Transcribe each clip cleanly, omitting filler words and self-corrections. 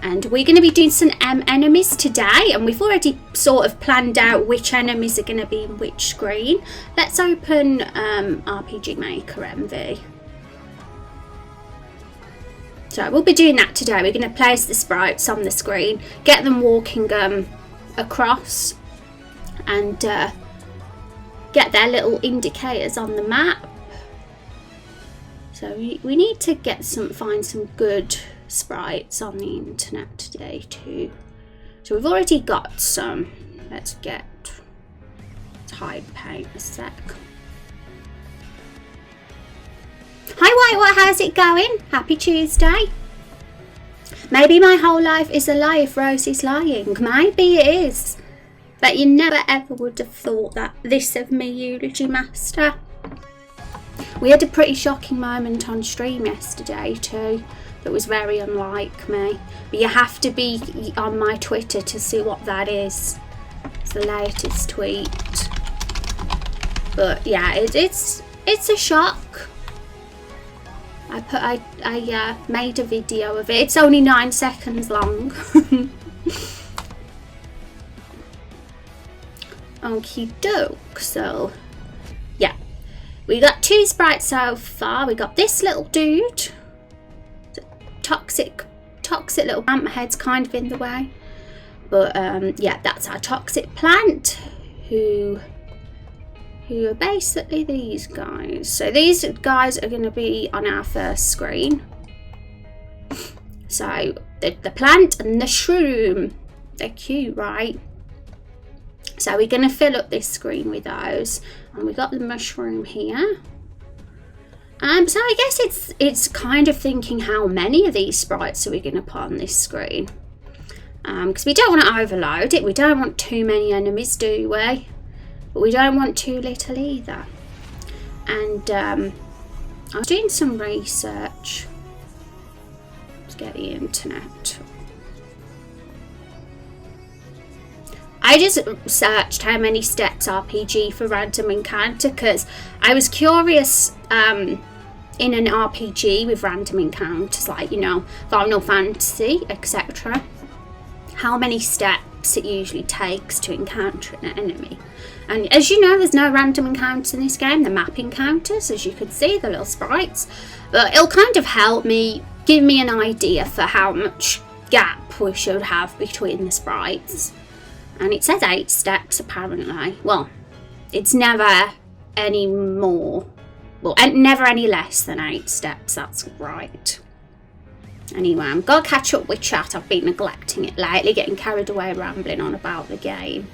And we're going to be doing some enemies today, and we've already sort of planned out which enemies are going to be in which screen. Let's open RPG Maker MV. So we'll be doing that today. We're going to place the sprites on the screen, get them walking across, and get their little indicators on the map. So we need to find some good sprites on the internet today too. So we've already got some. Let's hide paint a sec. Hi White, how's it going? Happy Tuesday. Maybe my whole life is a lie if Rose is lying. Maybe it is. But you never ever would have thought that this of me, Eulogy Master. We had a pretty shocking moment on stream yesterday too. That was very unlike me. But you have to be on my Twitter to see what that is. It's the latest tweet. But yeah, it's a shock. I made a video of it. It's only 9 seconds long. Okie doke. So yeah, we got 2 sprites so far. We got this little dude. Toxic little plant. My head's kind of in the way, but yeah, that's our toxic plant, who are basically these guys. So these guys are going to be on our first screen. So the plant and the shroom, they're cute, right? So we're going to fill up this screen with those, and we got the mushroom here. So I guess it's kind of thinking how many of these sprites are we going to put on this screen, because we don't want to overload it. We don't want too many enemies, do we? But we don't want too little either. And I was doing some research. Let's get the internet. I just searched how many steps RPG for random encounter, because I was curious in an RPG with random encounters like, you know, Final Fantasy, etc., how many steps it usually takes to encounter an enemy. And as you know, there's no random encounters in this game. The map encounters, as you can see, the little sprites. But it'll kind of help me, give me an idea for how much gap we should have between the sprites. And it says 8 steps apparently. Well, it's never any more, well, never any less than 8 steps, that's right. Anyway, I'm gonna catch up with chat. I've been neglecting it lately, getting carried away rambling on about the game.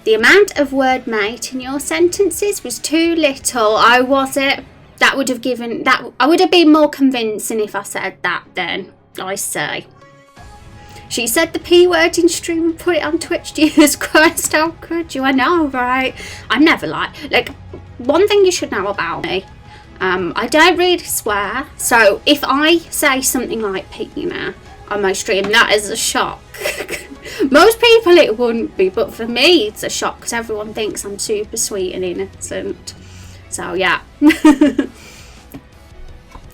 The amount of word mate in your sentences was too little. Oh, was it? That would have given, that I would have been more convincing if I said that then, I say. She said the P word in stream and put it on Twitch. Jesus Christ, how could you? I know, right? I'm never like, one thing you should know about me, I don't really swear. So if I say something like Pina on my stream, that is a shock. Most people it wouldn't be, but for me it's a shock because everyone thinks I'm super sweet and innocent. So yeah.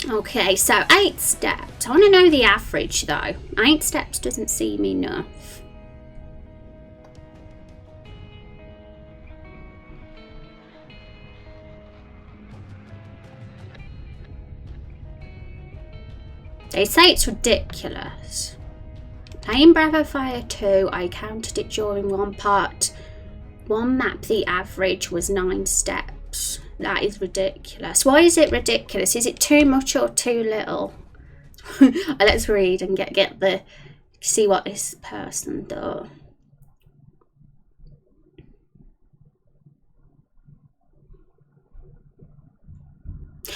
Okay, so 8 steps. I want to know the average though. 8 steps doesn't seem enough. They say it's ridiculous. Playing Bravo Fire 2, I counted it during one map, the average was 9 steps. That is ridiculous. Why is it ridiculous? Is it too much or too little? Let's read and see what this person does.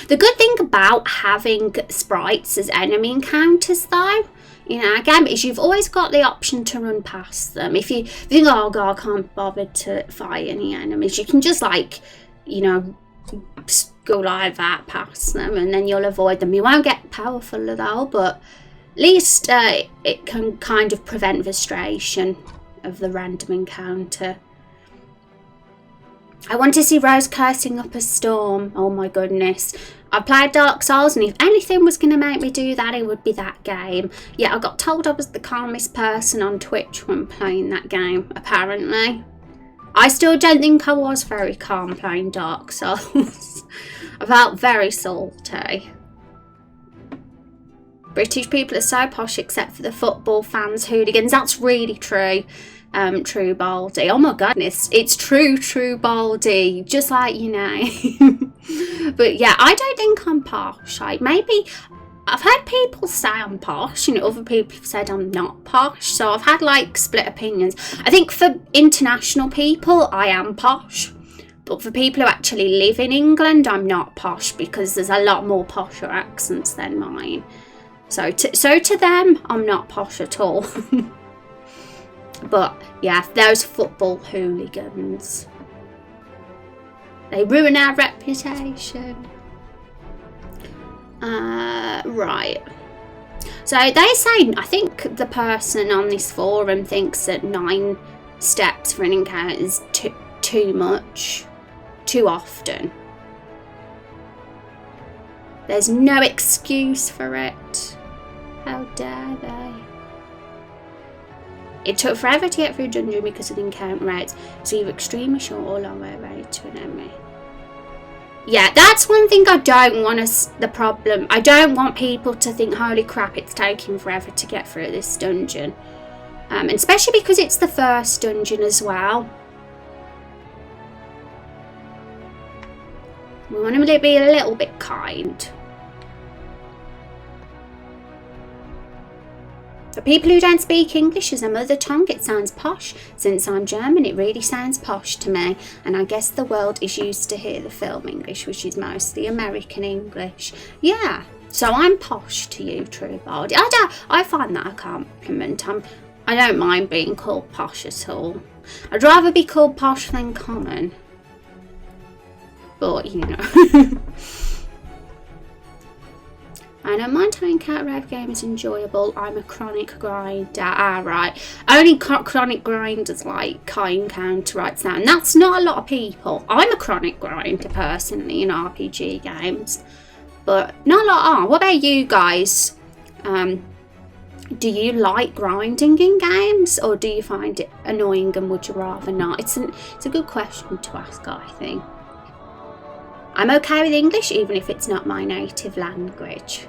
The good thing about having sprites as enemy encounters though, in our game, is you've always got the option to run past them. If you think, oh god, I can't bother to fight any enemies, you can just like, you know, go like that past them and then you'll avoid them. You won't get powerful though, but at least it can kind of prevent frustration of the random encounter. I want to see Rose cursing up a storm. Oh my goodness. I played Dark Souls, and if anything was going to make me do that, it would be that game. Yeah, I got told I was the calmest person on Twitch when playing that game, apparently. I still don't think I was very calm playing Dark Souls. I felt very salty. British people are so posh except for the football fans, hooligans. That's really true. True Baldy. Oh my goodness, it's true Baldy, just like you know. But yeah, I don't think I'm posh. Maybe I've had people say I'm posh, and other people have said I'm not posh, so I've had like split opinions. I think for international people I am posh, but for people who actually live in England I'm not posh, because there's a lot more posher accents than mine. So to them I'm not posh at all. But yeah, those football hooligans, they ruin our reputation. Right. So they say, I think the person on this forum thinks that 9 steps for an encounter is too much, too often. There's no excuse for it. How dare they? It took forever to get through dungeon because of the encounter rates, so you're extremely short or long way away to an enemy. Yeah, that's one thing I don't want the problem. I don't want people to think, holy crap, it's taking forever to get through this dungeon. Especially because it's the first dungeon as well. We want them to be a little bit kind. For people who don't speak English as a mother tongue, it sounds posh. Since I'm German, it really sounds posh to me. And I guess the world is used to hear the film English, which is mostly American English. Yeah, so I'm posh to you, True Baldy. I find that a compliment. I don't mind being called posh at all. I'd rather be called posh than common. But, you know. I don't mind having cat rave games enjoyable. I'm a chronic grinder. Right. Only chronic grinders like Kai Encounter right now. And that's not a lot of people. I'm a chronic grinder personally in RPG games. But not a lot are. What about you guys? Do you like grinding in games? Or do you find it annoying and would you rather not? It's a good question to ask, I think. I'm okay with English even if it's not my native language.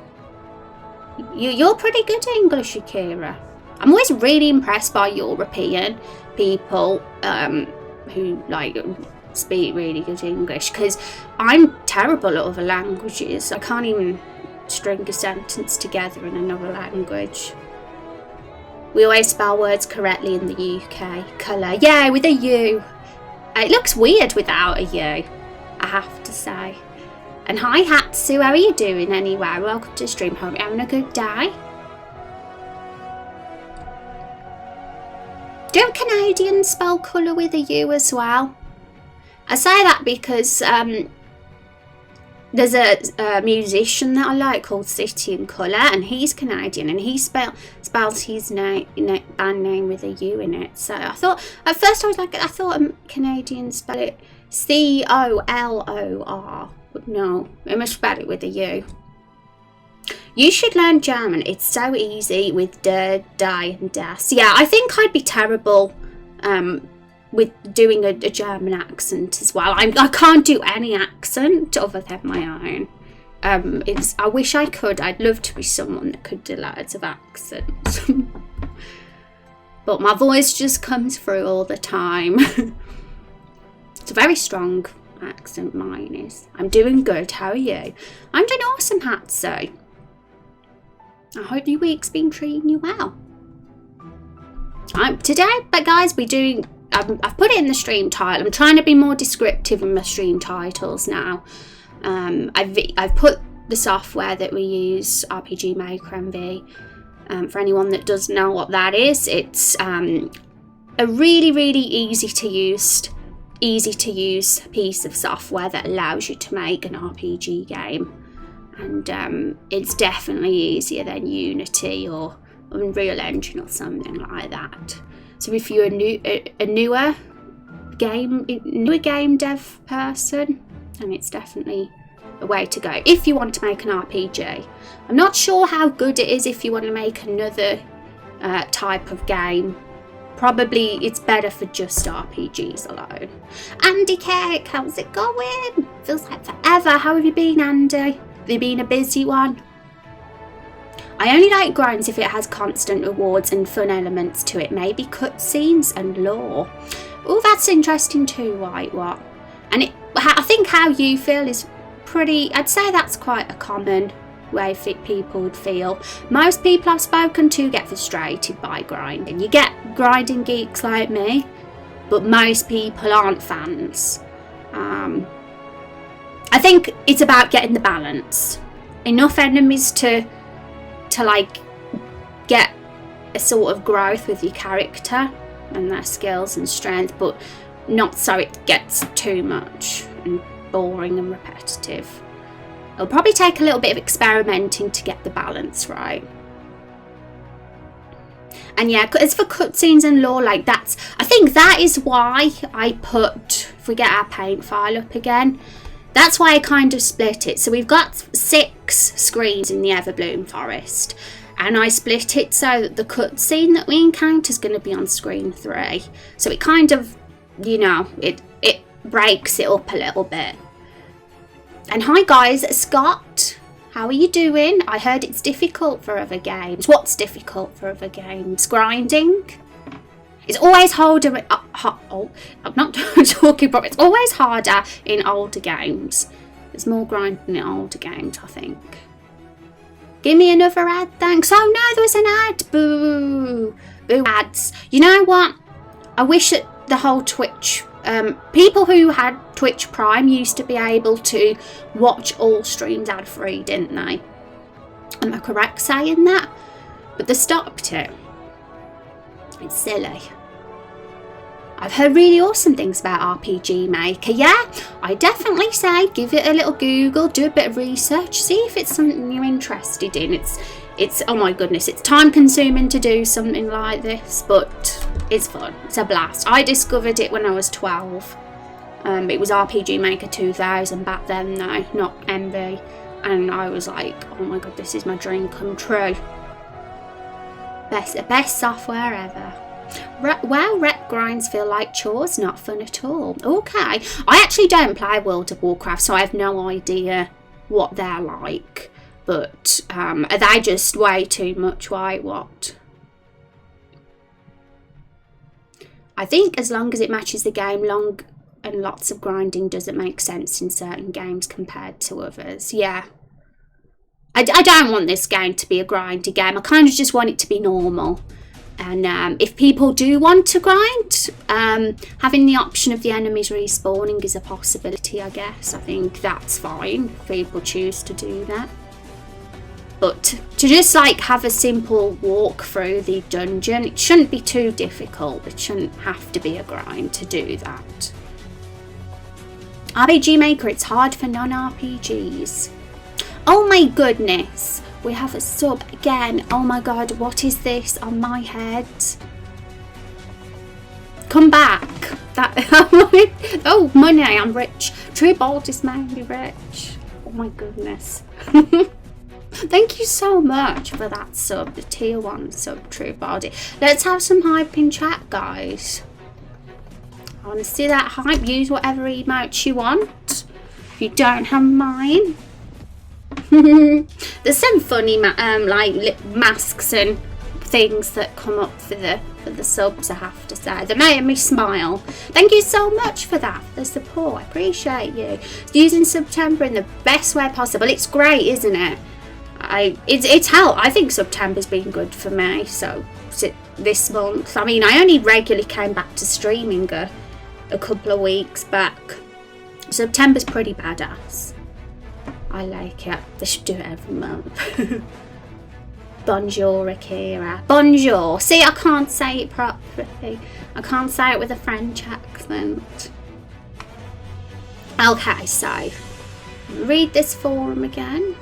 You're pretty good at English, Akira. I'm always really impressed by European people who like speak really good English, because I'm terrible at other languages. I can't even string a sentence together in another language. We always spell words correctly in the UK. Colour, yeah, with a U. It looks weird without a U, I have to say. And hi Hatsu, how are you doing anyway? Welcome to the stream. Hope you're having a good day. Do Canadians spell colour with a U as well? I say that because there's a musician that I like called City and Colour, and he's Canadian, and he spells his band name with a U in it. So I thought, at first I thought Canadians spell it C-O-L-O-R. But no, I must spell it with a U. You should learn German. It's so easy with der, die, and das. Yeah, I think I'd be terrible with doing a German accent as well. I can't do any accent other than my own. I wish I could. I'd love to be someone that could do loads of accents. But my voice just comes through all the time. It's a very strong accent, mine is. I'm doing good. How are you? I'm doing awesome, Hatsu. I hope your week's been treating you well. Today, but guys, we're doing. I've put it in the stream title. I'm trying to be more descriptive in my stream titles now. I've put the software that we use, RPG Maker MV. For anyone that doesn't know what that is, it's a really, really easy to use piece of software that allows you to make an RPG game, and it's definitely easier than Unity or Unreal Engine or something like that. So if you're a newer newer game dev person, and it's definitely a way to go if you want to make an RPG. I'm not sure how good it is if you want to make another type of game. Probably it's better for just RPGs alone. Andy Cake, how's it going? Feels like forever. How have you been, Andy? Have you been a busy one? I only like grinds if it has constant rewards and fun elements to it. Maybe cutscenes and lore. Oh, that's interesting too, White What? And I think how you feel is pretty... I'd say that's quite a common way people would feel. Most people I've spoken to get frustrated by grinding. You get grinding geeks like me, but most people aren't fans. I think it's about getting the balance. Enough enemies to like get a sort of growth with your character and their skills and strength, but not so it gets too much and boring and repetitive. It'll probably take a little bit of experimenting to get the balance right. And yeah, as for cutscenes and lore, like I think that is why I put, if we get our paint file up again, that's why I kind of split it. So we've got 6 screens in the Everbloom Forest, and I split it so that the cutscene that we encounter is going to be on screen 3. So it kind of, you know, it breaks it up a little bit. And hi guys, Scott, how are you doing? I heard it's difficult for other games. What's difficult for other games? Grinding? It's always harder. I'm not talking properly. It's always harder in older games. There's more grinding in older games, I think. Give me another ad, thanks. Oh no, there was an ad. Boo. Boo ads. You know what? I wish that the whole Twitch... people who had Twitch Prime used to be able to watch all streams ad-free, didn't they? Am I correct saying that? But they stopped it. It's silly. I've heard really awesome things about RPG Maker. Yeah, I definitely say give it a little Google, do a bit of research, see if it's something you're interested in. It's oh my goodness, it's time consuming to do something like this, but it's fun. It's a blast. I discovered it when I was 12. It was RPG Maker 2000 back then though, not MV. And I was like, oh my god, this is my dream come true. Best software ever. Well, rep grinds feel like chores, not fun at all. Okay, I actually don't play World of Warcraft, so I have no idea what they're like. But are they just way too much? Why? What? I think as long as it matches the game, long and lots of grinding doesn't make sense in certain games compared to others. Yeah. I don't want this game to be a grindy game. I kind of just want it to be normal. And if people do want to grind, having the option of the enemies respawning is a possibility, I guess. I think that's fine if people choose to do that. But to just like have a simple walk through the dungeon, it shouldn't be too difficult. It shouldn't have to be a grind to do that. RPG Maker, it's hard for non-RPGs. Oh my goodness, we have a sub again. Oh my god, what is this on my head? Come back. Oh, money, I'm rich. True boldest made me rich. Oh my goodness. Thank you so much for that sub, the tier 1 sub, True Body. Let's have some hype in chat, guys. I want to see that hype. Use whatever emotes you want. If you don't have mine. There's some funny like masks and things that come up for the subs, I have to say. They made me smile. Thank you so much for that, for the support. I appreciate you. Using September in the best way possible. It's great, isn't it? It's hell. I think September's been good for me. So this month, I mean, I only regularly came back to streaming a couple of weeks back. September's pretty badass. I like it. They should do it every month. Bonjour, Akira. Bonjour. See, I can't say it properly. I can't say it with a French accent. Okay, so read this forum again.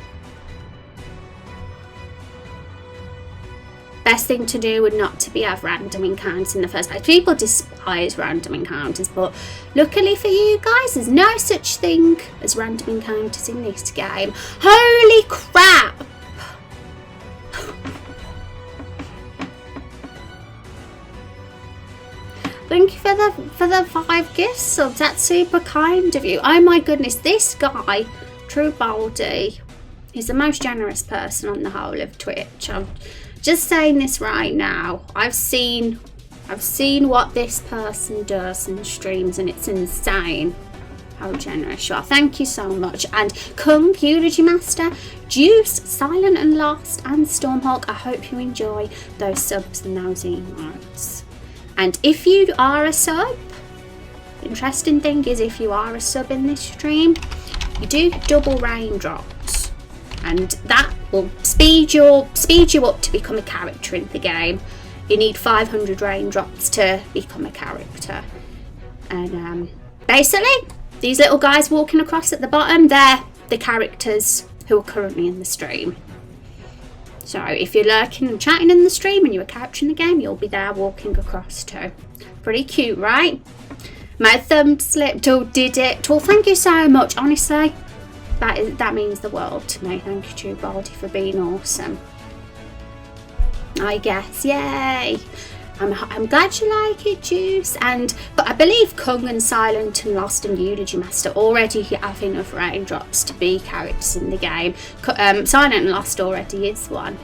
best thing to do would not to be have random encounters in the first place. People despise random encounters, but luckily for you guys, there's no such thing as random encounters in this game. Holy crap! Thank you for the 5 gift subs. That's super kind of you. Oh my goodness, this guy, True Baldy, is the most generous person on the whole of Twitch. I'm just saying this right now. I've seen what this person does in streams, and it's insane how generous you are. Thank you so much. And Kung, Eulogy Master, Juice, Silent and Lost, and Stormhawk, I hope you enjoy those subs and those emotes. And if you are a sub, interesting thing is, if you are a sub in this stream, you do double raindrops, and that will speed you up to become a character in the game. You need 500 raindrops to become a character. And basically, these little guys walking across at the bottom, they're the characters who are currently in the stream. So if you're lurking and chatting in the stream and you're a character in the game, you'll be there walking across too. Pretty cute, right? My thumb slipped. Oh, did it? Well, thank you so much. Honestly, that means the world to me. Thank you, True Baldy, for being awesome. I guess, yay! I'm glad you like it, Juice. But I believe Kung and Silent and Lost and Eulogy Master already have enough raindrops to be characters in the game. Silent and Lost already is one.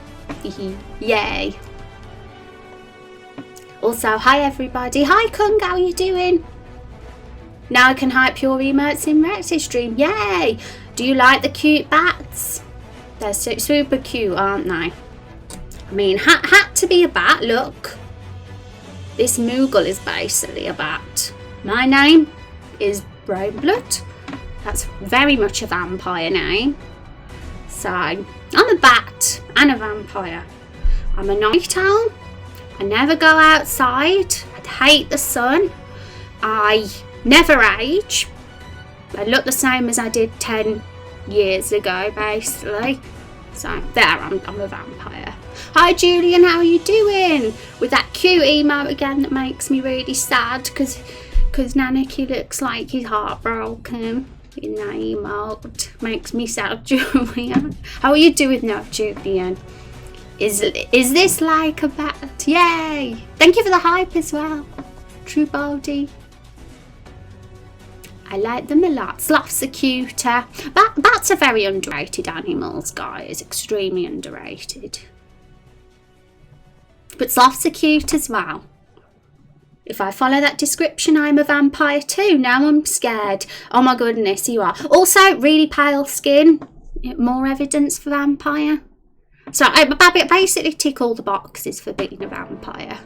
Yay! Also, hi everybody. Hi Kung, how are you doing? Now I can hype your emotes in Rex's stream. Yay! Do you like the cute bats? They're super cute, aren't they? I mean, had to be a bat, look. This Moogle is basically a bat. My name is Rainblood. That's very much a vampire name. So, I'm a bat and a vampire. I'm a night owl. I never go outside. I hate the sun. I never age. I look the same as I did 10 years ago, basically. So, there, I'm a vampire. Hi Julian, how are you doing? With that cute emote again that makes me really sad because Naniki looks like he's heartbroken in that emote. Makes me sad, Julian. How are you doing now, Julian? Is this like a bat? Yay! Thank you for the hype as well, True Baldy. I like them a lot. Sloths are cuter. Bats are very underrated animals, guys. Extremely underrated. But sloths are cute as well. If I follow that description, I'm a vampire too. Now I'm scared. Oh my goodness, you are. Also, really pale skin. More evidence for vampire. So I basically tick all the boxes for being a vampire.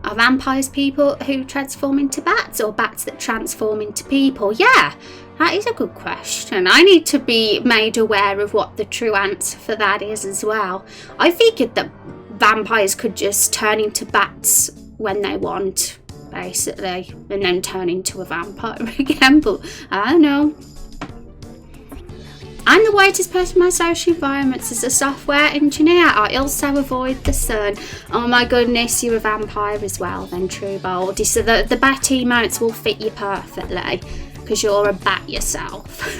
Are vampires people who transform into bats, or bats that transform into people? Yeah, that is a good question. I need to be made aware of what the true answer for that is as well. I figured that vampires could just turn into bats when they want, basically, and then turn into a vampire again, but I don't know. I'm the whitest person in my social environments as a software engineer. I also avoid the sun. Oh my goodness, you're a vampire as well then, True Baldy. So the bat emotes will fit you perfectly because you're a bat yourself.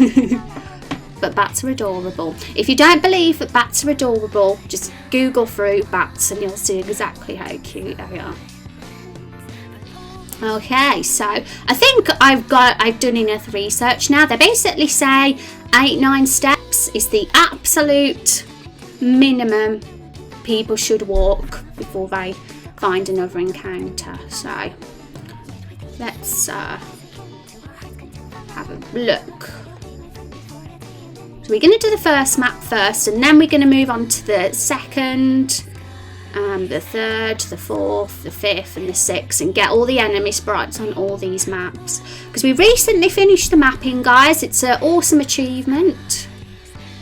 But bats are adorable. If you don't believe that bats are adorable, just Google fruit bats and you'll see exactly how cute they are. Okay, so I think I've done enough research now. They basically say 8-9 steps is the absolute minimum people should walk before they find another encounter. So let's have a look. So we're going to do the first map first, and then we're going to move on to the second, the third, the fourth, the fifth and the sixth, and get all the enemy sprites on all these maps. Because we recently finished the mapping, guys. It's an awesome achievement.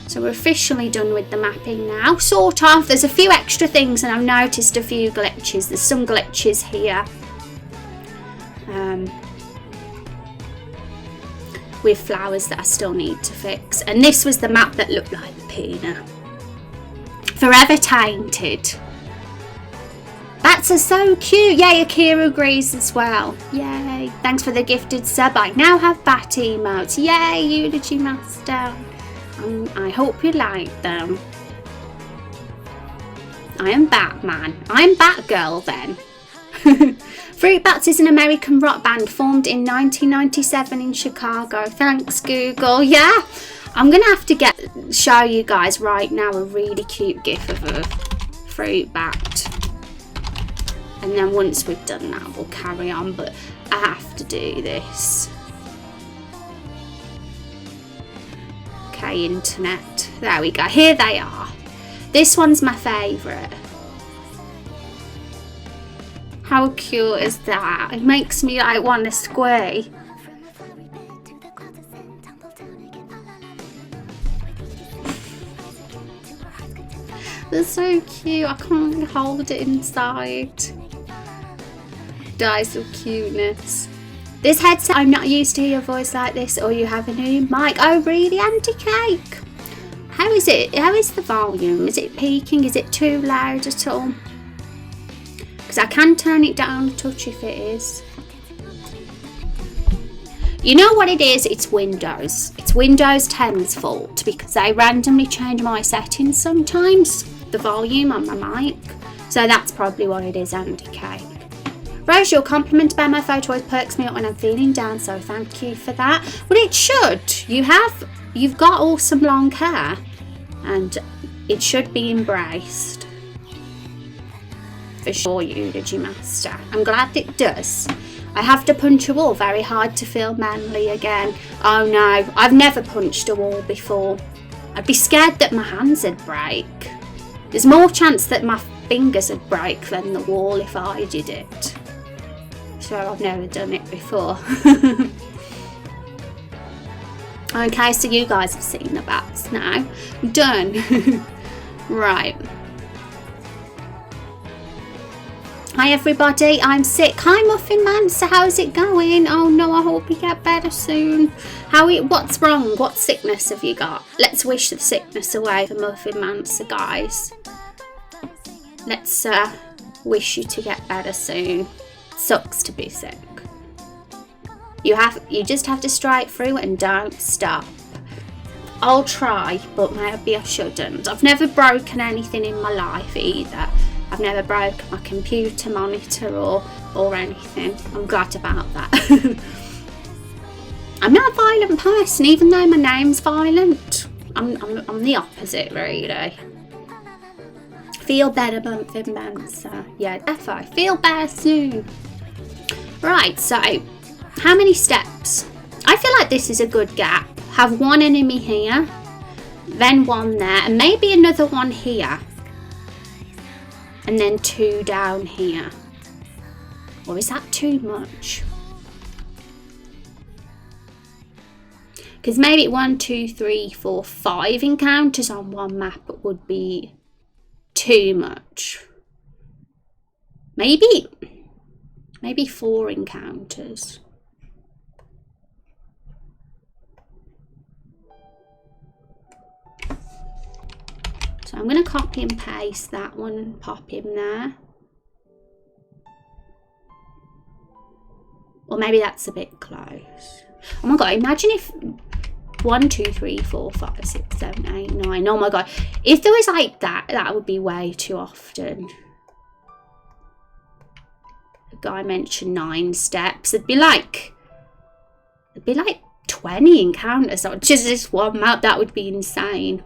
So we're officially done with the mapping now. Sort of. There's a few extra things, and I've noticed a few glitches. There's some glitches here. With flowers that I still need to fix. And this was the map that looked like the peanut. Forever tainted. Bats are so cute. Yay, Akira agrees as well. Yay. Thanks for the gifted sub. I now have bat emotes. Yay, Eulogy Master. I hope you like them. I am Batman. I'm Batgirl then. Fruit Bats is an American rock band formed in 1997 in Chicago. Thanks, Google. Yeah, I'm going to have to show you guys right now a really cute gif of a fruit bat. And then once we've done that, we'll carry on. But I have to do this. Okay, internet. There we go. Here they are. This one's my favourite. How cute is that? It makes me like want to squee. They're so cute. I can't hold it inside. Dice of cuteness. This headset, I'm not used to your voice like this, or you have a new mic. Oh really, Auntie Cake? How is it? How is the volume? Is it peaking? Is it too loud at all? Because I can turn it down a touch if it is. You know what it is? It's Windows. It's Windows 10's fault because they randomly change my settings sometimes, the volume on my mic. So that's probably what it is, Andy Cake. Rose, your compliment about my photo always perks me up when I'm feeling down, so thank you for that. Well, it should. You've got awesome long hair, and it should be embraced. For sure, Eulogy Master. I'm glad it does. I have to punch a wall very hard to feel manly again. Oh no, I've never punched a wall before. I'd be scared that my hands would break. There's more chance that my fingers would break than the wall if I did it. So I've never done it before. Okay, so you guys have seen the bats now. Done. Right. Hi everybody, I'm sick. Hi Muffin Man, so how's it going? Oh no, I hope you get better soon. What's wrong? What sickness have you got? Let's wish the sickness away for Muffin Mancer, guys. Let's wish you to get better soon. Sucks to be sick. You just have to strike through and don't stop. I'll try, but maybe I shouldn't. I've never broken anything in my life either. I've never broken my computer monitor or anything. I'm glad about that. I'm not a violent person, even though my name's violent. I'm the opposite, really. Feel better, Muffin Mancer. Yeah, definitely. Feel better soon. Right, so how many steps? I feel like this is a good gap. Have one enemy here, then one there, and maybe another one here. And then two down here. Or is that too much? Because maybe 1, 2, 3, 4, 5 encounters on one map would be too much. Maybe 4 encounters. So I'm going to copy and paste that one and pop him there. Or maybe that's a bit close. Oh my god, imagine if 1, 2, 3, 4, 5, 6, 7, 8, 9. Oh my god. If there was like that, that would be way too often. The guy mentioned 9 steps. It'd be like 20 encounters on just this one map. That would be insane.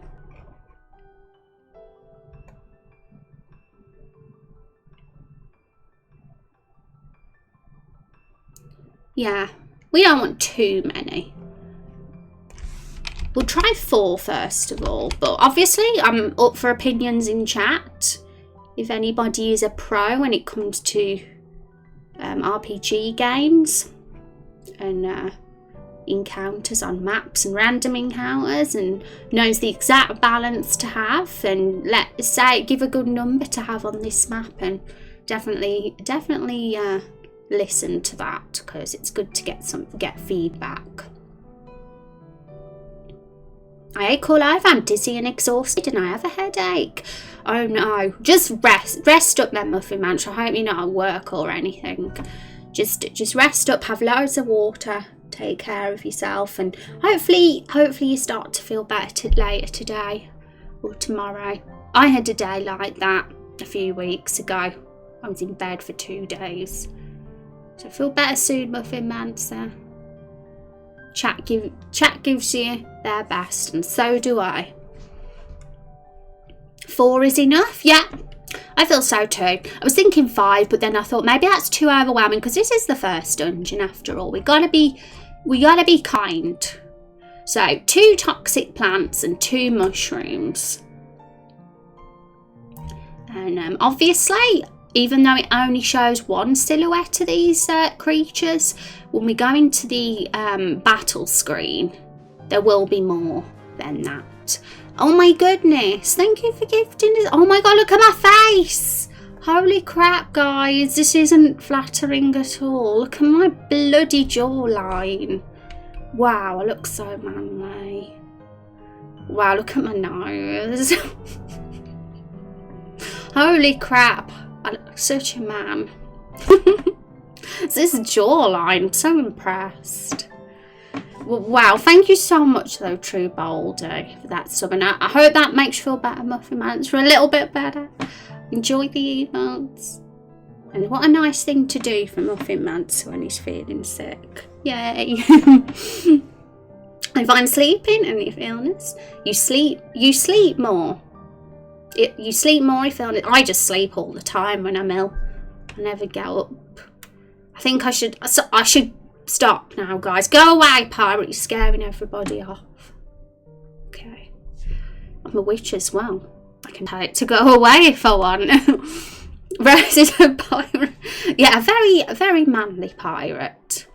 Yeah, we don't want too many. We'll try 4 first of all, but obviously I'm up for opinions in chat. If anybody is a pro when it comes to RPG games and encounters on maps and random encounters and knows the exact balance to have, and let's say give a good number to have on this map, and definitely listen to that, because it's good to get feedback. I ate call life. I'm dizzy and exhausted and I have a headache. Oh no. Just rest up then, Muffin Man. I hope you're not at work or anything. Just rest up, have loads of water, take care of yourself, and hopefully you start to feel better later today or tomorrow. I had a day like that a few weeks ago. I was in bed for 2 days. So I feel better soon, Muffin Man. So chat gives you their best, and so do I. 4 is enough? Yeah, I feel so too. I was thinking 5, but then I thought maybe that's too overwhelming because this is the first dungeon after all. We gotta be kind. So 2 toxic plants and 2 mushrooms. And obviously, even though it only shows 1 silhouette of these creatures, when we go into the battle screen, there will be more than that. Oh my goodness, thank you for gifting us. Oh my god, look at my face. Holy crap, guys, this isn't flattering at all. Look at my bloody jawline. Wow, I look so manly. Wow, look at my nose. Holy crap, I look such a man. This jawline, I'm so impressed. Wow, thank you so much though, True Boulder, for that sub, and I hope that makes you feel better, Muffin Man. It's for a little bit better. Enjoy the emotes. And what a nice thing to do for Muffin Man when he's feeling sick. Yay. If I'm sleeping and you feel this, you sleep more. You sleep more if you're illness. I just sleep all the time when I'm ill. I never get up. I think I should stop now, guys. Go away, pirate. You're scaring everybody off. Okay. I'm a witch as well. I can tell it to go away if I want. Resident pirate. Yeah, a very manly pirate.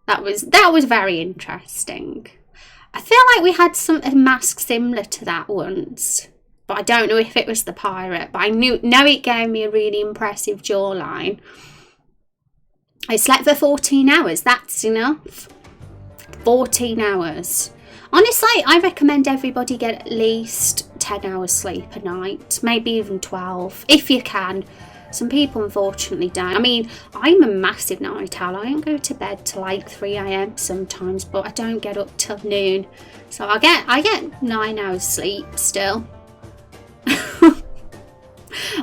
That was very interesting. I feel like we had a mask similar to that once, but I don't know if it was the pirate. But I know it gave me a really impressive jawline. I slept for 14 hours. That's enough. 14 hours. Honestly, I recommend everybody get at least 10 hours sleep a night. Maybe even 12, if you can. Some people unfortunately don't. I mean, I'm a massive night owl. I don't go to bed till like 3 AM sometimes, but I don't get up till noon. So I get 9 hours sleep still.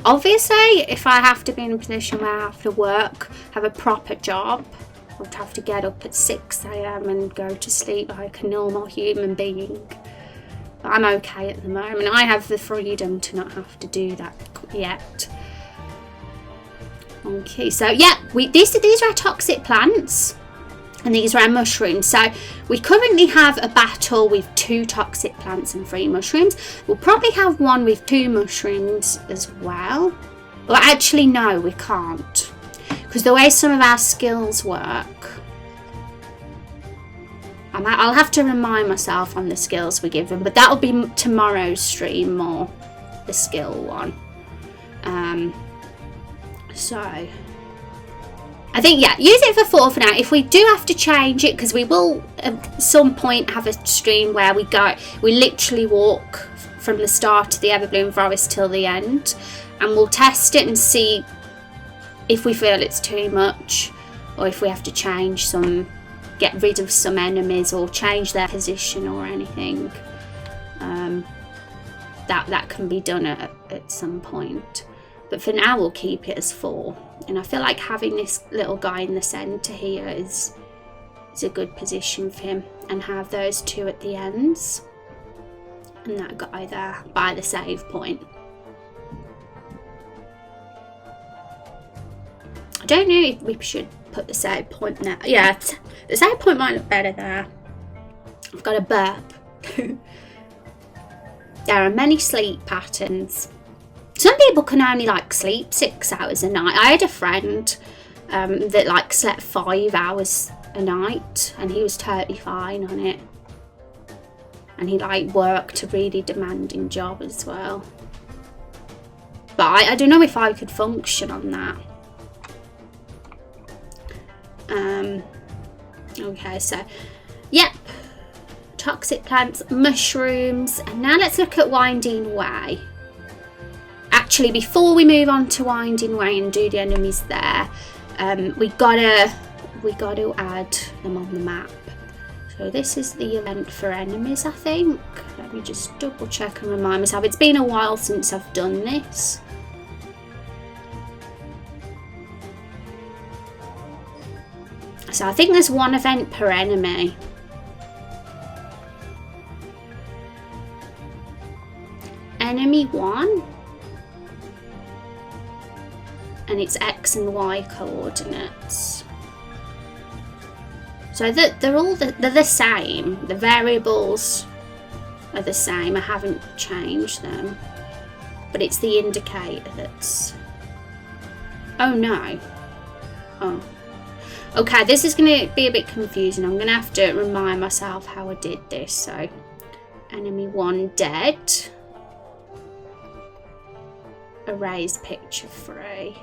Obviously, if I have to be in a position where I have to work, have a proper job, I would have to get up at 6 AM and go to sleep like a normal human being. But I'm okay at the moment. I have the freedom to not have to do that yet. Okay, so yeah, these are our toxic plants. And these are our mushrooms. So we currently have a battle with 2 toxic plants and 3 mushrooms. We'll probably have one with 2 mushrooms as well. Well, actually, no, we can't. Because the way some of our skills work, I'll have to remind myself on the skills we give them. But that'll be tomorrow's stream more, the skill one. So I think, yeah, use it for 4 for now. If we do have to change it, because we will at some point have a stream where we literally walk from the start of the Everbloom Forest till the end, and we'll test it and see if we feel it's too much, or if we have to get rid of some enemies or change their position or anything. That can be done at some point. But for now, we'll keep it as 4. And I feel like having this little guy in the centre here is a good position for him. And have those 2 at the ends. And that guy there by the save point. I don't know if we should put the save point there. Yeah, the save point might look better there. I've got a burp. There are many sleep patterns. Some people can only sleep 6 hours a night. I had a friend that slept 5 hours a night, and he was totally fine on it. And he worked a really demanding job as well. But I don't know if I could function on that. Okay, so yep. toxic plants, mushrooms, and now let's look at Winding Way. Actually, before we move on to Winding Way and do the enemies there, we gotta add them on the map. So this is the event for enemies, I think. Let me just double check and remind myself. It's been a while since I've done this. So I think there's one event per enemy. Enemy 1. And it's X and Y coordinates. So they're the same. The variables are the same. I haven't changed them. But it's the indicator that's... Oh no. Oh. Okay, this is going to be a bit confusing. I'm going to have to remind myself how I did this. So, enemy 1 dead. Erase picture 3.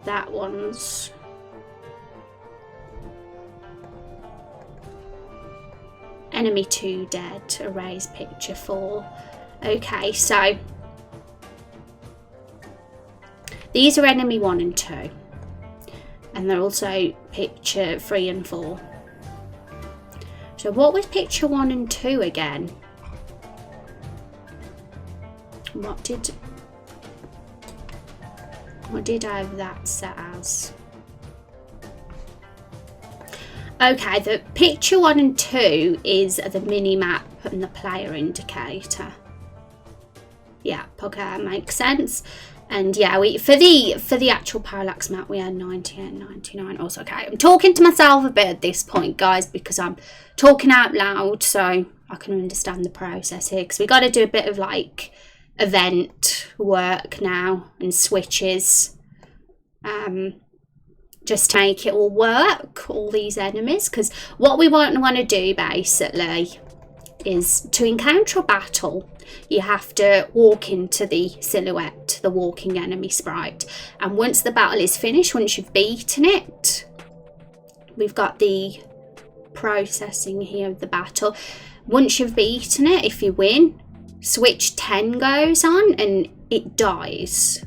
That one's... Enemy 2 dead. Erase picture 4. Okay, so... These are enemy 1 and 2. And they're also picture 3 and 4. So what was picture 1 and 2 again? What did I have that set as? Okay, the picture 1 and 2 is the mini map and the player indicator. Yeah, okay, makes sense. And yeah, for the actual parallax map we had 98, 99. Also, okay, I'm talking to myself a bit at this point, guys, because I'm talking out loud, so I can understand the process here. Because we got to do a bit of like event work now and switches, just to make it all work, all these enemies. Because what we want to do basically is to encounter a battle. You have to walk into the silhouette, the walking enemy sprite. And once the battle is finished, once you've beaten it, we've got the processing here of the battle. Once you've beaten it, if you win, switch 10 goes on and it dies.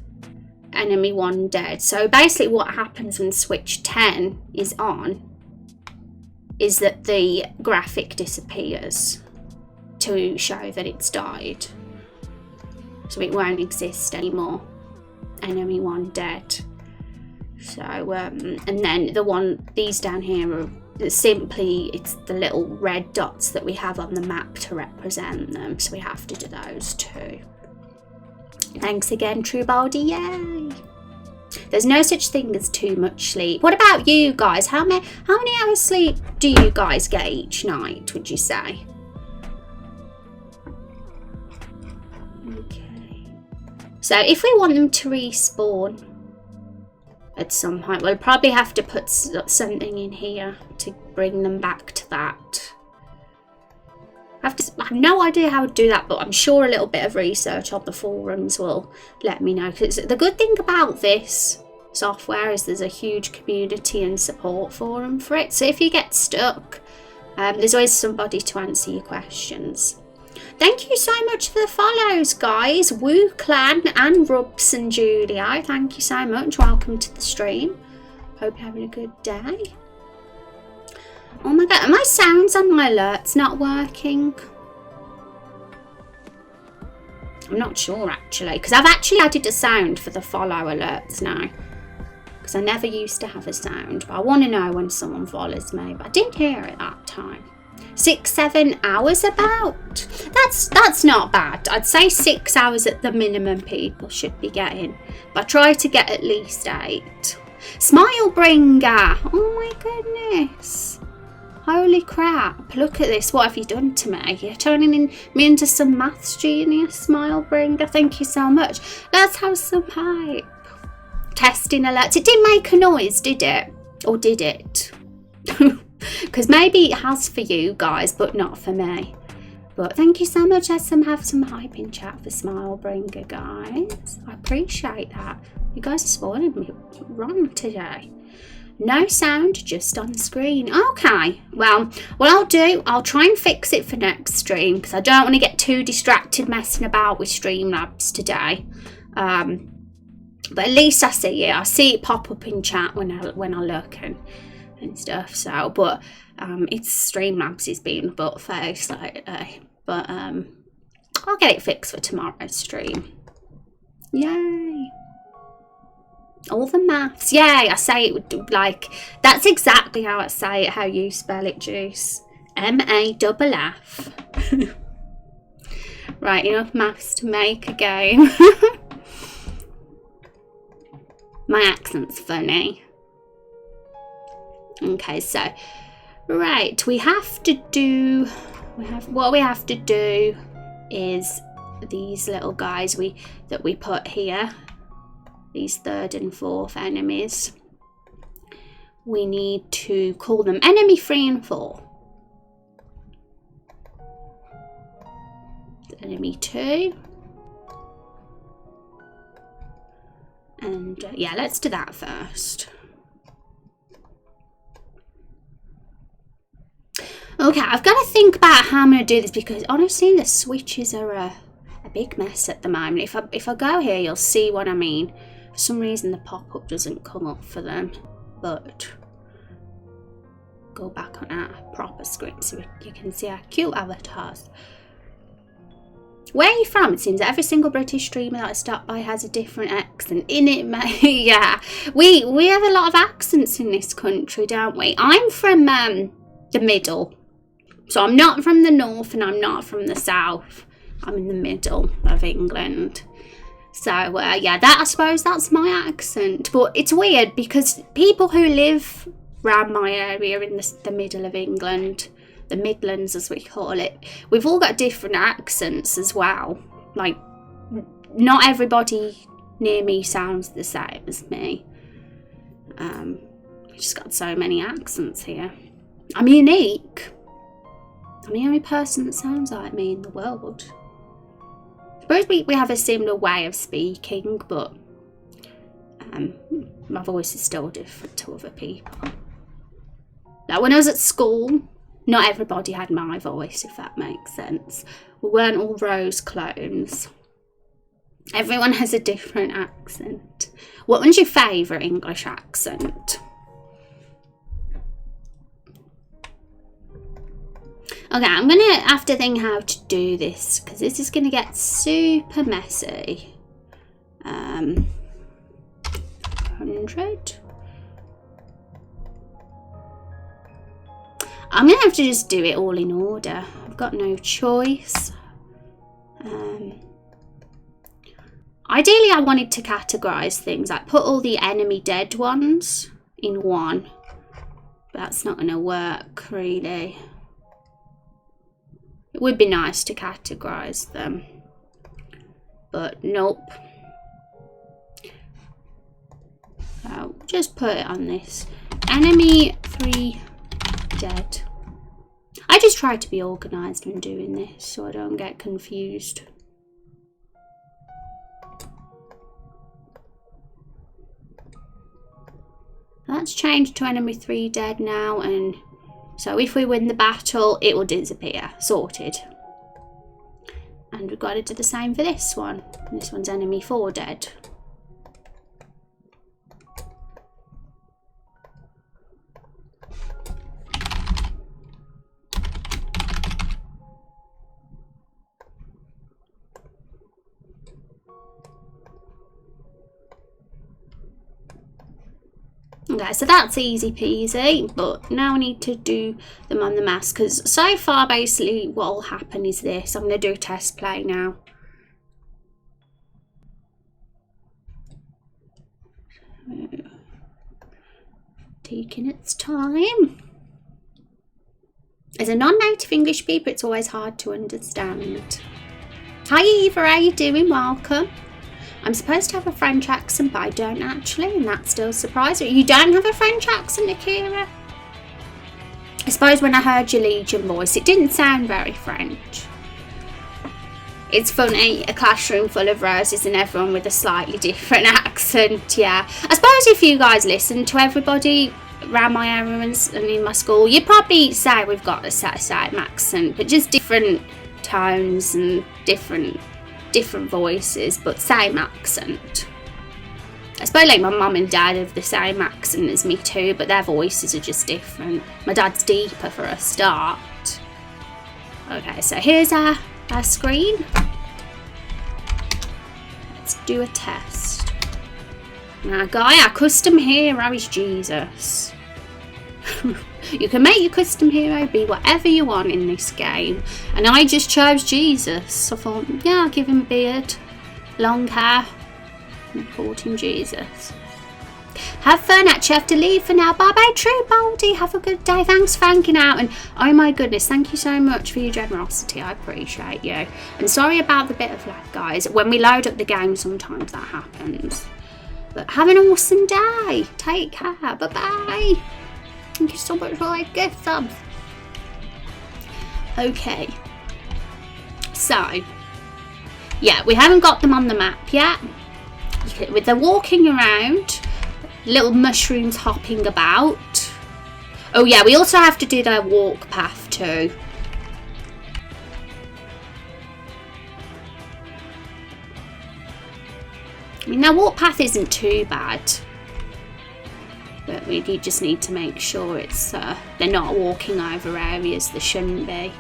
Enemy 1 dead. So basically what happens when switch 10 is on is that the graphic disappears to show that it's died. So it won't exist anymore. Enemy 1 dead. So, and then these down here are simply, it's the little red dots that we have on the map to represent them. So we have to do those too. Thanks again, Trubaldi, yay! There's no such thing as too much sleep. What about you guys? How many hours sleep do you guys get each night, would you say? Okay. So if we want them to respawn at some point, we'll probably have to put something in here to bring them back to that. I have no idea how to do that, but I'm sure a little bit of research on the forums will let me know. Because the good thing about this software is there's a huge community and support forum for it. So if you get stuck, there's always somebody to answer your questions. Thank you so much for the follows, guys. Woo Clan and Rubs and Julio. Thank you so much. Welcome to the stream. Hope you're having a good day. Oh my god, are my sounds on my alerts not working? I'm not sure actually, because I've actually added a sound for the follow alerts now. Because I never used to have a sound, but I want to know when someone follows me, but I didn't hear it that time. 6-7 hours about? That's not bad. I'd say 6 hours at the minimum people should be getting, but I try to get at least 8. Smile bringer! Oh my goodness. Holy crap, look at this. What have you done to me? You're turning me into some maths genius, Smile bringer. Thank you so much. Let's have some hype. Testing alerts. It didn't make a noise, did it? Or did it? Because maybe it has for you guys, but not for me. But thank you so much. Let's have some hype in chat for Smile bringer, guys. I appreciate that. You guys are spoiling me wrong today. No sound, just on screen. Okay, well, what I'll do, I'll try and fix it for next stream because I don't want to get too distracted messing about with Streamlabs today. But at least I see it. I see it pop up in chat when I look and stuff. So, but it's Streamlabs is being a butt face lately. But I'll get it fixed for tomorrow's stream. Yay! All the maths. Yay! I say it like that's exactly how I say it. How you spell it, Juice? M-A-F-F. Right, enough maths to make a game. My accent's funny. Okay, so right, what we have to do is these little guys that we put here, these 3rd and 4th enemies. We need to call them enemy 3 and 4. Enemy 2. And yeah, let's do that first. Okay, I've got to think about how I'm going to do this because honestly the switches are a big mess at the moment. If I go here, you'll see what I mean. For some reason the pop-up doesn't come up for them, but go back on our proper screen so you can see our cute avatars. Where are you from? It seems that every single British streamer that I stop by has a different accent in it, mate. Yeah, we have a lot of accents in this country, don't we? I'm from the middle, so I'm not from the north and I'm not from the south. I'm in the middle of England. So yeah, that I suppose that's my accent. But it's weird because people who live around my area in the middle of England, the Midlands as we call it, we've all got different accents as well. Like, not everybody near me sounds the same as me. We just got so many accents here. I'm unique. I'm the only person that sounds like me in the world. I suppose we have a similar way of speaking, but my voice is still different to other people. Like when I was at school, not everybody had my voice, if that makes sense. We weren't all Rose clones. Everyone has a different accent. What one's your favourite English accent? Okay, I'm going to have to think how to do this because this is going to get super messy. 100. I'm going to have to just do it all in order. I've got no choice. Ideally, I wanted to categorise things, like put all the enemy dead ones in one. But that's not going to work, really. It would be nice to categorise them. But nope. So just put it on this. Enemy 3 dead. I just try to be organised when doing this so I don't get confused. That's changed to enemy 3 dead now, and so if we win the battle it will disappear. Sorted. And we've got to do the same for this one. This one's enemy 4 dead. Okay, so that's easy peasy, but now I need to do them on the mask because so far basically what will happen is this. I'm going to do a test play now. Taking its time. As a non-native English speaker, it's always hard to understand. Hi Eva, how you doing? Welcome. I'm supposed to have a French accent, but I don't actually, and that still surprised me. You don't have a French accent, Akira? I suppose when I heard your Legion voice, it didn't sound very French. It's funny, a classroom full of roses and everyone with a slightly different accent, yeah. I suppose if you guys listen to everybody, around my area and in my school, you'd probably say we've got the same accent, but just different tones and different voices, but same accent. I suppose like my mum and dad have the same accent as me too, but their voices are just different. My dad's deeper for a start. Okay, so here's our screen. Let's do a test. Now, our custom hero is Jesus. You can make your custom hero be whatever you want in this game. And I just chose Jesus. I thought, yeah, I'll give him a beard, long hair, and called him Jesus. Have fun, actually have to leave for now. Bye bye, True Baldy. Have a good day. Thanks for hanging out. And oh my goodness, thank you so much for your generosity. I appreciate you. And sorry about the bit of lag, guys. When we load up the game, sometimes that happens. But have an awesome day. Take care. Bye bye. Thank you so much for like gift subs. Okay. So, yeah, we haven't got them on the map yet. They're walking around. Little mushrooms hopping about. Oh yeah, we also have to do their walk path too. I mean, their walk path isn't too bad, but we just need to make sure it's they're not walking over areas they shouldn't be.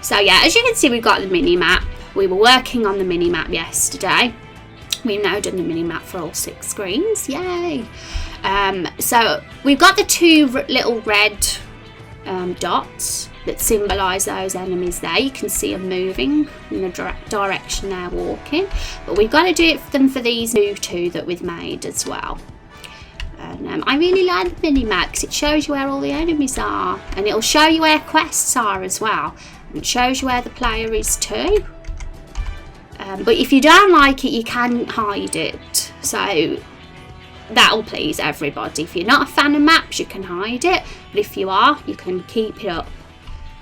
So yeah, as you can see, we've got the mini map. We were working on the mini map yesterday. We've now done the mini map for all 6 screens. Yay! So we've got the 2 little red dots that symbolise those enemies there. You can see them moving in the direction they're walking. But we've got to do it for them for these new 2 that we've made as well. And I really like the mini map because it shows you where all the enemies are, and it'll show you where quests are as well. It shows you where the player is too. But if you don't like it, you can hide it. So that'll please everybody. If you're not a fan of maps, you can hide it. But if you are, you can keep it up.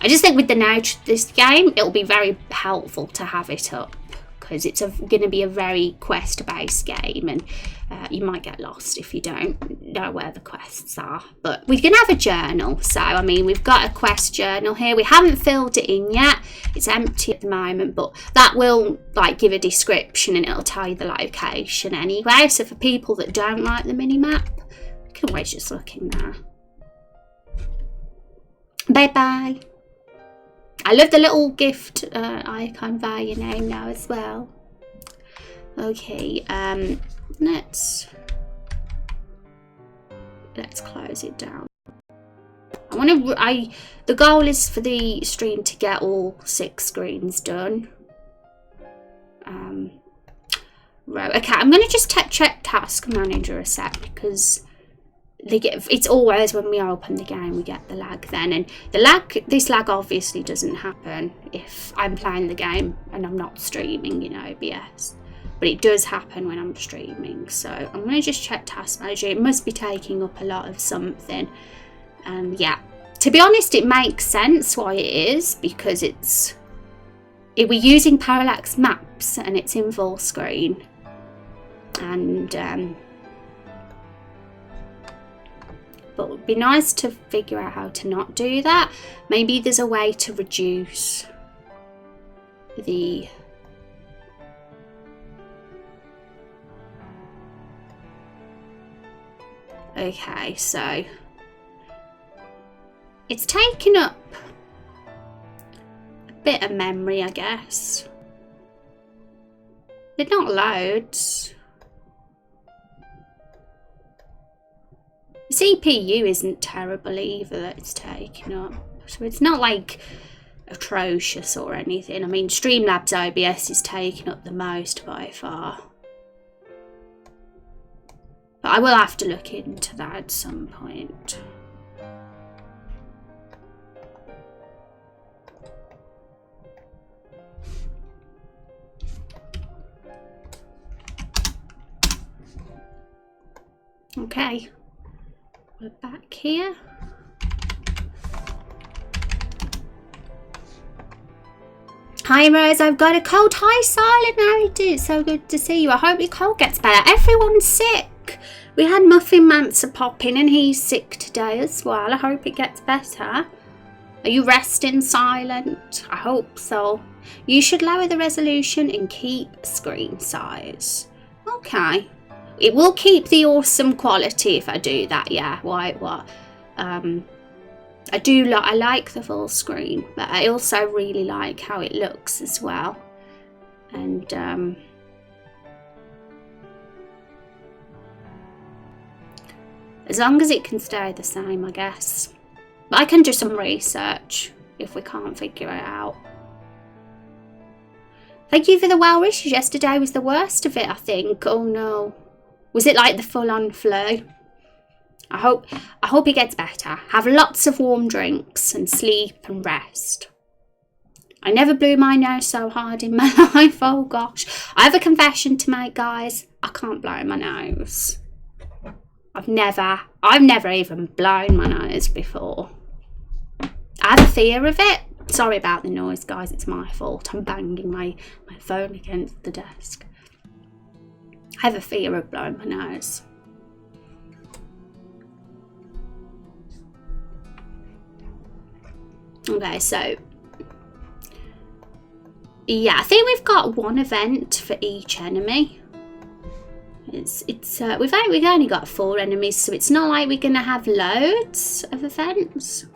I just think with the nature of this game, it'll be very helpful to have it up, because it's going to be a very quest-based game, and you might get lost if you don't know where the quests are. But we can have a journal. So, I mean, we've got a quest journal here. We haven't filled it in yet. It's empty at the moment, but that will, like, give a description and it'll tell you the location anyway. So for people that don't like the mini-map, you can always just look in there. Bye-bye. I love the little gift icon via your name now as well. Okay, let's close it down. The goal is for the stream to get all 6 screens done. Right, okay, I'm gonna just check Task Manager a sec, because it's always when we open the game we get the lag then, and this lag obviously doesn't happen if I'm playing the game and I'm not streaming, you know, OBS, but it does happen when I'm streaming. So I'm going to just check Task Manager. It must be taking up a lot of something, and yeah, to be honest, it makes sense why it is, because we're using parallax maps and it's in full screen, and but it would be nice to figure out how to not do that. Maybe there's a way to reduce the okay, so it's taking up a bit of memory, I guess. They're not loads. The CPU isn't terrible either that it's taking up, so it's not like atrocious or anything. I mean, Streamlabs OBS is taking up the most by far, but I will have to look into that at some point. Okay. We're back here. Hi Rose, I've got a cold. Hi Silent, how you doing? So good to see you. I hope your cold gets better. Everyone's sick. We had Muffin Mancer pop in and he's sick today as well. I hope it gets better. Are you resting, Silent? I hope so. You should lower the resolution and keep screen size. Okay. It will keep the awesome quality if I do that, yeah. Why, what? I like the full screen, but I also really like how it looks as well. And as long as it can stay the same, I guess. But I can do some research if we can't figure it out. Thank you for the well wishes. Yesterday was the worst of it, I think. Oh no. Was it like the full-on flu? I hope it gets better. Have lots of warm drinks and sleep and rest. I never blew my nose so hard in my life. Oh gosh. I have a confession to make, guys. I can't blow my nose. I've never even blown my nose before. I have a fear of it. Sorry about the noise, guys. It's my fault. I'm banging my phone against the desk. I have a fear of blowing my nose. Okay, so yeah, I think we've got one event for each enemy. We've only got 4 enemies, so it's not like we're gonna have loads of events.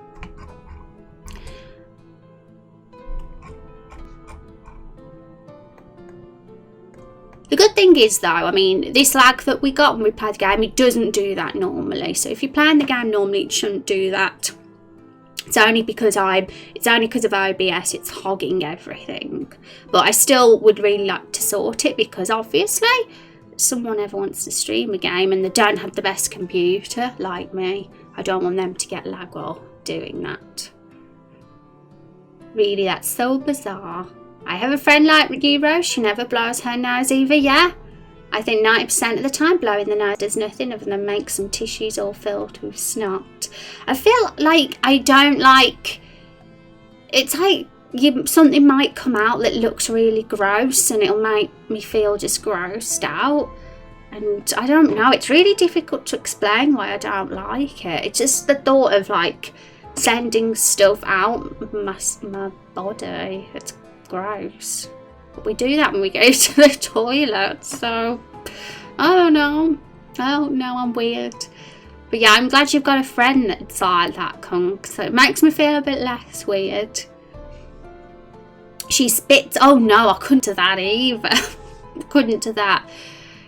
The good thing is though, I mean, this lag that we got when we played the game, it doesn't do that normally. So if you're playing the game normally, it shouldn't do that. It's only because of OBS, it's hogging everything. But I still would really like to sort it, because obviously someone ever wants to stream a game and they don't have the best computer like me. I don't want them to get lag while doing that. Really, that's so bizarre. I have a friend like you, Rose. She never blows her nose either. Yeah, I think 90% of the time blowing the nose does nothing other than make some tissues all filled with snot. I feel like I don't like... It's like something might come out that looks really gross and it'll make me feel just grossed out. And I don't know. It's really difficult to explain why I don't like it. It's just the thought of like sending stuff out my body. It's gross. But we do that when we go to the toilet, so I don't know, I'm weird. But yeah, I'm glad you've got a friend that's like that, Kunk, so it makes me feel a bit less weird. She spits. Oh no, I couldn't do that either. Couldn't do that.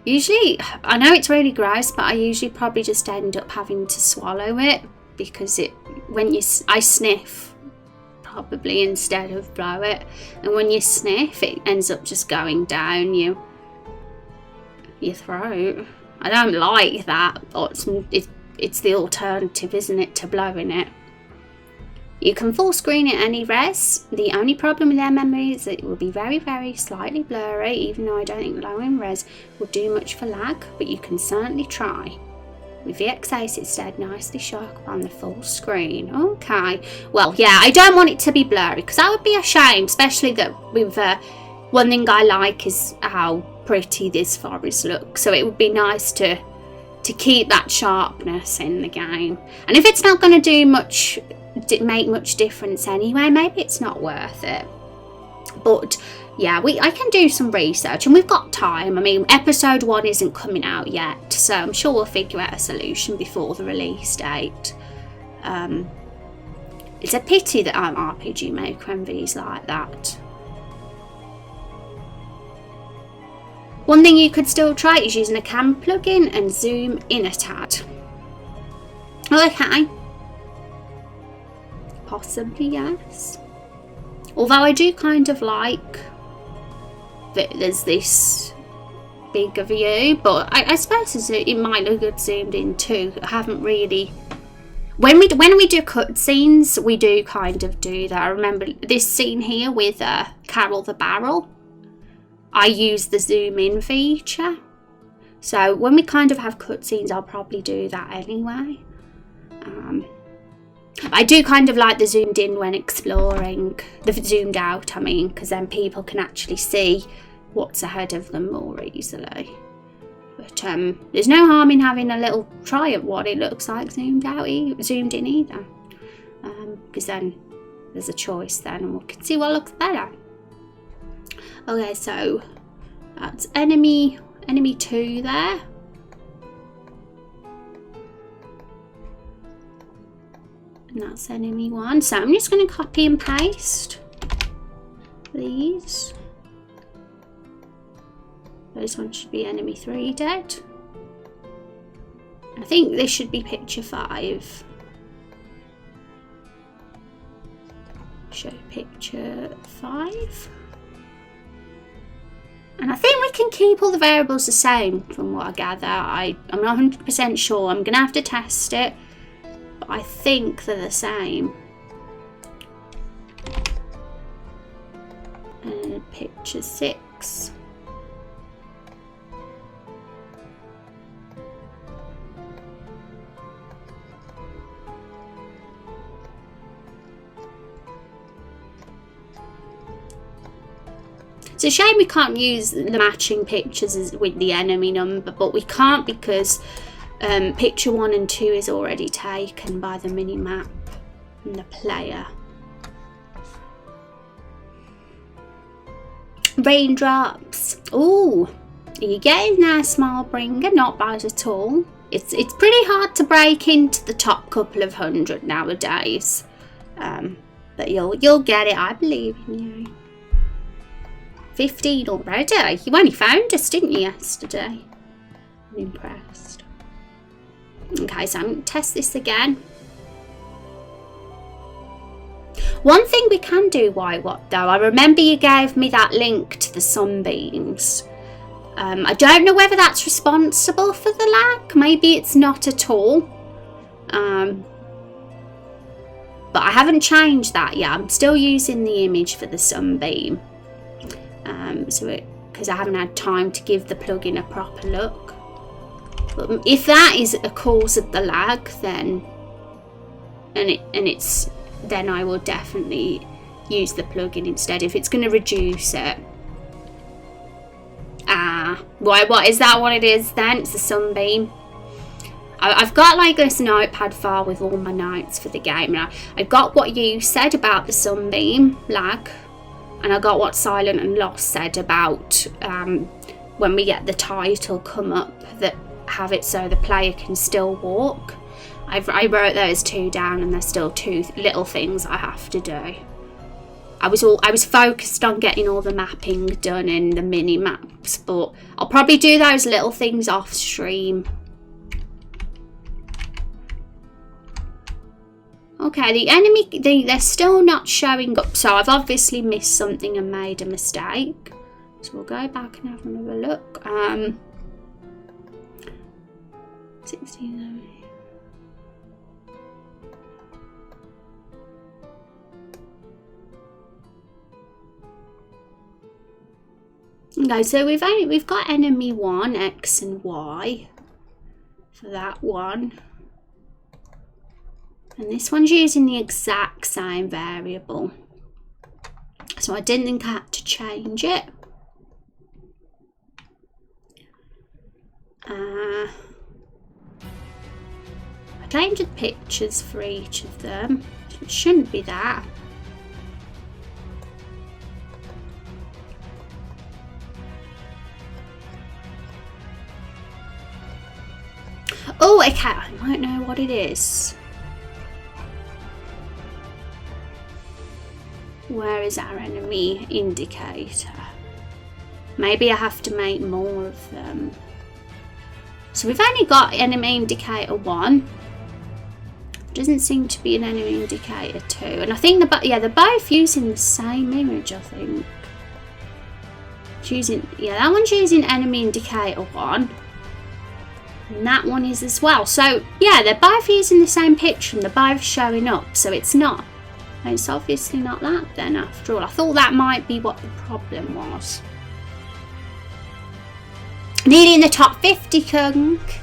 Usually, I know it's really gross, but I usually probably just end up having to swallow it, because I sniff probably instead of blow it, and when you sniff it ends up just going down your throat. I don't like that, but it's the alternative, isn't it, to blowing it. You can full screen it any res. The only problem with their memory is that it will be very, very slightly blurry, even though I don't think lowering res will do much for lag, but you can certainly try. With VX8 it's stayed nicely sharp on the full screen. Okay, well yeah, I don't want it to be blurry, because that would be a shame, especially that with one thing I like is how pretty this forest looks, so it would be nice to keep that sharpness in the game. And if it's not going to do much, make much difference anyway, maybe it's not worth it. But yeah, I can do some research, and we've got time. I mean, episode 1 isn't coming out yet, so I'm sure we'll figure out a solution before the release date. It's a pity that I'm RPG Maker MVs like that. One thing you could still try is using a cam plugin and zoom in a tad. Okay. Possibly, yes. Although I do kind of like that there's this bigger view, but I suppose it might look good zoomed in too. I haven't really... When we do cutscenes, we do kind of do that. I remember this scene here with Carol the Barrel. I use the zoom in feature. So when we kind of have cutscenes, I'll probably do that anyway. I do kind of like the zoomed in when exploring, the zoomed out I mean, because then people can actually see what's ahead of them more easily. But there's no harm in having a little try at what it looks like zoomed in either, because then there's a choice then and we can see what looks better. Okay, so that's enemy 2 there. And that's enemy 1. So I'm just going to copy and paste these. Those ones should be enemy 3 dead. I think this should be picture 5. Show picture 5. And I think we can keep all the variables the same from what I gather. I'm not 100% sure. I'm going to have to test it. But I think they're the same. And picture 6. It's a shame we can't use the matching pictures with the enemy number, but we can't because picture 1 and 2 is already taken by the mini-map and the player. Raindrops. Ooh, you getting there, Smallbringer? Not bad at all. It's pretty hard to break into the top couple of 100 nowadays, but you'll get it. I believe in you. 15 already. You only found us, didn't you, yesterday? I'm impressed. Okay, so I'm going to test this again. One thing we can do, what though, I remember you gave me that link to the sunbeams. I don't know whether that's responsible for the lag. Maybe it's not at all. But I haven't changed that yet. I'm still using the image for the sunbeam. Because I haven't had time to give the plugin a proper look. But if that is a cause of the lag, then then I will definitely use the plugin instead. If it's going to reduce it. What is that? What it is then? It's a sunbeam. I've got like this notepad file with all my notes for the game. And I've got what you said about the sunbeam lag. And I got what Silent and Lost said about when we get the title come up that have it so the player can still walk. I wrote those 2 down and there's still 2 little things I have to do. I was focused on getting all the mapping done in the mini maps, but I'll probably do those little things off stream. Okay, the enemy, they're still not showing up, so I've obviously missed something and made a mistake. So we'll go back and have another look. 16. Okay, so we've got enemy 1, X and Y for that one. And this one's using the exact same variable. So I didn't think I had to change it. I changed the pictures for each of them. So it shouldn't be that. Oh, okay, I might know what it is. Where is our enemy indicator? Maybe I have to make more of them. So we've only got enemy indicator 1. Doesn't seem to be an enemy indicator 2. And I think they're both using the same image, I think. That one's using enemy indicator 1. And that one is as well. So yeah, they're both using the same picture and they're both showing up. So it's obviously not that then after all. I thought that might be what the problem was. Nearly in the top 50, Kunk.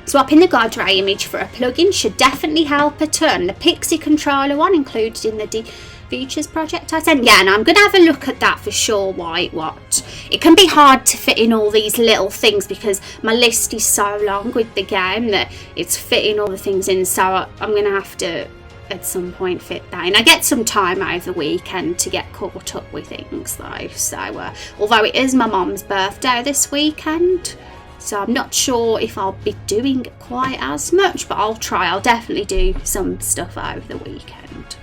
Swapping the God Ray image for a plugin should definitely help a ton. The Pixie controller one included in the features project I sent. Yeah, and I'm going to have a look at that for sure, what. It can be hard to fit in all these little things because my list is so long with the game that it's fitting all the things in, so I'm going to have to at some point fit that in. I get some time over the weekend to get caught up with things though, so although it is my mum's birthday this weekend, so I'm not sure if I'll be doing quite as much, but I'll try. I'll definitely do some stuff over the weekend.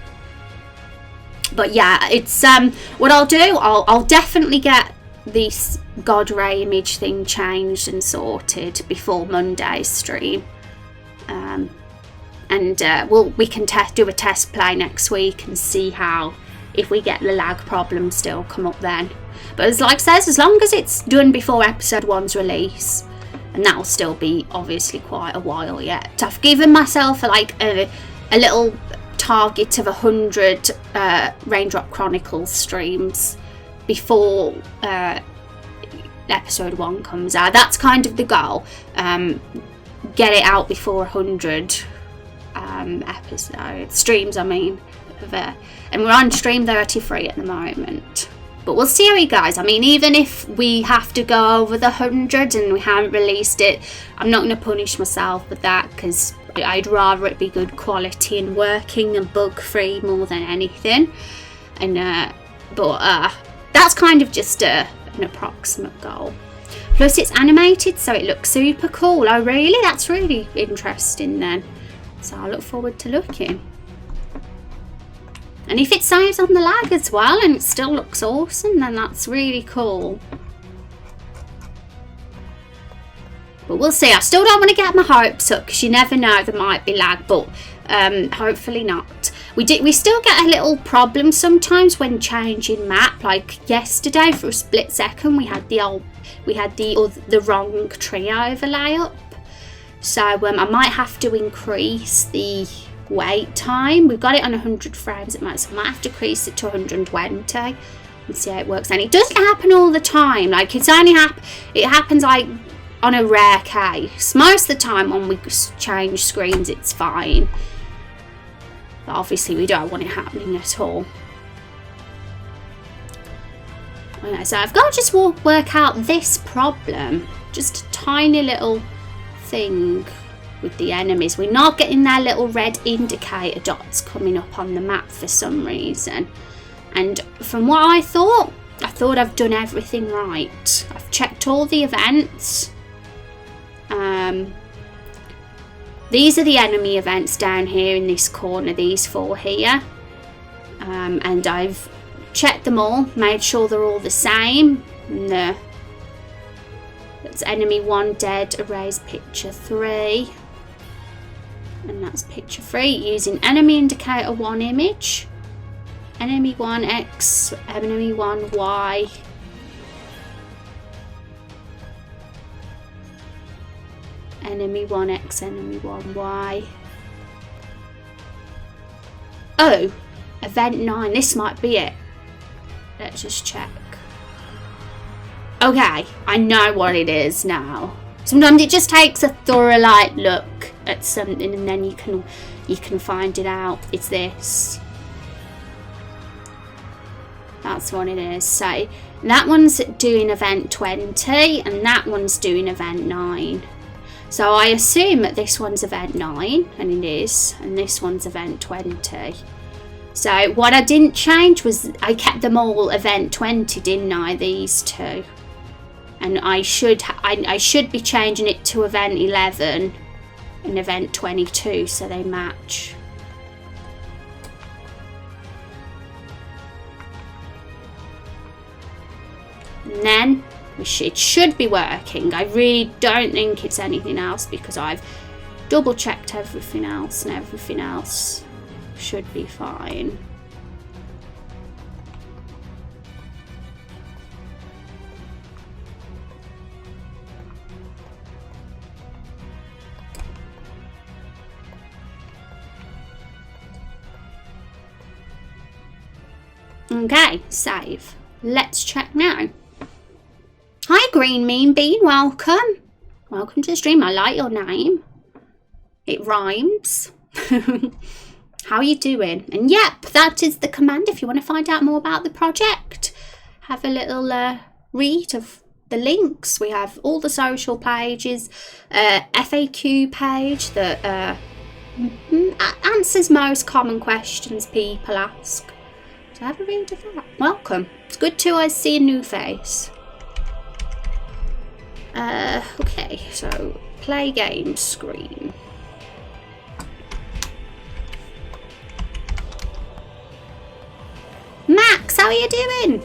But yeah, it's what I'll do, I'll definitely get this God Ray image thing changed and sorted before Monday's stream. And we can do a test play next week and see if we get the lag problem still come up then. But as like says, as long as it's done before episode 1's release, and that'll still be obviously quite a while yet. I've given myself a little target of 100 Raindrop Chronicles streams before episode 1 comes out. That's kind of the goal. Get it out before 100 episode streams, I mean, and we're on stream 33 at the moment, but we'll see how it goes. I mean, even if we have to go over the 100 and we haven't released it, I'm not going to punish myself with that, because I'd rather it be good quality and working and bug free more than anything. And but that's kind of just an approximate goal. Plus it's animated, so it looks super cool. Oh really? That's really interesting then. So I look forward to looking. And if it saves on the lag as well and it still looks awesome, then that's really cool. But we'll see. I still don't want to get my hopes up because you never know, there might be lag, but hopefully not. We still get a little problem sometimes when changing map. Like yesterday, for a split second, we had the wrong tree overlay up. So I might have to increase the wait time. We've got it on 100 frames at most, so I might have to increase it to 120 and see how it works. And it doesn't happen all the time. Like it happens like on a rare case. Most of the time when we change screens, it's fine. But obviously we don't want it happening at all. Okay, so I've got to just work out this problem. Just a tiny little thing with the enemies. We're not getting their little red indicator dots coming up on the map for some reason. And from what I thought I've done everything right. I've checked all the events. These are the enemy events down here in this corner, these 4 here. And I've checked them all, made sure they're all the same. And that's enemy 1 dead, erase picture 3. And that's picture 3 using enemy indicator 1 image. Enemy 1 X, enemy 1 Y. Enemy 1 X, enemy 1 Y. Oh, event 9, this might be it. Let's just check. Okay, I know what it is now. Sometimes it just takes a thorough look at something and then you can find it out. It's this. That's what it is. So that one's doing event 20 and that one's doing event 9. So I assume that this one's event 9, and it is, and this one's event 20. So what I didn't change was I kept them all event 20, didn't I? These two. And I should be changing it to event 11 and event 22 so they match. And then it should be working. I really don't think it's anything else because I've double checked everything else and everything else should be fine. Okay, save. Let's check now. Hi Green Mean Bean, welcome. Welcome to the stream. I like your name. It rhymes. How are you doing? And yep, that is the command if you want to find out more about the project. Have a little read of the links. We have all the social pages, FAQ page that answers most common questions people ask. So have a read of that. Welcome. It's good to see a new face. Okay, so play game screen. Max, how are you doing?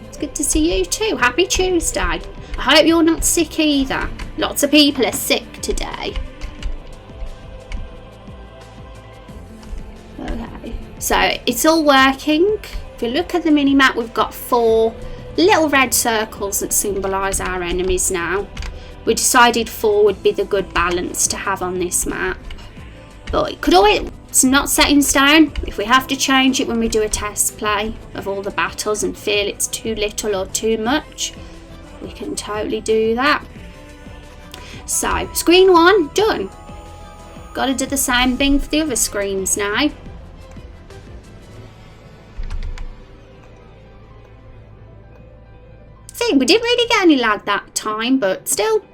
It's good to see you too. Happy Tuesday. I hope you're not sick either. Lots of people are sick today. Okay, so it's all working. If you look at the mini map, we've got 4 little red circles that symbolise our enemies now. We decided 4 would be the good balance to have on this map. But it could always, it's not set in stone. If we have to change it when we do a test play of all the battles and feel it's too little or too much, we can totally do that. So, screen 1, done. Got to do the same thing for the other screens now. See, we didn't really get any lag that time, but still,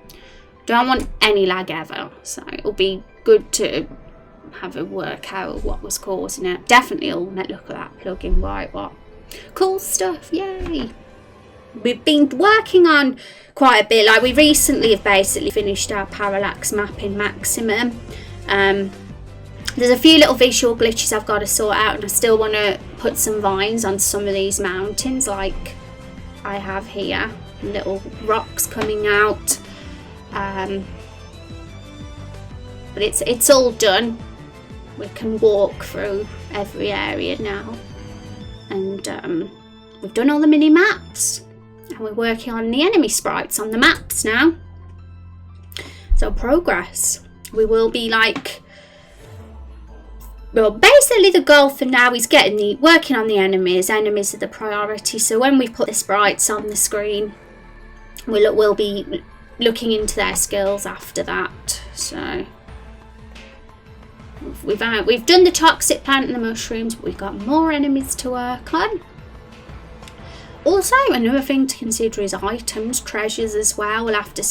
don't want any lag ever. So, it'll be good to have a work out what was causing it. Definitely will look at that plugin, right? What cool stuff, yay. We've been working on quite a bit. Like, we recently have basically finished our parallax map in maximum. There's a few little visual glitches I've got to sort out, and I still want to put some vines on some of these mountains like I have here, little rocks coming out. But it's all done. We can walk through every area now, and we've done all the mini maps, and we're working on the enemy sprites on the maps now. So progress. We will be like, well, basically the goal for now is working on the enemies. Enemies are the priority. So when we put the sprites on the screen, we'll be looking into their skills after that. So we've done the toxic plant and the mushrooms, but we've got more enemies to work on. Also, another thing to consider is items, treasures as well. We'll have to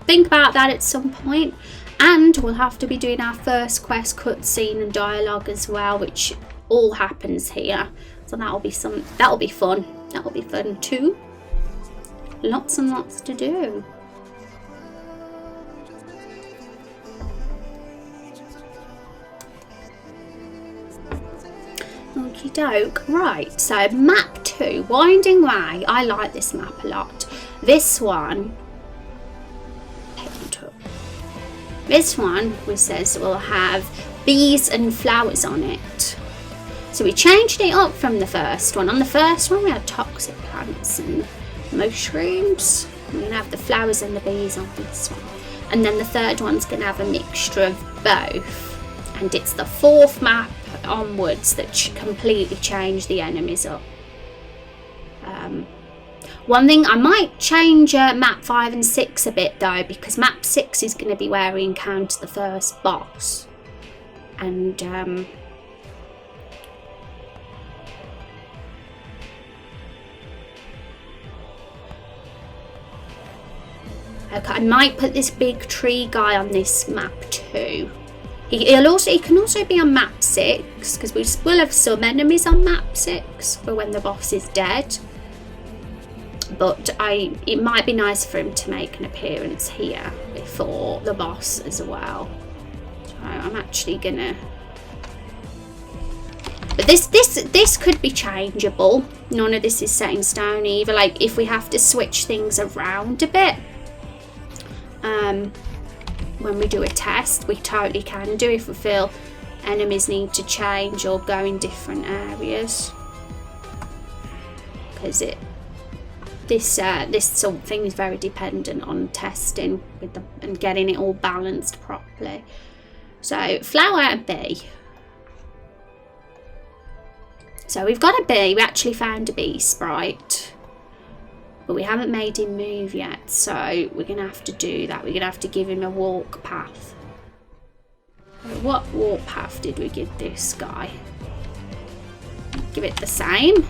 think about that at some point, and we'll have to be doing our first quest cutscene and dialogue as well, which all happens here. So that'll be fun. That'll be fun too. Lots and lots to do. Okie doke. Right, so map 2, Winding Way. I like this map a lot. This one, we says will have bees and flowers on it. So we changed it up from the first one. On the first one we had toxic plants and mushrooms. We're going to have the flowers and the bees on this one. And then the third one's going to have a mixture of both. And it's the 4th map onwards that completely change the enemies up. One thing, I might change map 5 and 6 a bit though, because map 6 is going to be where we encounter the first boss. And okay, I might put this big tree guy on this map too. He can also be on map 6, because we will have some enemies on map 6 for when the boss is dead. But it might be nice for him to make an appearance here before the boss as well. So I'm actually gonna. But this could be changeable. None of this is set in stone either. Like if we have to switch things around a bit. When we do a test, we totally can do if we feel enemies need to change or go in different areas, because this sort of thing is very dependent on testing with and getting it all balanced properly. So flower and bee. So we've got a bee. We actually found a bee sprite, but we haven't made him move yet, so we're going to have to do that. We're going to have to give him a walk path. what warpath did we give this guy? Give it the same.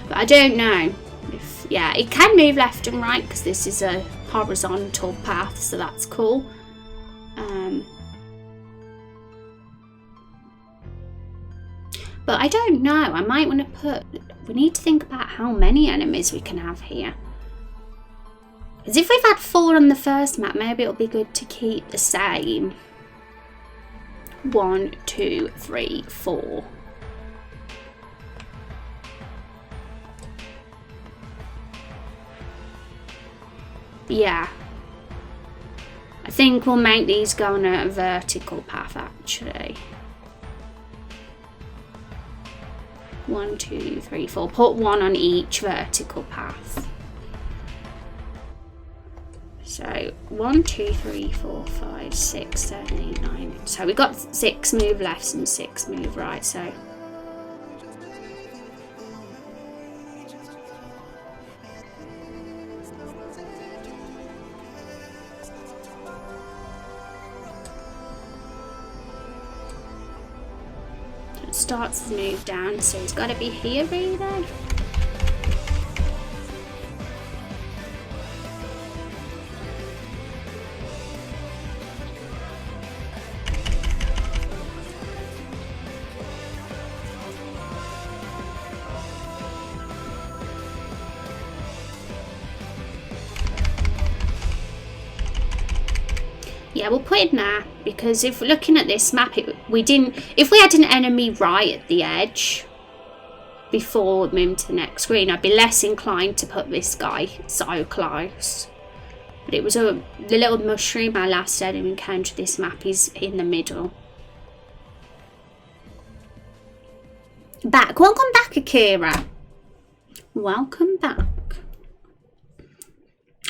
But I don't know if, yeah, it can move left and right because this is a horizontal path, so that's cool. But I don't know, I might want to we need to think about how many enemies we can have here. Because if we've had 4 on the first map, maybe it'll be good to keep the same. 1, 2, 3, 4. Yeah. I think we'll make these go on a vertical path actually. 1, 2, 3, 4. Put 1 on each vertical path. So 1, 2, 3, 4, 5, 6, 7, 8, 9. So we've got 6 move lefts and 6 move right. So it starts to move down. So it's got to be here really then. Yeah, we'll put it in there because if we're looking at this map, if we had an enemy right at the edge before moving to the next screen, I'd be less inclined to put this guy so close. But it was the little mushroom, our last enemy encounter this map is in the middle. Welcome back, Akira. Welcome back.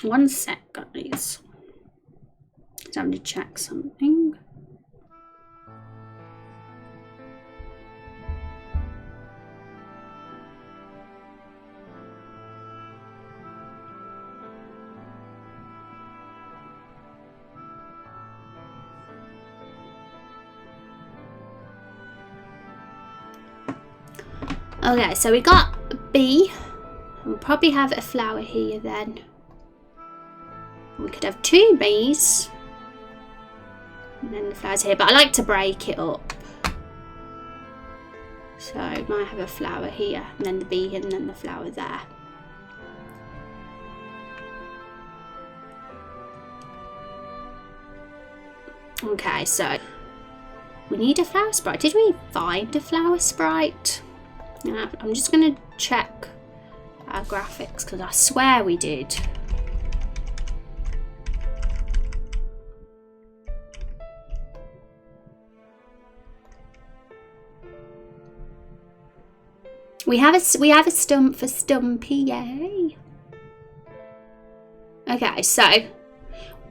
One sec, guys. Time to check something. Okay, so we got a bee. We'll probably have a flower here then. We could have 2 bees. And then the flowers here, but I like to break it up. So I might have a flower here, and then the bee, and then the flower there. Okay, so we need a flower sprite. Did we find a flower sprite? I'm just going to check our graphics because I swear we did. We have a stump for Stumpy, yay. Okay, so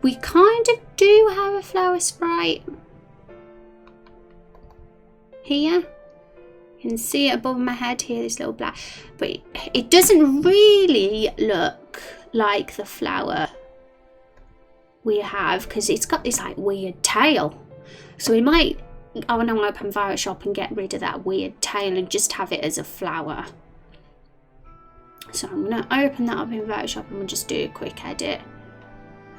we kind of do have a flower sprite here. You can see it above my head here, this little black, but it doesn't really look like the flower we have because it's got this like weird tail. So we might I want to open Photoshop and get rid of that weird tail and just have it as a flower. So I'm going to open that up in Photoshop and we'll just do a quick edit.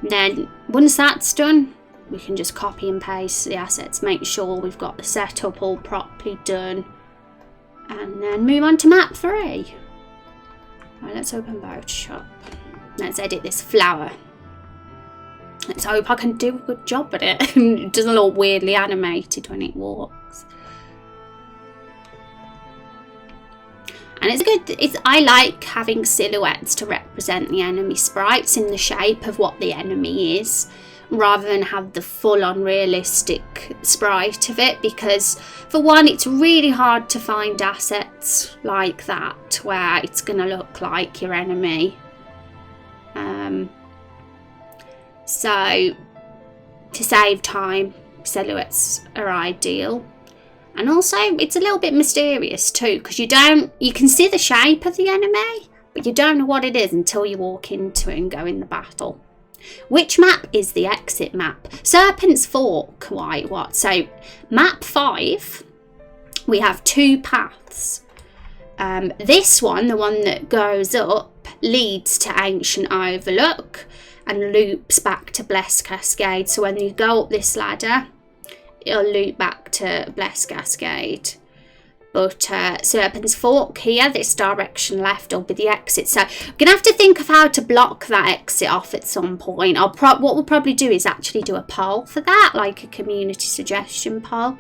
And then once that's done, we can just copy and paste the assets, make sure we've got the setup all properly done, and then move on to map 3. Right, let's open Photoshop. Let's edit this flower. Let's hope I can do a good job at it. It doesn't look weirdly animated when it walks. And I like having silhouettes to represent the enemy sprites in the shape of what the enemy is, rather than have the full-on realistic sprite of it, because for one, it's really hard to find assets like that where it's going to look like your enemy. So to save time, silhouettes are ideal. And also, it's a little bit mysterious too, because you can see the shape of the enemy, but you don't know what it is until you walk into it and go in the battle. Which map is the exit map? Serpent's Fork, why, what? So, map 5, we have 2 paths. This one, the one that goes up, leads to Ancient Overlook and loops back to Blessed Cascade. So when you go up this ladder, it'll loop back to Blessed Cascade. But Serpent's Fork here, this direction left, will be the exit. So I'm going to have to think of how to block that exit off at some point. What we'll probably do is actually do a poll for that, like a community suggestion poll.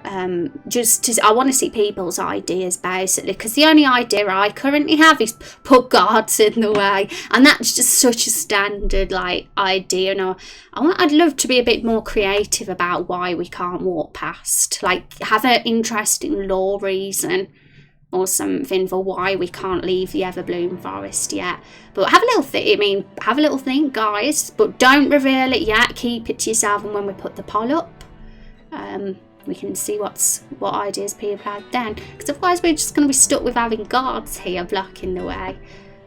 I want to see people's ideas, basically, because the only idea I currently have is put guards in the way, and that's just such a standard idea. And I'd love to be a bit more creative about why we can't walk past, have an interesting lore reason or something for why we can't leave the Everbloom Forest yet. But have a little think, guys, but don't reveal it yet. Keep it to yourself, and when we put the poll up, we can see what ideas people had then, because otherwise we're just going to be stuck with having guards here blocking the way.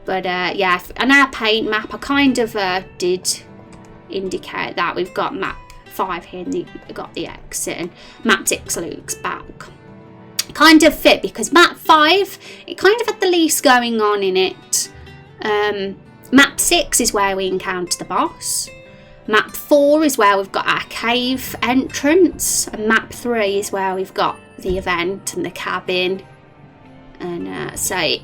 But yeah, on our paint map, I kind of did indicate that we've got map 5 here, and we've got the exit, and map 6 looks back. Kind of fit, because map 5, it kind of had the least going on in it. Map 6 is where we encounter the boss. Map 4 is where we've got our cave entrance, and map 3 is where we've got the event and the cabin. And so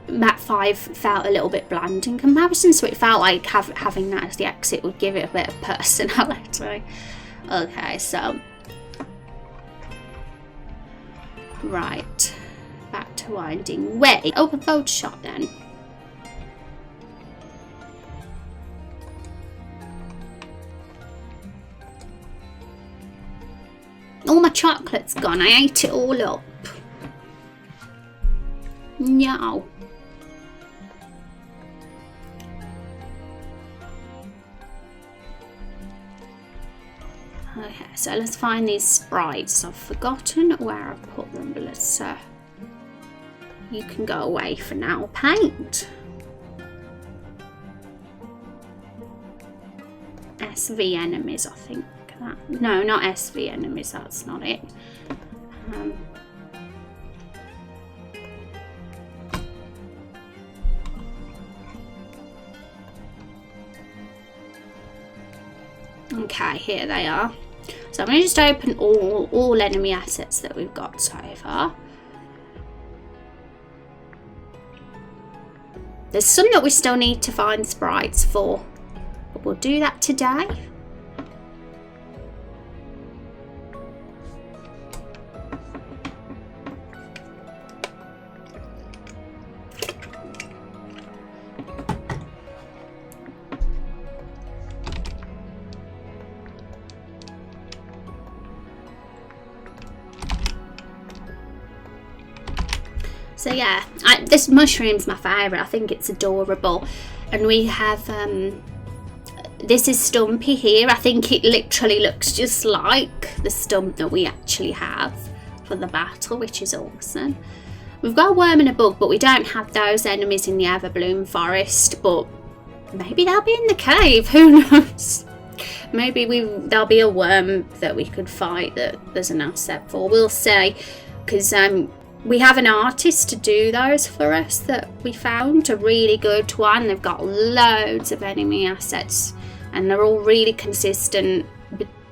map 5 felt a little bit bland in comparison, so it felt like having that as the exit would give it a bit of personality. Okay, so right, back to Winding Way. Open Photoshop then. All my chocolate's gone. I ate it all up. No. Okay, so let's find these sprites. I've forgotten where I put them, but let's you can go away for now. Paint. SV enemies, I think. No, not SV enemies, that's not it. Okay, here they are. So I'm going to just open all enemy assets that we've got so far. There's some that we still need to find sprites for, but we'll do that today. So yeah, this mushroom's my favourite. I think it's adorable. And we have, this is Stumpy here. I think it literally looks just like the stump that we actually have for the battle, which is awesome. We've got a worm and a bug, but we don't have those enemies in the Everbloom Forest. But maybe they'll be in the cave, who knows? Maybe there'll be a worm that we could fight that there's an asset for. We'll see, because we have an artist to do those for us that we found, a really good one. They've got loads of enemy assets, and they're all really consistent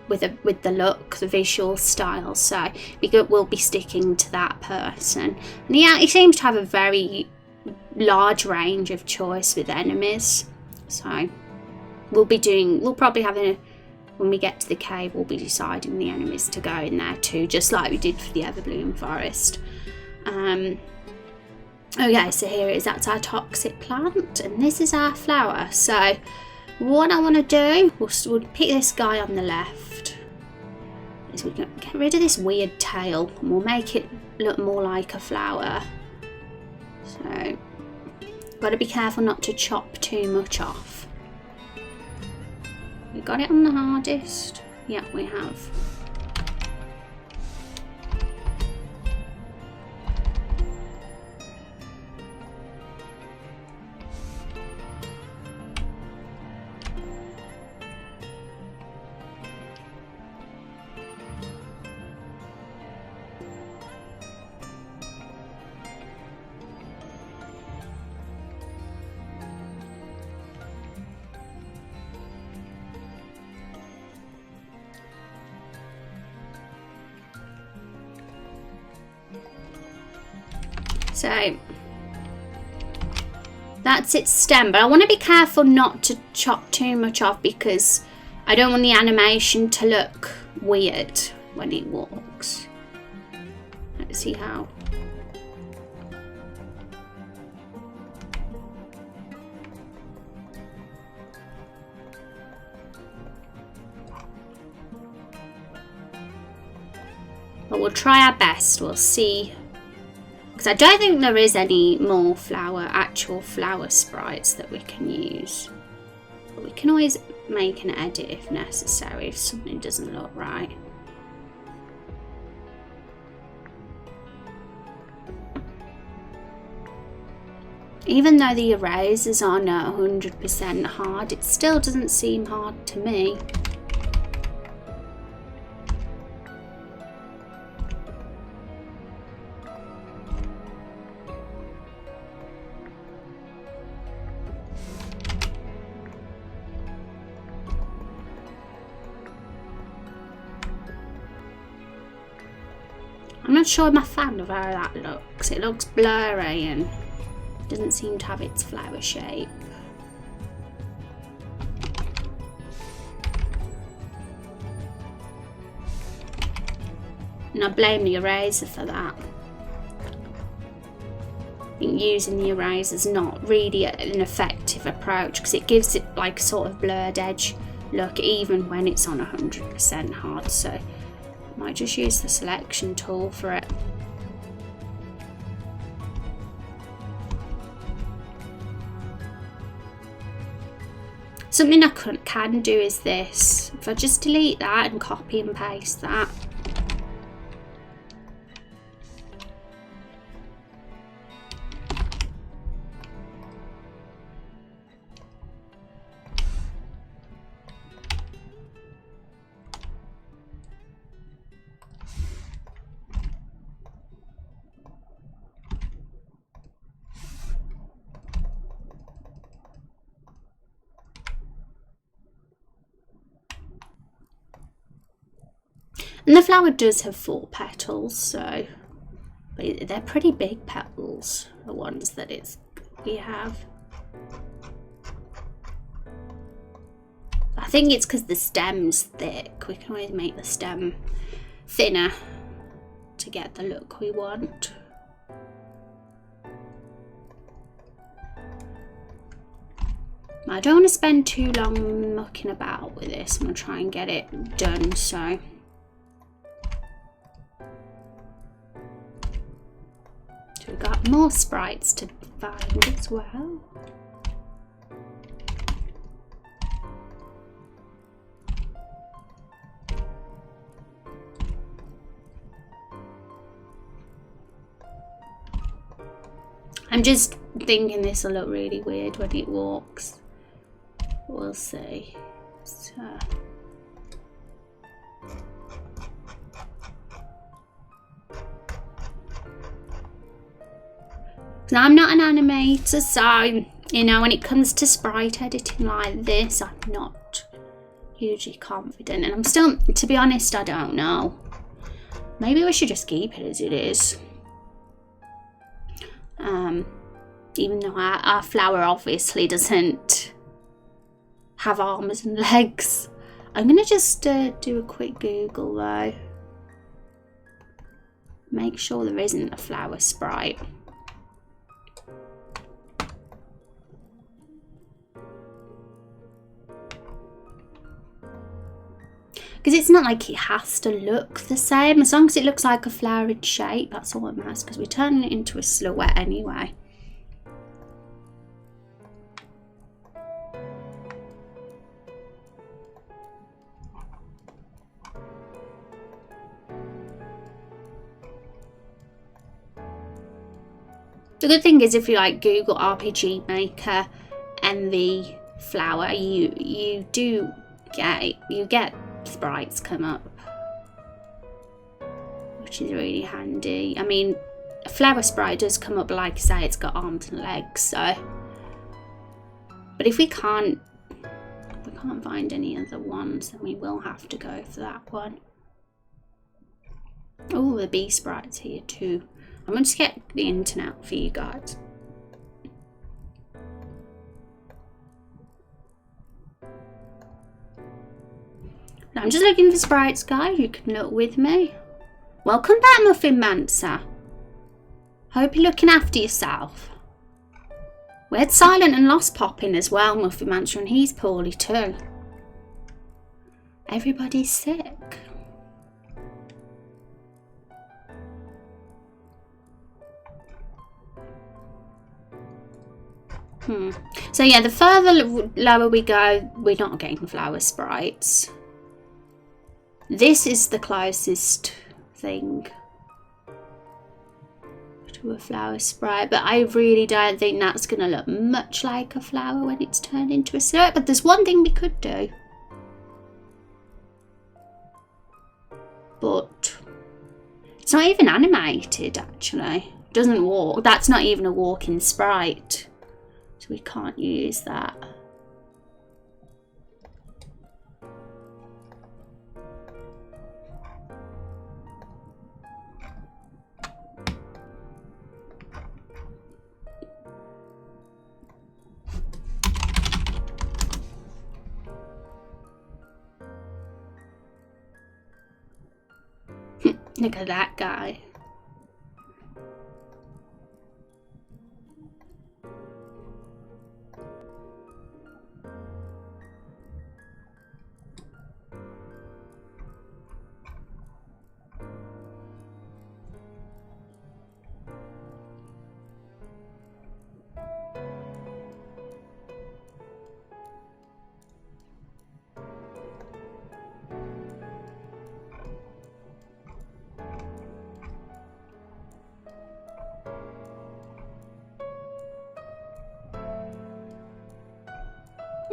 with the look, the visual style. So we'll be sticking to that person. And yeah, he seems to have a very large range of choice with enemies. So we'll probably have when we get to the cave, we'll be deciding the enemies to go in there too, just like we did for the Everbloom Forest. Okay, so here it is. That's our toxic plant, and this is our flower. So what I want to do, we'll pick this guy on the left, is we can get rid of this weird tail, and we'll make it look more like a flower. So got to be careful not to chop too much off. We got it on the hardest. Yeah, we have. So that's its stem, but I want to be careful not to chop too much off because I don't want the animation to look weird when it walks. Let's see how. But we'll try our best, we'll see. Because I don't think there is any more actual flower sprites that we can use. But we can always make an edit if necessary, if something doesn't look right. Even though the erasers are not 100% hard, it still doesn't seem hard to me. I'm not sure I'm a fan of how that looks. It looks blurry and doesn't seem to have its flower shape. And I blame the eraser for that. I think using the eraser is not really an effective approach because it gives it like a sort of blurred edge look even when it's on 100% hard. So I might just use the selection tool for it. Something I can do is this. If I just delete that and copy and paste that. And the flower does have 4 petals, so but they're pretty big petals, the ones that we have. I think it's because the stem's thick. We can always make the stem thinner to get the look we want. I don't want to spend too long mucking about with this. I'm going to try and get it done, so. We've got more sprites to find as well. I'm just thinking this will look really weird when it walks. We'll see. So. Now, I'm not an animator, so, you know, when it comes to sprite editing like this, I'm not hugely confident. And I'm still, to be honest, I don't know. Maybe we should just keep it as it is. Even though our flower obviously doesn't have arms and legs. I'm going to just do a quick Google, though. Make sure there isn't a flower sprite. Because it's not like it has to look the same. As long as it looks like a flowered shape, that's all that matters. Because we're turning it into a silhouette anyway. The good thing is if you like Google RPG Maker and the flower, you get sprites come up, which is really handy. I mean, a flower sprite does come up, like I say, it's got arms and legs, so. But if we can't find any other ones, then we will have to go for that one. Oh, the bee sprite's here too. I'm going to get the internet for you guys. I'm just looking for sprites, guys. You can look with me. Welcome back, Muffin Mancer. Hope you're looking after yourself. We had Silent and Lost popping as well, Muffin Mancer, and he's poorly too. Everybody's sick. So yeah, the further lower we go, we're not getting flower sprites. This is the closest thing to a flower sprite, but I really don't think that's going to look much like a flower when it's turned into a syrup. But there's one thing we could do. But it's not even animated, actually. It doesn't walk. That's not even a walking sprite. So we can't use that. Look at that guy.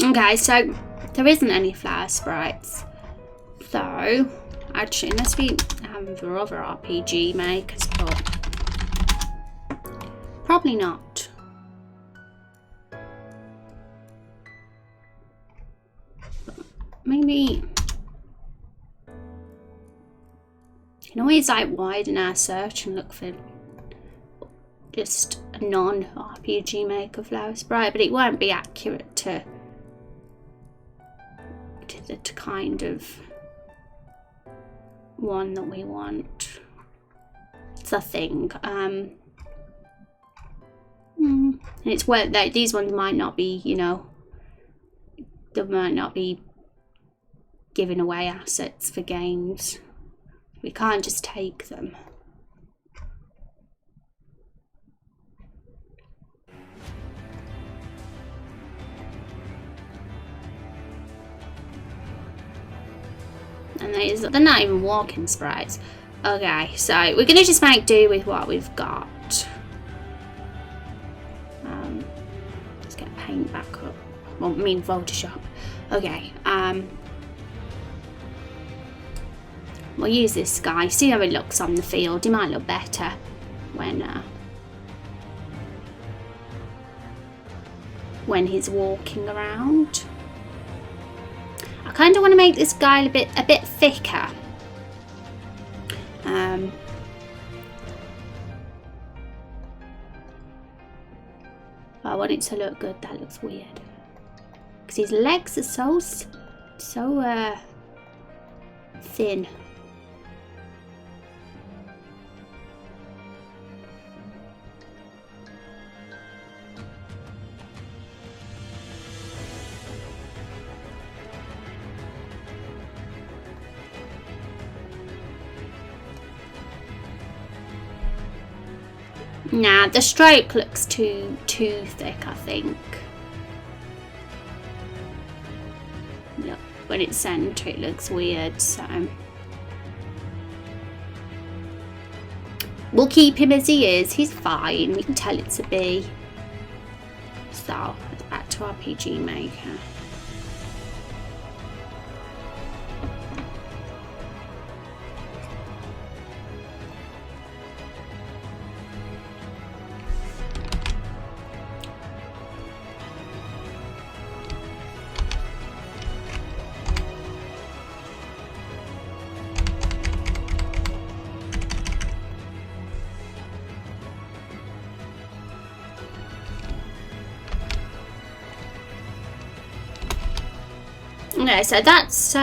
Okay, so there isn't any flower sprites. So, actually, unless we have for other RPG makers, but probably not. Maybe you can always like widen our search and look for just a non-RPG maker flower sprite, but it won't be accurate to the kind of one that we want. It's a thing. And it's where these ones might not be, you know, they might not be giving away assets for games. We can't just take them. And they're not even walking sprites. Okay, so we're going to just make do with what we've got. Let's get paint back up. Well, I mean Photoshop. Okay, we'll use this guy. See how it looks on the field. He might look better when he's walking around. I kind of want to make this guy a bit thicker. I want it to look good. That looks weird because his legs are so thin. Nah, the stroke looks too thick, I think. Look, when it's centre, it looks weird, so we'll keep him as he is. He's fine. We can tell it's a B. So, let's back to RPG Maker. Okay, so that's,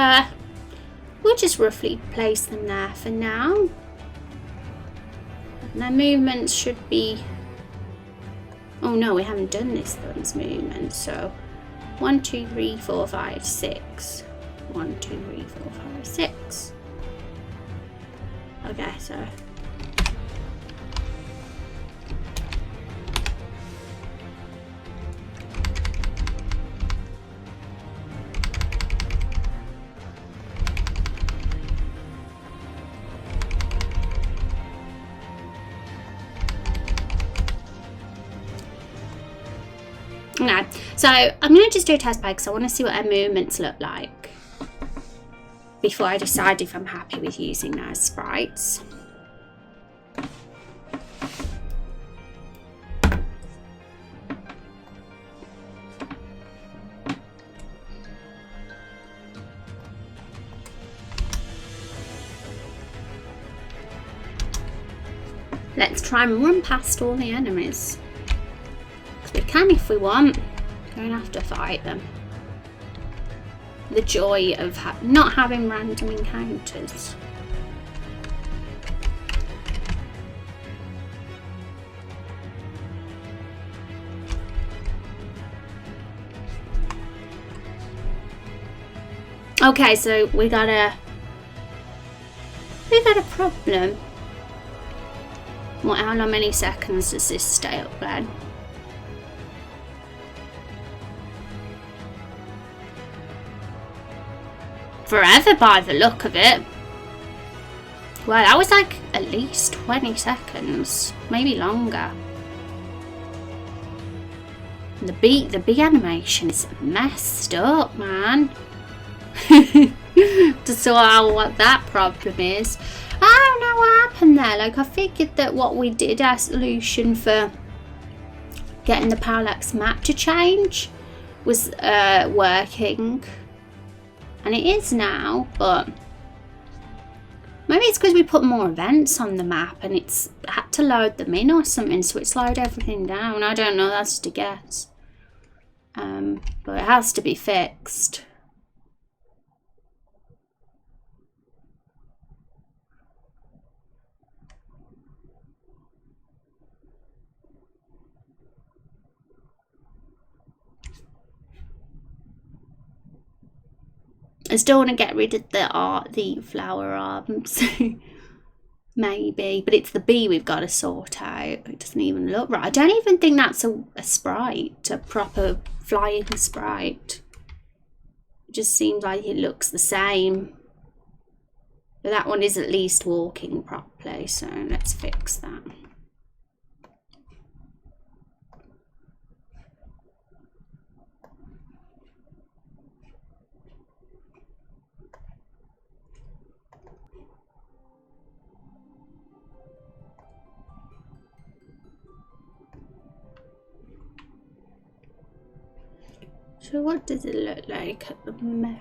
we'll just roughly place them there for now. And their movements should be, oh no, we haven't done this one's movement, so 1, 2, 3, 4, 5, 6. 1, 2, 3, 4, 5, 6. Okay, so okay, so I'm going to just do a test play because I want to see what their movements look like before I decide if I'm happy with using those sprites. Let's try and run past all the enemies. We can if we want. Don't have to fight them. The joy of not having random encounters. Okay, so we got a problem. What? How many seconds does this stay up then? Forever by the look of it. Well, that was like at least 20 seconds, maybe longer. The bee animation is messed up, man. To sort out what that problem is. I don't know what happened there. Like, I figured that what we did, our solution for getting the parallax map to change was working. And it is now, but maybe it's because we put more events on the map and it's had to load them in or something, so it slowed everything down. I don't know, that's just a guess. But it has to be fixed. I still want to get rid of the flower arms. Maybe, but it's the bee we've got to sort out. It doesn't even look right. I don't even think that's a sprite, a proper flying sprite. It just seems like it looks the same. But that one is at least walking properly, so let's fix that. So what does it look like at the moment?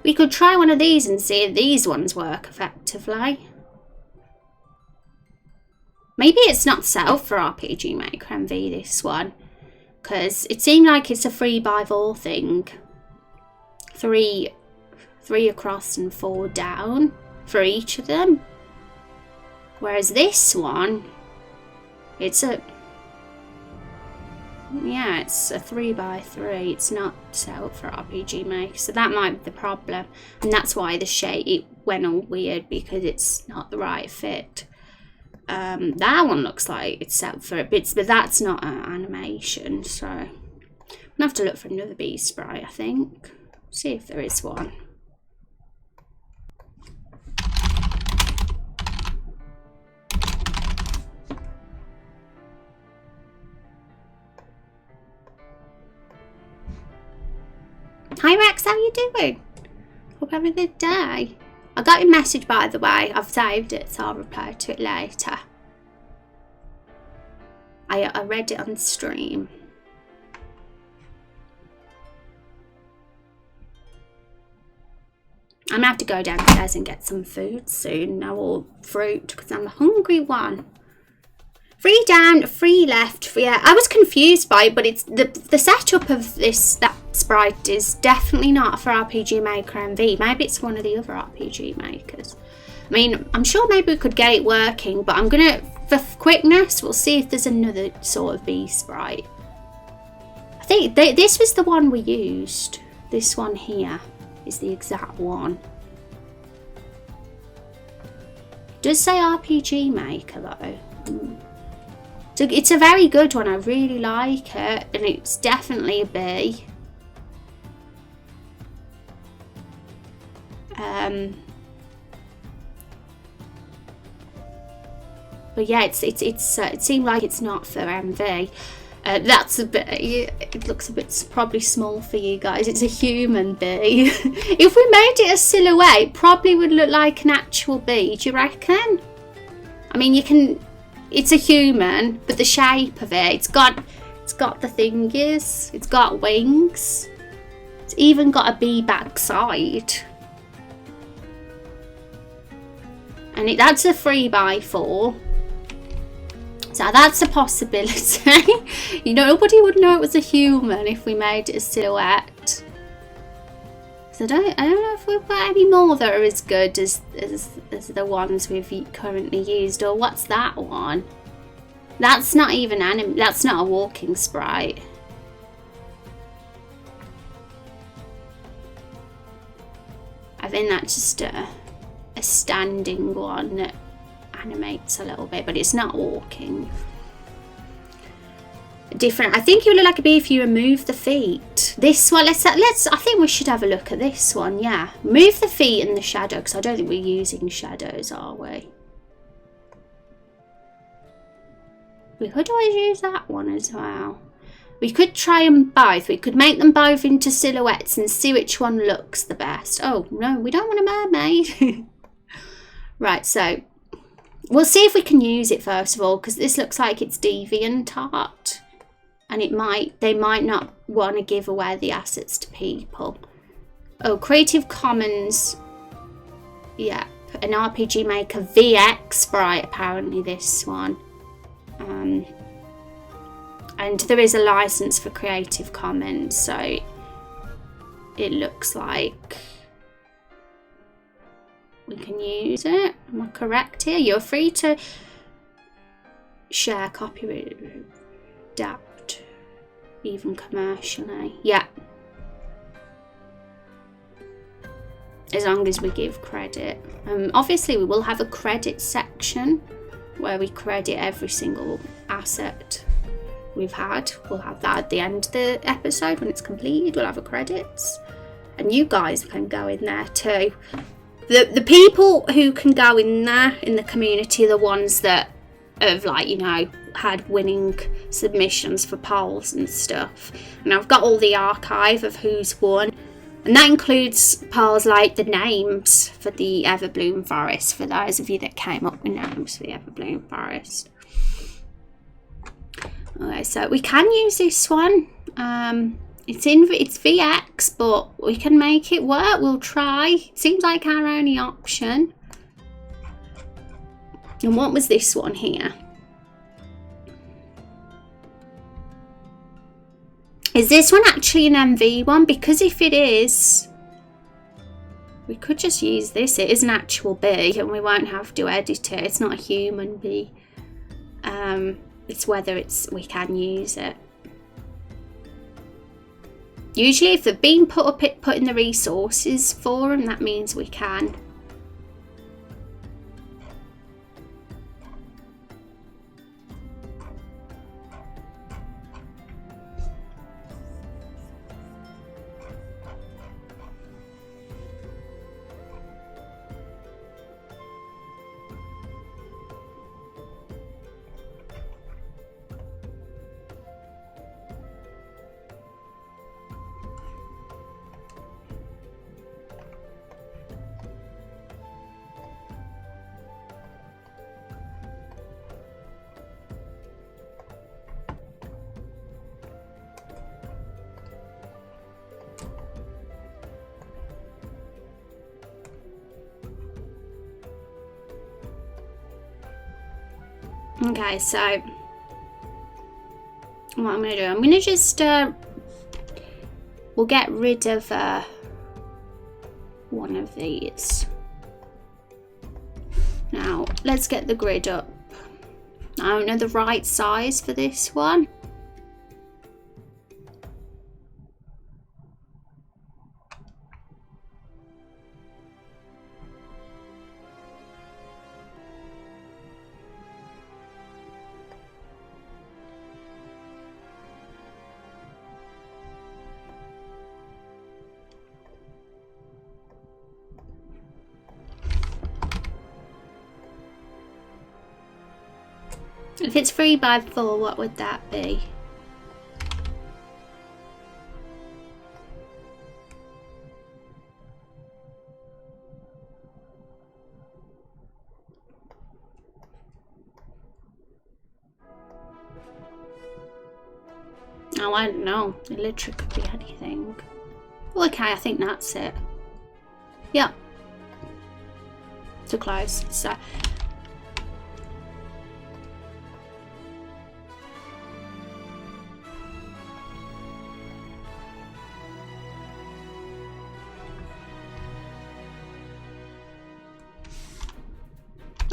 We could try one of these and see if these ones work effectively. Maybe it's not set up for RPG Maker MV, this one. Because it seemed like it's a 3x4 thing. Three across and 4 down for each of them. Whereas this one, it's a 3x3. It's not set up for RPG Maker, so that might be the problem. And that's why the shape, it went all weird, because it's not the right fit. That one looks like it's set for bits, but that's not an animation, so I'm gonna have to look for another bee sprite, I think. See if there is one. Hi Rex, how you doing? Hope you're having a good day. I got your message, by the way. I've saved it, so I'll reply to it later. I read it on stream. I'm gonna have to go downstairs and get some food soon now, or fruit, because I'm a hungry one. 3 down, 3 left. Yeah, I was confused by it, but it's the setup of that sprite is definitely not for RPG Maker MV. Maybe it's one of the other RPG makers. I mean, I'm sure maybe we could get it working, but I'm gonna, for quickness, we'll see if there's another sort of bee sprite. I think this was the one we used. This one here is the exact one. It does say RPG Maker though. So it's a very good one. I really like it, and it's definitely a bee. But yeah, it seemed like it's not for MV. That's a bit. It looks a bit probably small for you guys. It's a human bee. If we made it a silhouette, it probably would look like an actual bee. Do you reckon? I mean, you can. It's a human, but the shape of it, it's got the thingies. It's got wings. It's even got a bee backside. And that's a 3x4. So that's a possibility. You know, nobody would know it was a human if we made it a silhouette. So I don't know if we've got any more that are as good as the ones we've currently used. Or what's that one? That's not even that's not a walking sprite. I think that's just a standing one that animates a little bit, but it's not walking. Different. I think it would look like a bee if you remove the feet. This one, let's. I think we should have a look at this one. Yeah, move the feet and the shadow, because I don't think we're using shadows, are we? We could always use that one as well. We could try them both. We could make them both into silhouettes and see which one looks the best. Oh no, we don't want a mermaid. Right, so we'll see if we can use it first of all, because this looks like it's DeviantArt, and they might not want to give away the assets to people. Oh, Creative Commons. Yeah, an RPG Maker VX sprite, apparently this one. And there is a license for Creative Commons, so it looks like we can use it. Am I correct here? You're free to share, copyright, adapt, even commercially. Yeah. As long as we give credit. Obviously, we will have a credit section where we credit every single asset we've had. We'll have that at the end of the episode when it's completed. We'll have a credits, and you guys can go in there too. The people who can go in there in the community are the ones that have, like, you know, had winning submissions for polls and stuff. And I've got all the archive of who's won, and that includes polls like the names for the Everbloom Forest, for those of you that came up with names for the Everbloom Forest. Okay, so we can use this one. It's VX, but we can make it work. We'll try. Seems like our only option. And what was this one here? Is this one actually an MV one? Because if it is, we could just use this. It is an actual bee, and we won't have to edit it. It's not a human bee. It's whether we can use it. Usually if they've been put in the resources for them, that means we can. Okay, so what I'm going to do, I'm going to just, we'll get rid of one of these. Now, let's get the grid up. I don't know the right size for this one. If it's 3x4, what would that be? Oh, I don't know. It literally could be anything. Okay, I think that's it. Yep. Too close. So.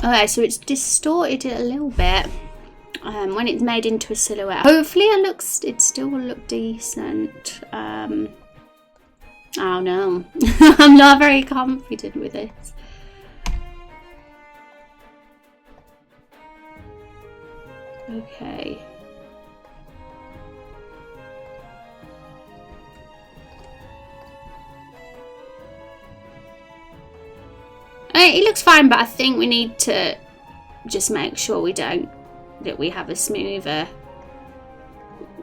Okay, so it's distorted it a little bit when it's made into a silhouette. Hopefully it still will look decent. Oh no, I'm not very confident with this. Okay. It looks fine, but I think we need to just make sure that we have a smoother,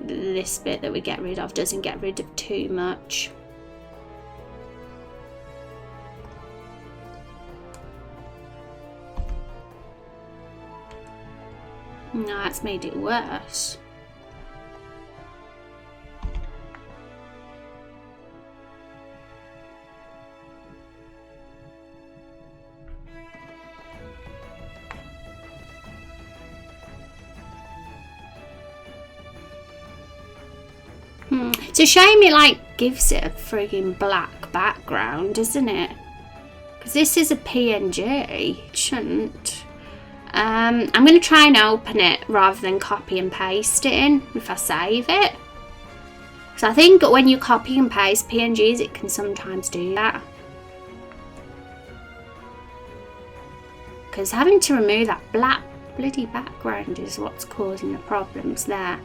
this bit that we get rid of doesn't get rid of too much. No, that's made it worse. It's a shame it like gives it a frigging black background, isn't it? Because this is a PNG. It shouldn't. I'm going to try and open it rather than copy and paste it in if I save it. Because I think when you copy and paste PNGs, it can sometimes do that. Because having to remove that black bloody background is what's causing the problems there.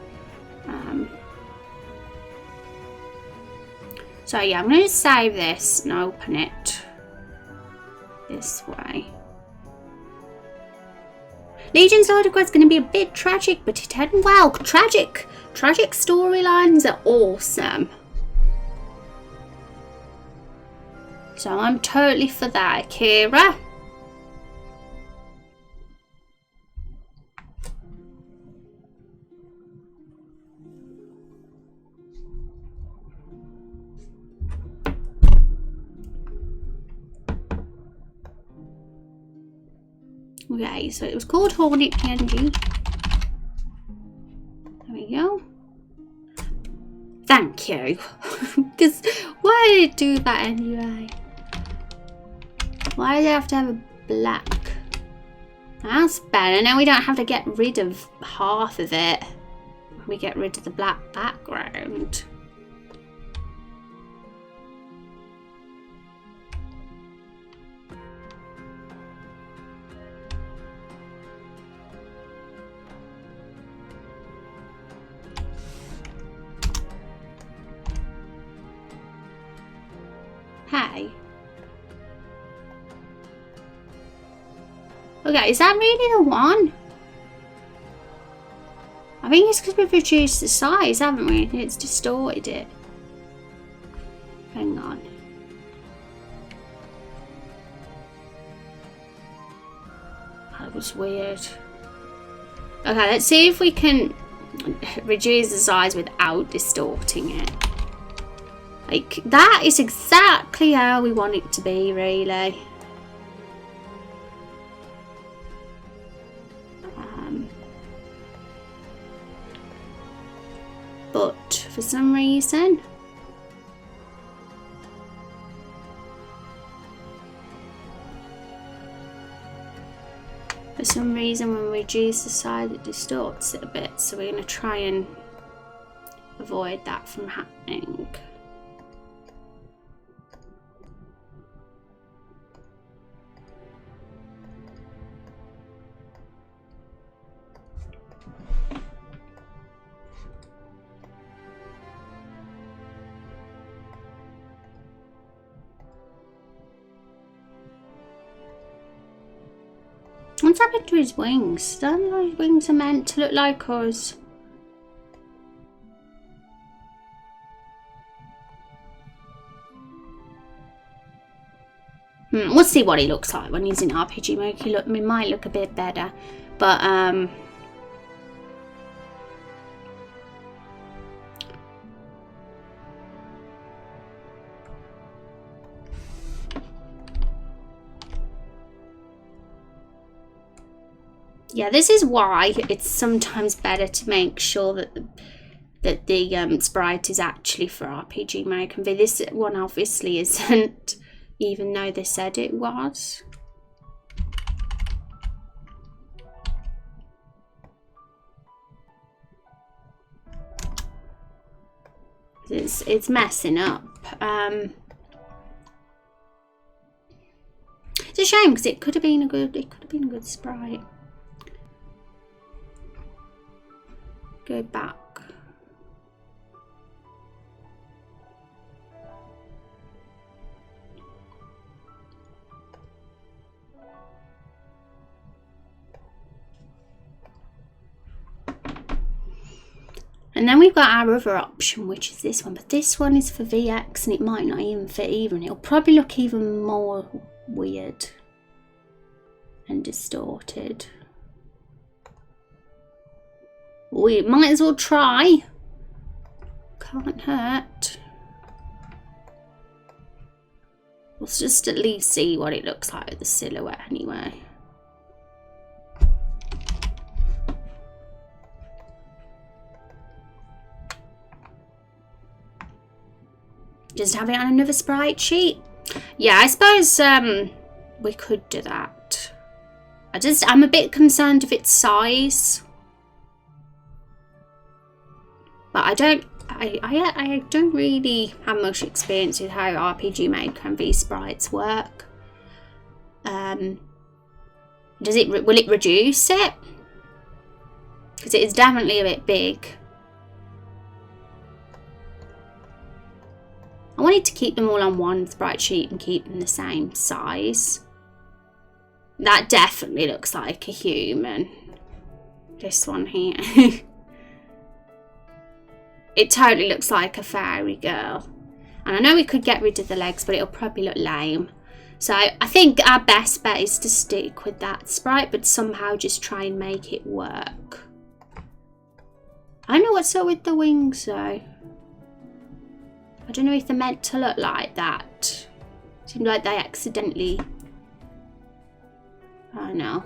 So yeah, I'm going to save this and open it this way. Legion's Lord of God's going to be a bit tragic, but it ended well. Tragic storylines are awesome. So I'm totally for that, Kira. Okay, so it was called Hornet PNG. There we go. Thank you. Because why did it do that anyway? Why did it have to have a black? That's better. Now we don't have to get rid of half of it. We get rid of the black background. Hey. Okay, is that really the one? I think it's because we've reduced the size, haven't we? It's distorted it. Hang on. That was weird. Okay, let's see if we can reduce the size without distorting it. Like, that is exactly how we want it to be, really. but for some reason when we reduce the size it distorts it a bit, so we're going to try and avoid that from happening. What's happened to his wings? Don't know his wings are meant to look like us. We'll see what he looks like when he's in RPG mode. He might look a bit better, but yeah, this is why it's sometimes better to make sure that the sprite is actually for RPG mode. This one obviously isn't, even though they said it was. It's messing up. It's a shame because it could have been a good sprite. Go back. And then we've got our other option, which is this one, but this one is for VX and it might not even fit either, and it'll probably look even more weird and distorted. We might as well try. Can't hurt. Let's just at least see what it looks like with the silhouette anyway. Just have it on another sprite sheet. Yeah, I suppose we could do that. I'm a bit concerned of its size. But I don't really have much experience with how RPG Maker and V sprites work. Will it reduce it? Because it is definitely a bit big. I wanted to keep them all on one sprite sheet and keep them the same size. That definitely looks like a human. This one here. It totally looks like a fairy girl. And I know we could get rid of the legs, but it'll probably look lame. So I think our best bet is to stick with that sprite, but somehow just try and make it work. I don't know what's up with the wings though. I don't know if they're meant to look like that. Seemed like they accidentally... I don't know.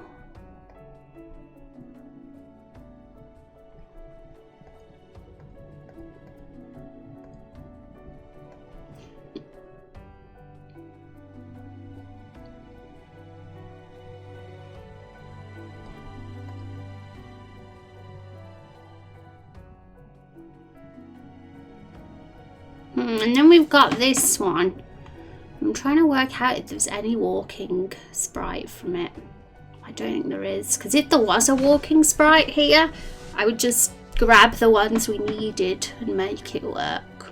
And then we've got this one. I'm trying to work out if there's any walking sprite from it. I don't think there is, because if there was a walking sprite here, I would just grab the ones we needed and make it work.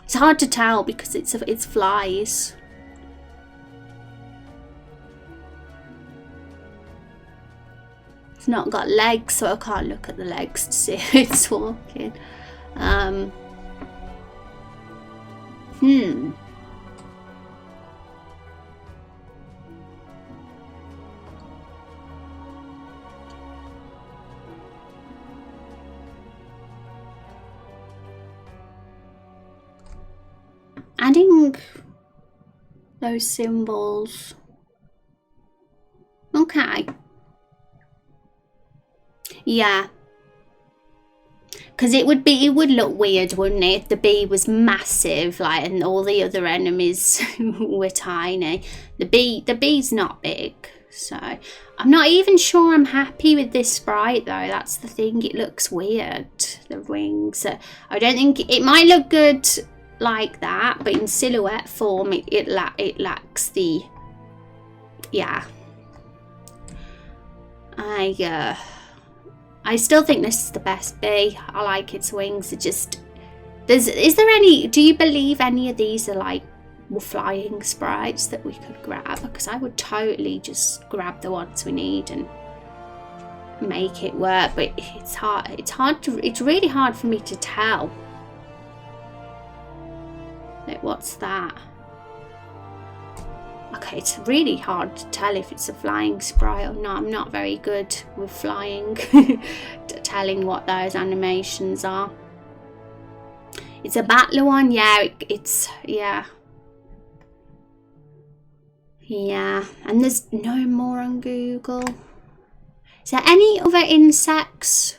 It's hard to tell because it's flies. It's not got legs, so I can't look at the legs to see if it's walking. Adding those symbols. Okay. Yeah. Because it would look weird, wouldn't it, if the bee was massive, like, and all the other enemies were tiny. The bee's not big, so I'm not even sure I'm happy with this sprite though. That's the thing, it looks weird, the wings. I don't think it might look good like that, but in silhouette form it lacks the, yeah. I still think this is the best bee. I like its wings. It just, is there any, do you believe any of these are like flying sprites that we could grab? Because I would totally just grab the ones we need and make it work, but it's really hard for me to tell. Like, what's that? Okay, it's really hard to tell if it's a flying sprite or not. I'm not very good with flying, telling what those animations are. It's a battler one, yeah, yeah. Yeah, and there's no more on Google. Is there any other insects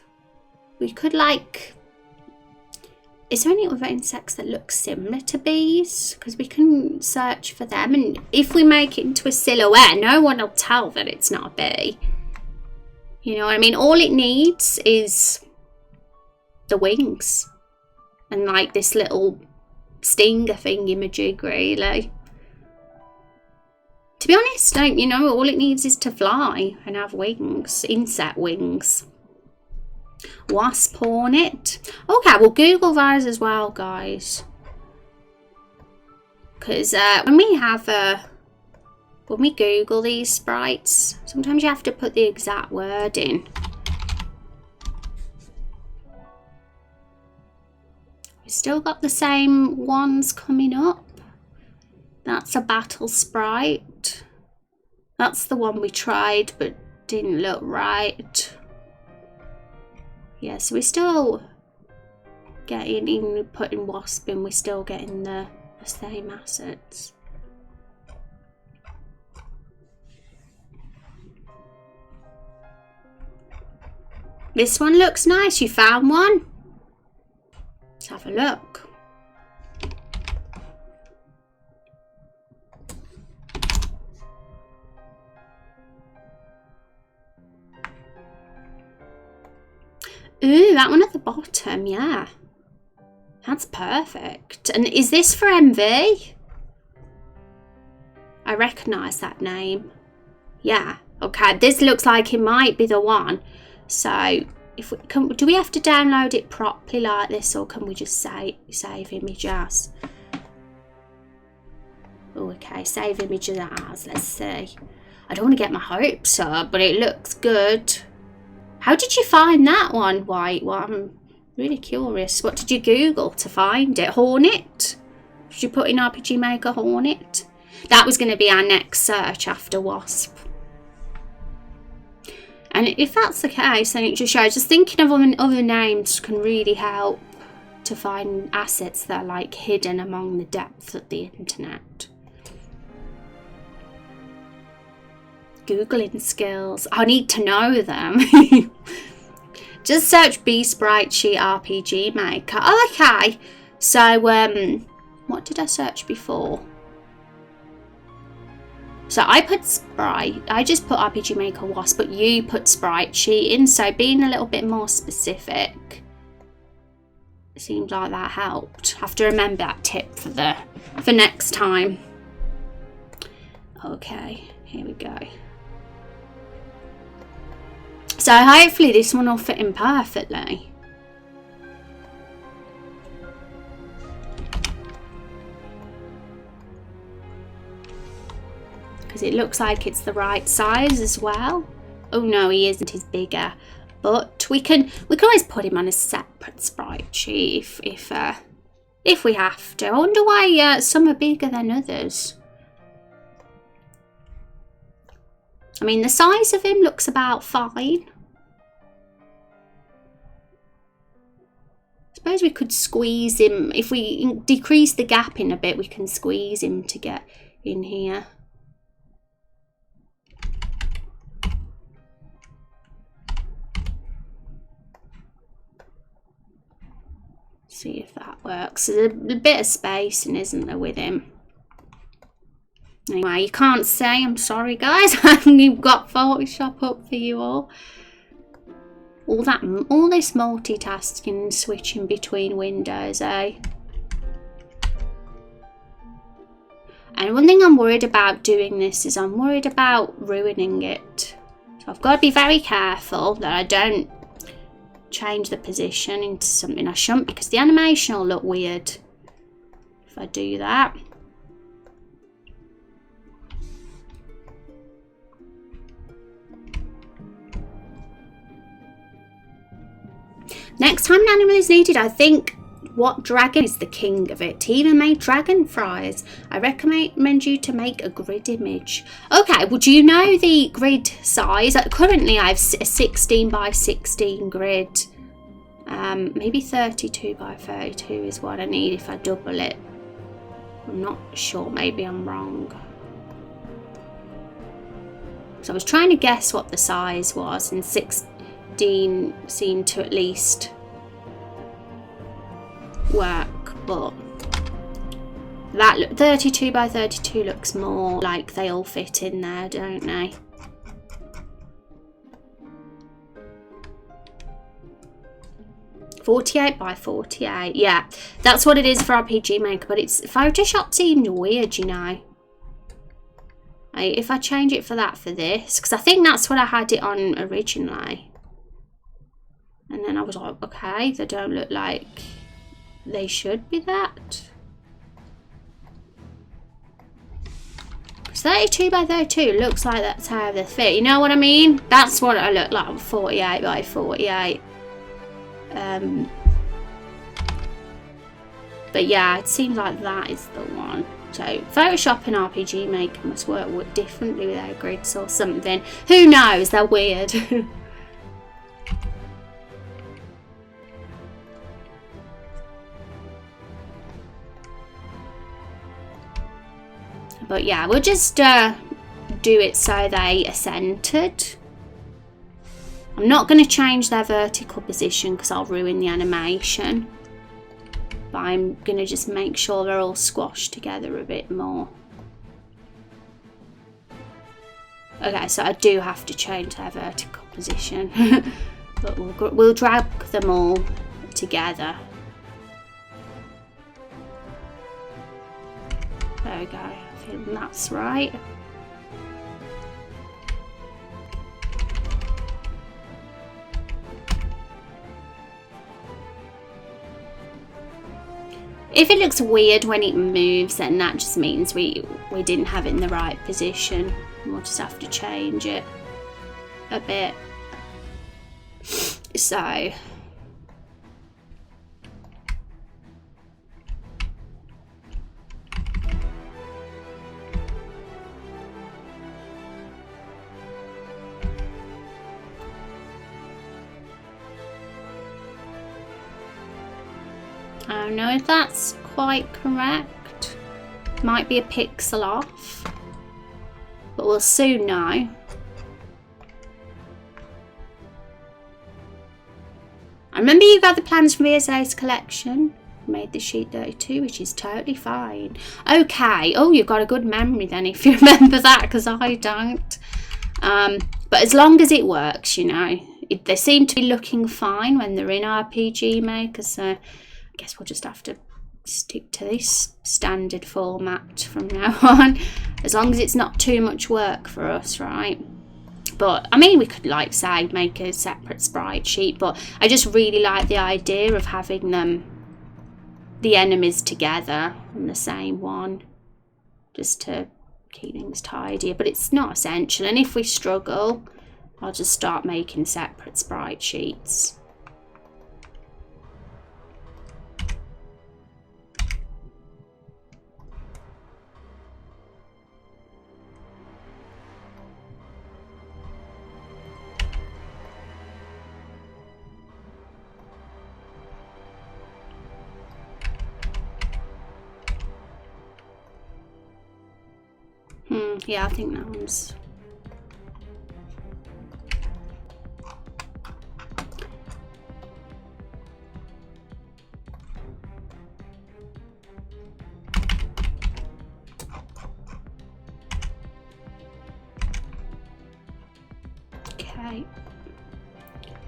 we could like? Is there any other insects that look similar to bees? Because we can search for them, and if we make it into a silhouette, no one will tell that it's not a bee. You know what I mean? All it needs is the wings and like this little stinger thingy-majig, really. To be honest, you know, all it needs is to fly and have wings, insect wings. Wasp hornet. Okay, we'll Google those as well, guys. Because when we Google these sprites, sometimes you have to put the exact word in. We've still got the same ones coming up. That's a battle sprite. That's the one we tried but didn't look right. Yeah, so we're still getting, even putting wasp in, we're still getting the same assets. This one looks nice. You found one? Let's have a look. Ooh, that one at the bottom, yeah. That's perfect. And is this for MV? I recognise that name. Yeah, okay, this looks like it might be the one. So, if we can, do we have to download it properly like this, or can we just save image as? Oh, okay, save image as, let's see. I don't want to get my hopes up, but it looks good. How did you find that one, White? Well, I'm really curious. What did you Google to find it? Hornet? Did you put in RPG Maker Hornet? That was going to be our next search after Wasp. And if that's the case, then it just shows. Just thinking of other names can really help to find assets that are like hidden among the depths of the internet. Googling skills. I need to know them. Just search B Sprite Sheet RPG Maker. Oh, okay. So, what did I search before? So I put Sprite. I just put RPG Maker Wasp, but you put Sprite Sheet in. So being a little bit more specific, it seemed like that helped. Have to remember that tip for next time. Okay, here we go. So hopefully this one will fit in perfectly. Because it looks like it's the right size as well. Oh no, he isn't, he's bigger. But we can always put him on a separate sprite sheet if we have to. I wonder why some are bigger than others. I mean, the size of him looks about fine. I suppose we could squeeze him. If we decrease the gap in a bit, we can squeeze him to get in here. See if that works. There's a bit of spacing, isn't there, with him? Anyway, you can't say. I'm sorry, guys. I've got Photoshop up for you all. All this multitasking and switching between windows, eh? And one thing I'm worried about doing this is I'm worried about ruining it. So I've got to be very careful that I don't change the position into something I shouldn't, because the animation will look weird if I do that. Next time an animal is needed, I think what dragon is the king of it. He even made dragon fries. I recommend you to make a grid image. Okay, well, do you know the grid size? Currently I have a 16 by 16 grid. Maybe 32 by 32 is what I need if I double it. I'm not sure, maybe I'm wrong. So I was trying to guess what the size was, and 16 seemed to at least work, but that 32 by 32 looks more like they all fit in there, don't they? $48 by 48, yeah, that's what it is for RPG Maker, but it's Photoshop seemed weird, you know. If I change it for this, because I think that's what I had it on originally, and then I was like, okay, they don't look like they should be that. 32 by 32 looks like that's how they fit, you know what I mean? That's what I look like on 48 by 48. But yeah, it seems like that is the one. So Photoshop and RPG Maker must work differently with their grids or something. Who knows? They're weird. But yeah, we'll just do it so they are centered. I'm not going to change their vertical position because I'll ruin the animation. But I'm going to just make sure they're all squashed together a bit more. Okay, so I do have to change their vertical position. But we'll drag them all together. There we go. I think that's right. If it looks weird when it moves, then that just means we didn't have it in the right position. We'll just have to change it a bit. So I don't know if that's quite correct. Might be a pixel off, but we'll soon know. I remember you got the plans from ESA's collection. Made the sheet 32, which is totally fine. Okay. Oh, you've got a good memory then if you remember that, because I don't. But as long as it works, you know. They seem to be looking fine when they're in RPG Maker, so I guess we'll just have to stick to this standard format from now on, as long as it's not too much work for us, right? But I mean, we could, like, say, make a separate sprite sheet, but I just really like the idea of having the enemies together on the same one, just to keep things tidier. But it's not essential, and if we struggle, I'll just start making separate sprite sheets. Yeah, I think that one's... Right.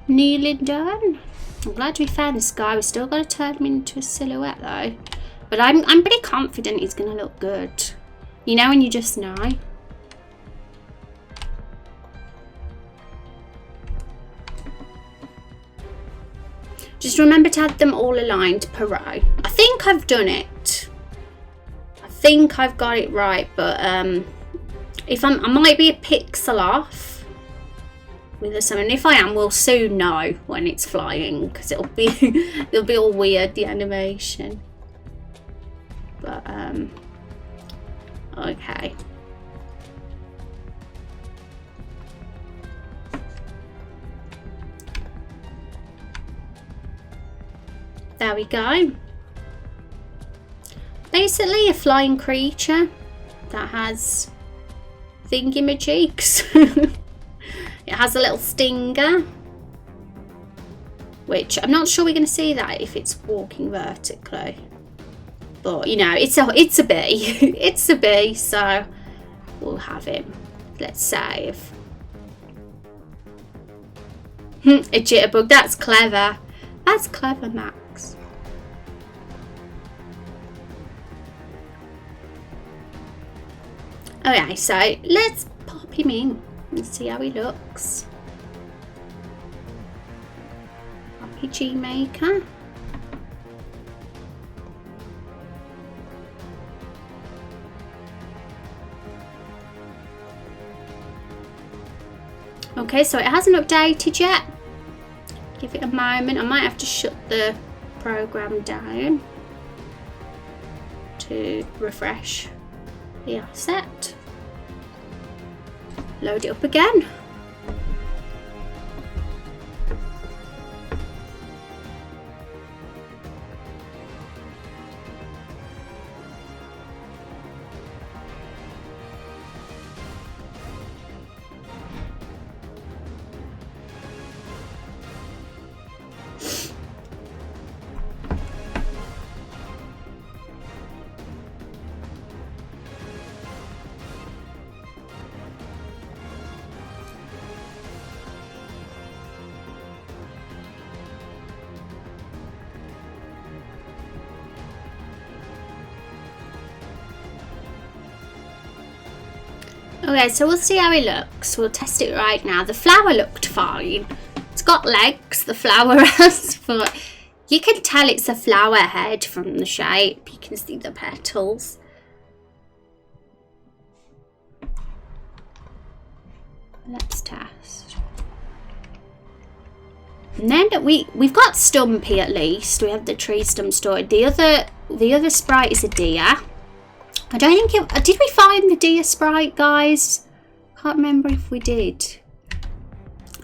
Nearly done. I'm glad we found this guy. We're still going to turn him into a silhouette though. But I'm pretty confident he's going to look good. You know when you just know. Just remember to have them all aligned per row. I think I've done it. I think I've got it right, but if I might be a pixel off with this, and if I am, we'll soon know when it's flying because it'll be all weird, the animation. But okay. There we go. Basically a flying creature that has thingamajigs. It has a little stinger, which I'm not sure we're going to see that if it's walking vertically. But you know, it's a bee. It's a bee, so we'll have him. Let's save. A jitterbug. That's clever. That's clever, Max. Okay, so let's pop him in and see how he looks. RPG Maker. Okay, so it hasn't updated yet. Give it a moment. I might have to shut the program down to refresh the asset. Load it up again. Okay, so we'll see how it looks. We'll test it right now. The flower looked fine. It's got legs, the flower has, but you can tell it's a flower head from the shape. You can see the petals. Let's test. And then we've got Stumpy at least. We have the tree stump stored. The other sprite is a deer. I don't think did we find the deer sprite, guys? Can't remember if we did.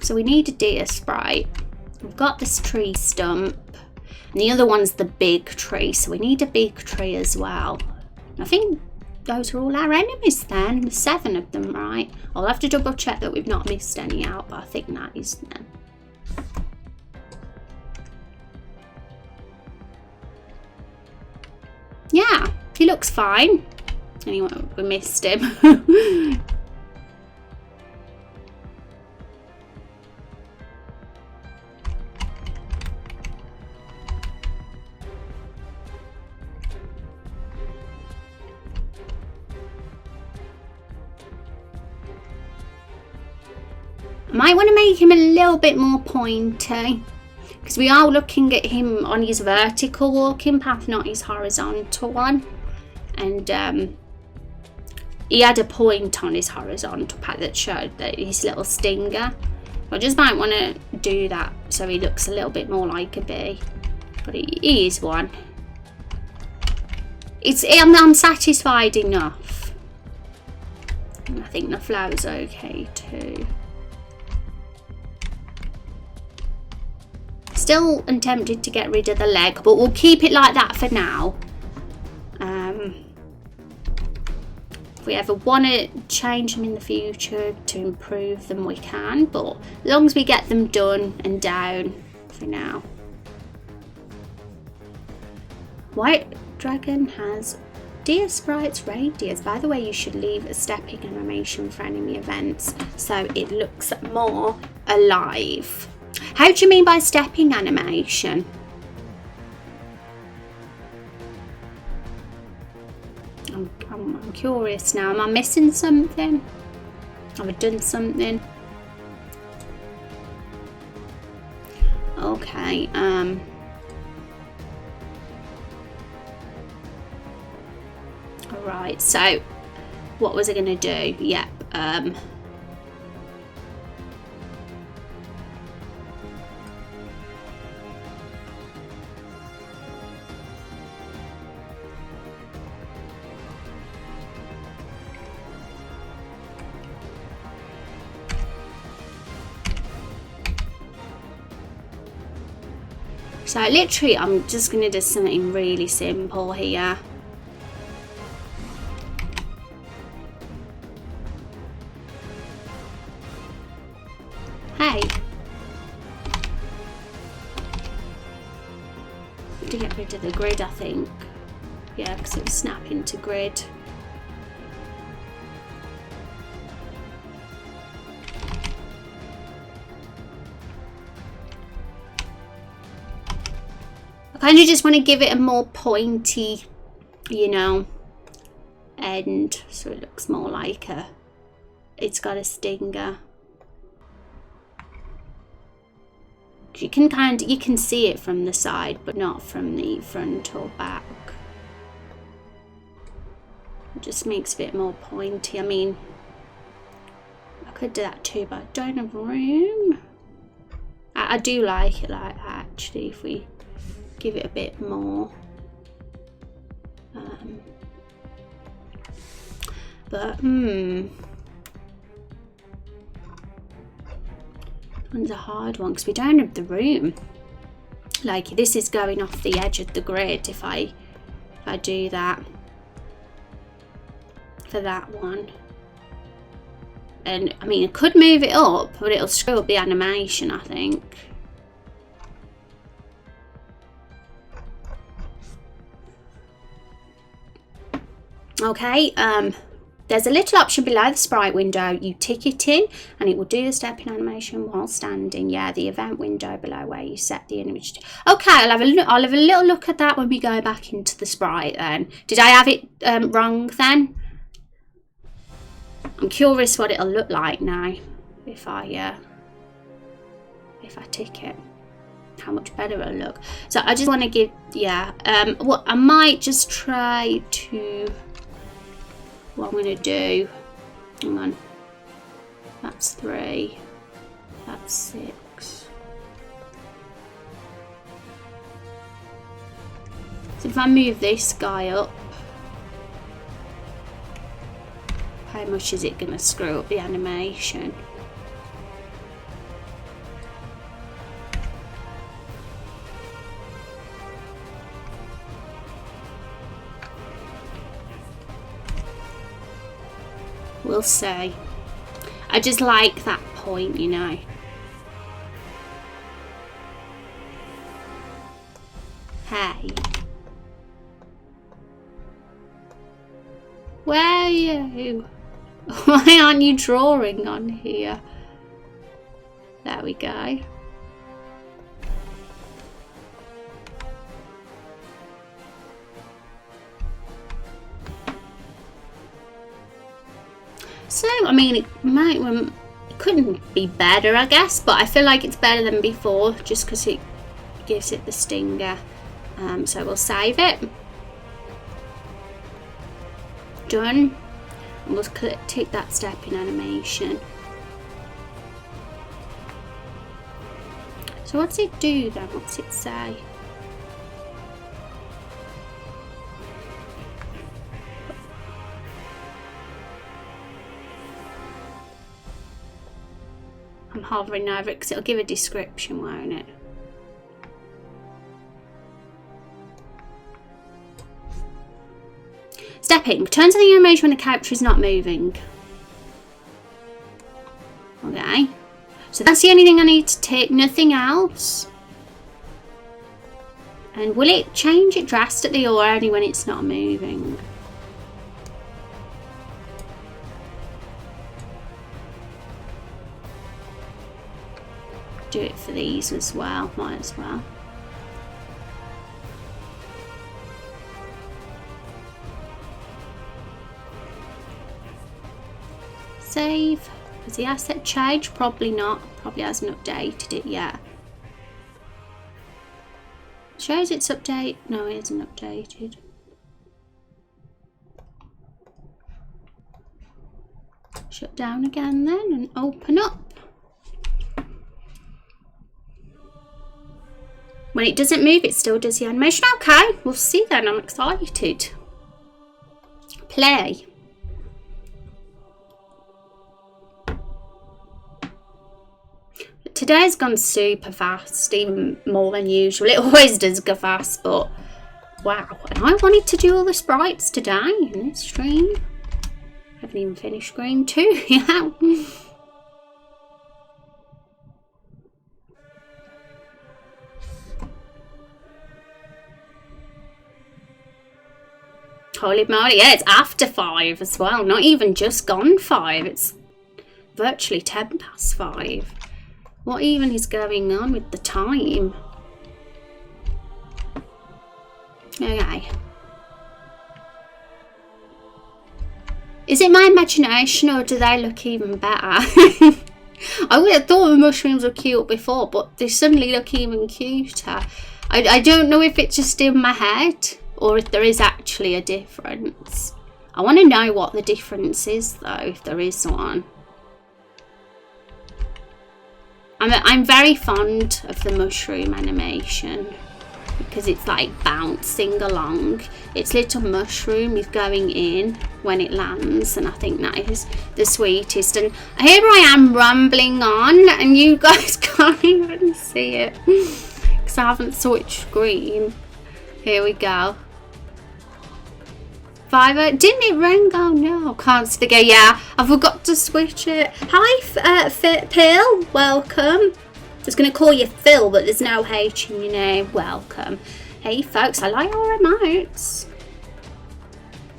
So we need a deer sprite. We've got this tree stump. And the other one's the big tree. So we need a big tree as well. I think those are all our enemies then. There's 7 of them, right? I'll have to double check that we've not missed any out, but I think that is them. Yeah, he looks fine. Anyway, we missed him. Might want to make him a little bit more pointy, because we are looking at him on his vertical walking path, not his horizontal one. And he had a point on his horizontal path that showed that his little stinger. I just might want to do that so he looks a little bit more like a bee. But he is one. I'm satisfied enough. And I think the flower's okay too. Still am tempted to get rid of the leg, but we'll keep it like that for now. If we ever want to change them in the future to improve them, we can, but as long as we get them done and down for now. White dragon has Dear sprites, reindeers, by the way, you should leave a stepping animation for enemy events so it looks more alive. How do you mean by stepping animation? I'm curious now. Am I missing something? Have I done something? Okay, alright, so what was I gonna do? Yep, so literally I'm just going to do something really simple here. Hey. To get rid of the grid, I think. Yeah, because it was snapping to grid. I kind of just want to give it a more pointy, you know, end, so it looks more like it's got a stinger. You can see it from the side, but not from the front or back. It just makes it a bit more pointy. I mean, I could do that too, but I don't have room. I do like it like that, actually, if we give it a bit more. But one's a hard one because we don't have the room. Like, this is going off the edge of the grid if I do that for that one. And I mean, I could move it up, but it'll screw up the animation, I think. Okay, there's a little option below the sprite window. You tick it in and it will do the stepping animation while standing. Yeah, the event window below where you set the image. Okay, I'll have a little look at that when we go back into the sprite then. Did I have it wrong then? I'm curious what it'll look like now if I tick it. How much better it'll look. So I just want to give, yeah, what I might just try to, what I'm going to do, hang on, that's 3, that's 6. So if I move this guy up, how much is it going to screw up the animation? We'll see. I just like that point, you know. Hey. Where are you? Why aren't you drawing on here? There we go. So, I mean, it couldn't be better, I guess, but I feel like it's better than before just because it gives it the stinger. So we'll save it. Done. And we'll tick that step in animation. So what's it do then? What's it say? I'm hovering over it because it'll give a description, won't it? Stepping. Turn to the animation when the character is not moving. Okay. So that's the only thing I need to tick. Nothing else. And will it change it drastically or only when it's not moving? do it for these as well, might as well. Save. Has the asset changed? Probably not. Probably hasn't updated it yet. Shows it's update. No, it isn't updated. Shut down again then and open up. When it doesn't move, it still does the animation. Okay, we'll see then. I'm excited. Play. Today's gone super fast, even more than usual. It always does go fast, but wow. And I wanted to do all the sprites today in this stream. I haven't even finished screen 2 yet. Holy moly, yeah, it's after 5 as well. Not even just gone 5. It's virtually 10 past 5. What even is going on with the time? Okay. Is it my imagination or do they look even better? I would have thought the mushrooms were cute before, but they suddenly look even cuter. I don't know if it's just in my head or if there is actually a difference. I want to know what the difference is though, if there is one. I'm very fond of the mushroom animation because it's like bouncing along. Its little mushroom is going in when it lands, and I think that is the sweetest. And here I am rambling on and you guys can't even see it because I haven't switched screen. Here we go. 5. Didn't it ring? Oh no, can't see the yeah, I forgot to switch it. Hi, Phil, welcome. I was going to call you Phil, but there's no H in your name. Welcome. Hey folks, I like your remotes.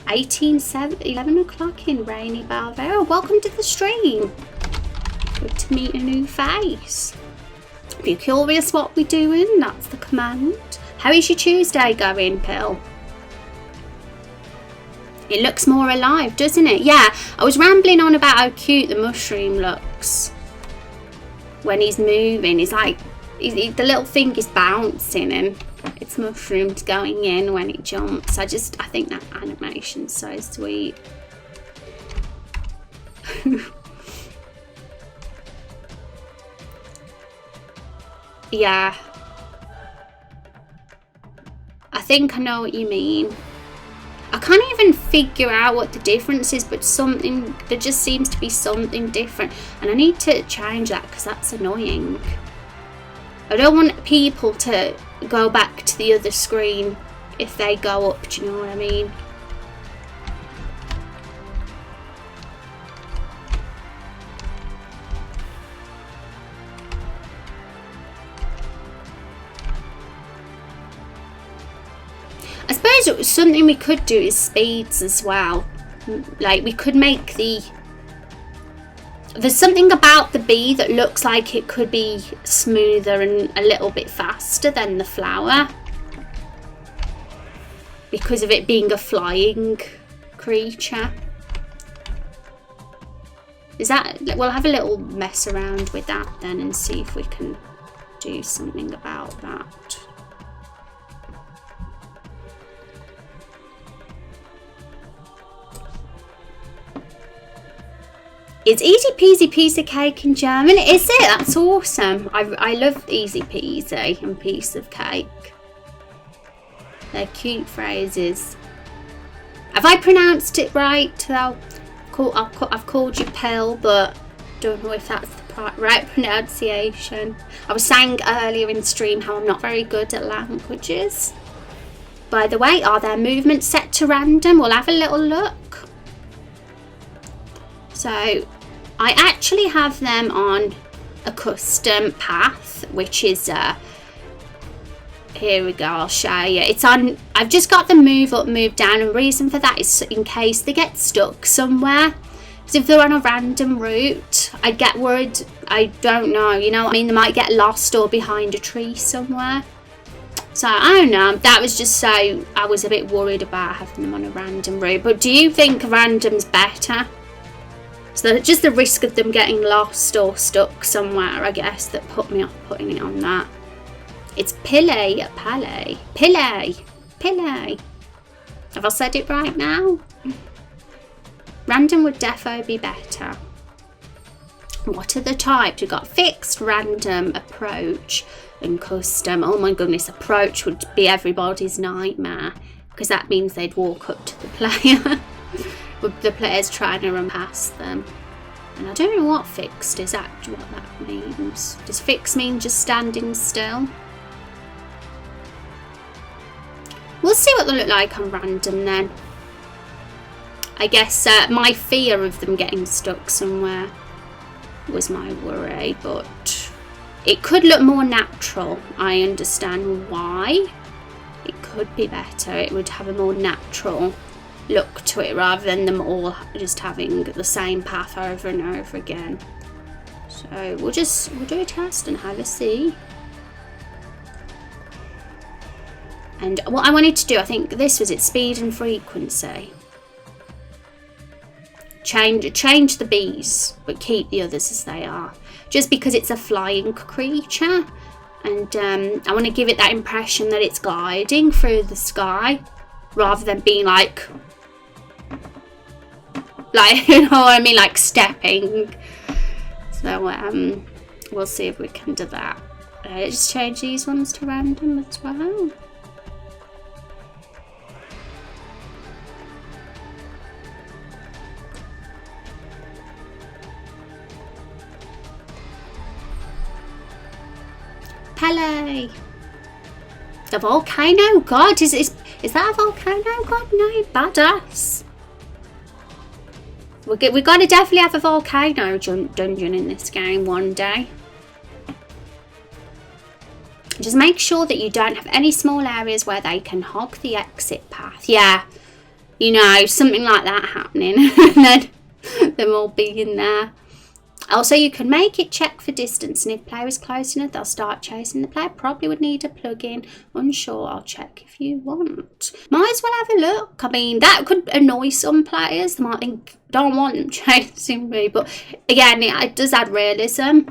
11 o'clock in rainy Balvera. Welcome to the stream. Good to meet a new face. If you're curious what we're doing, that's the command. How is your Tuesday going, Phil? It looks more alive, doesn't it? Yeah, I was rambling on about how cute the mushroom looks when he's moving. It's like the little thing is bouncing and it's mushrooms going in when it jumps. I think that animation's so sweet. Yeah. I think I know what you mean. I can't even figure out what the difference is, but there just seems to be something different, and I need to change that because that's annoying. I don't want people to go back to the other screen if they go up, do you know what I mean? I suppose it was something we could do is speeds as well. Like we could make there's something about the bee that looks like it could be smoother and a little bit faster than the flower because of it being a flying creature. We'll have a little mess around with that then and see if we can do something about that. It's easy peasy piece of cake in German, is it? That's awesome. I love easy peasy and piece of cake. They're cute phrases. Have I pronounced it right? I've called you Pill, but don't know if that's the right pronunciation. I was saying earlier in the stream how I'm not very good at languages. By the way, are their movements set to random? We'll have a little look. So I actually have them on a custom path, which is here we go, I'll show you. It's on, I've just got the move up, move down, and reason for that is in case they get stuck somewhere. Because if they're on a random route, I'd get worried I don't know, you know what I mean? They might get lost or behind a tree somewhere. So, I don't know. That was just so I was a bit worried about having them on a random route. But do you think random's better? So just the risk of them getting lost or stuck somewhere, I guess, that put me off putting it on that. It's Pile. Have I said it right now? Random would defo be better. What are the types? We've got fixed, random, approach, and custom. Oh my goodness, approach would be everybody's nightmare, because that means they'd walk up to the player with the players trying to run past them. And I don't know what fixed is actually, what that means. Does fixed mean just standing still? We'll see what they look like on random then. I guess my fear of them getting stuck somewhere was my worry, but it could look more natural. I understand why. It could be better. It would have a more natural look to it rather than them all just having the same path over and over again. So we'll do a test and have a see. And what I wanted to do, I think this was it, speed and frequency. Change the bees, but keep the others as they are. Just because it's a flying creature, and I want to give it that impression that it's gliding through the sky, rather than being like you know what I mean, like stepping. So we'll see if we can do that. Just change these ones to random as well. Pele. The volcano god? Is that a volcano god? No, badass. We got to definitely have a volcano dungeon in this game one day. Just make sure that you don't have any small areas where they can hog the exit path. Yeah, you know, something like that happening. And then them all being there. Also, you can make it check for distance, and if player is close enough, they'll start chasing the player. Probably would need a plug-in. Unsure, I'll check if you want. Might as well have a look. I mean, that could annoy some players. They might think, don't want them chasing me. But again, it does add realism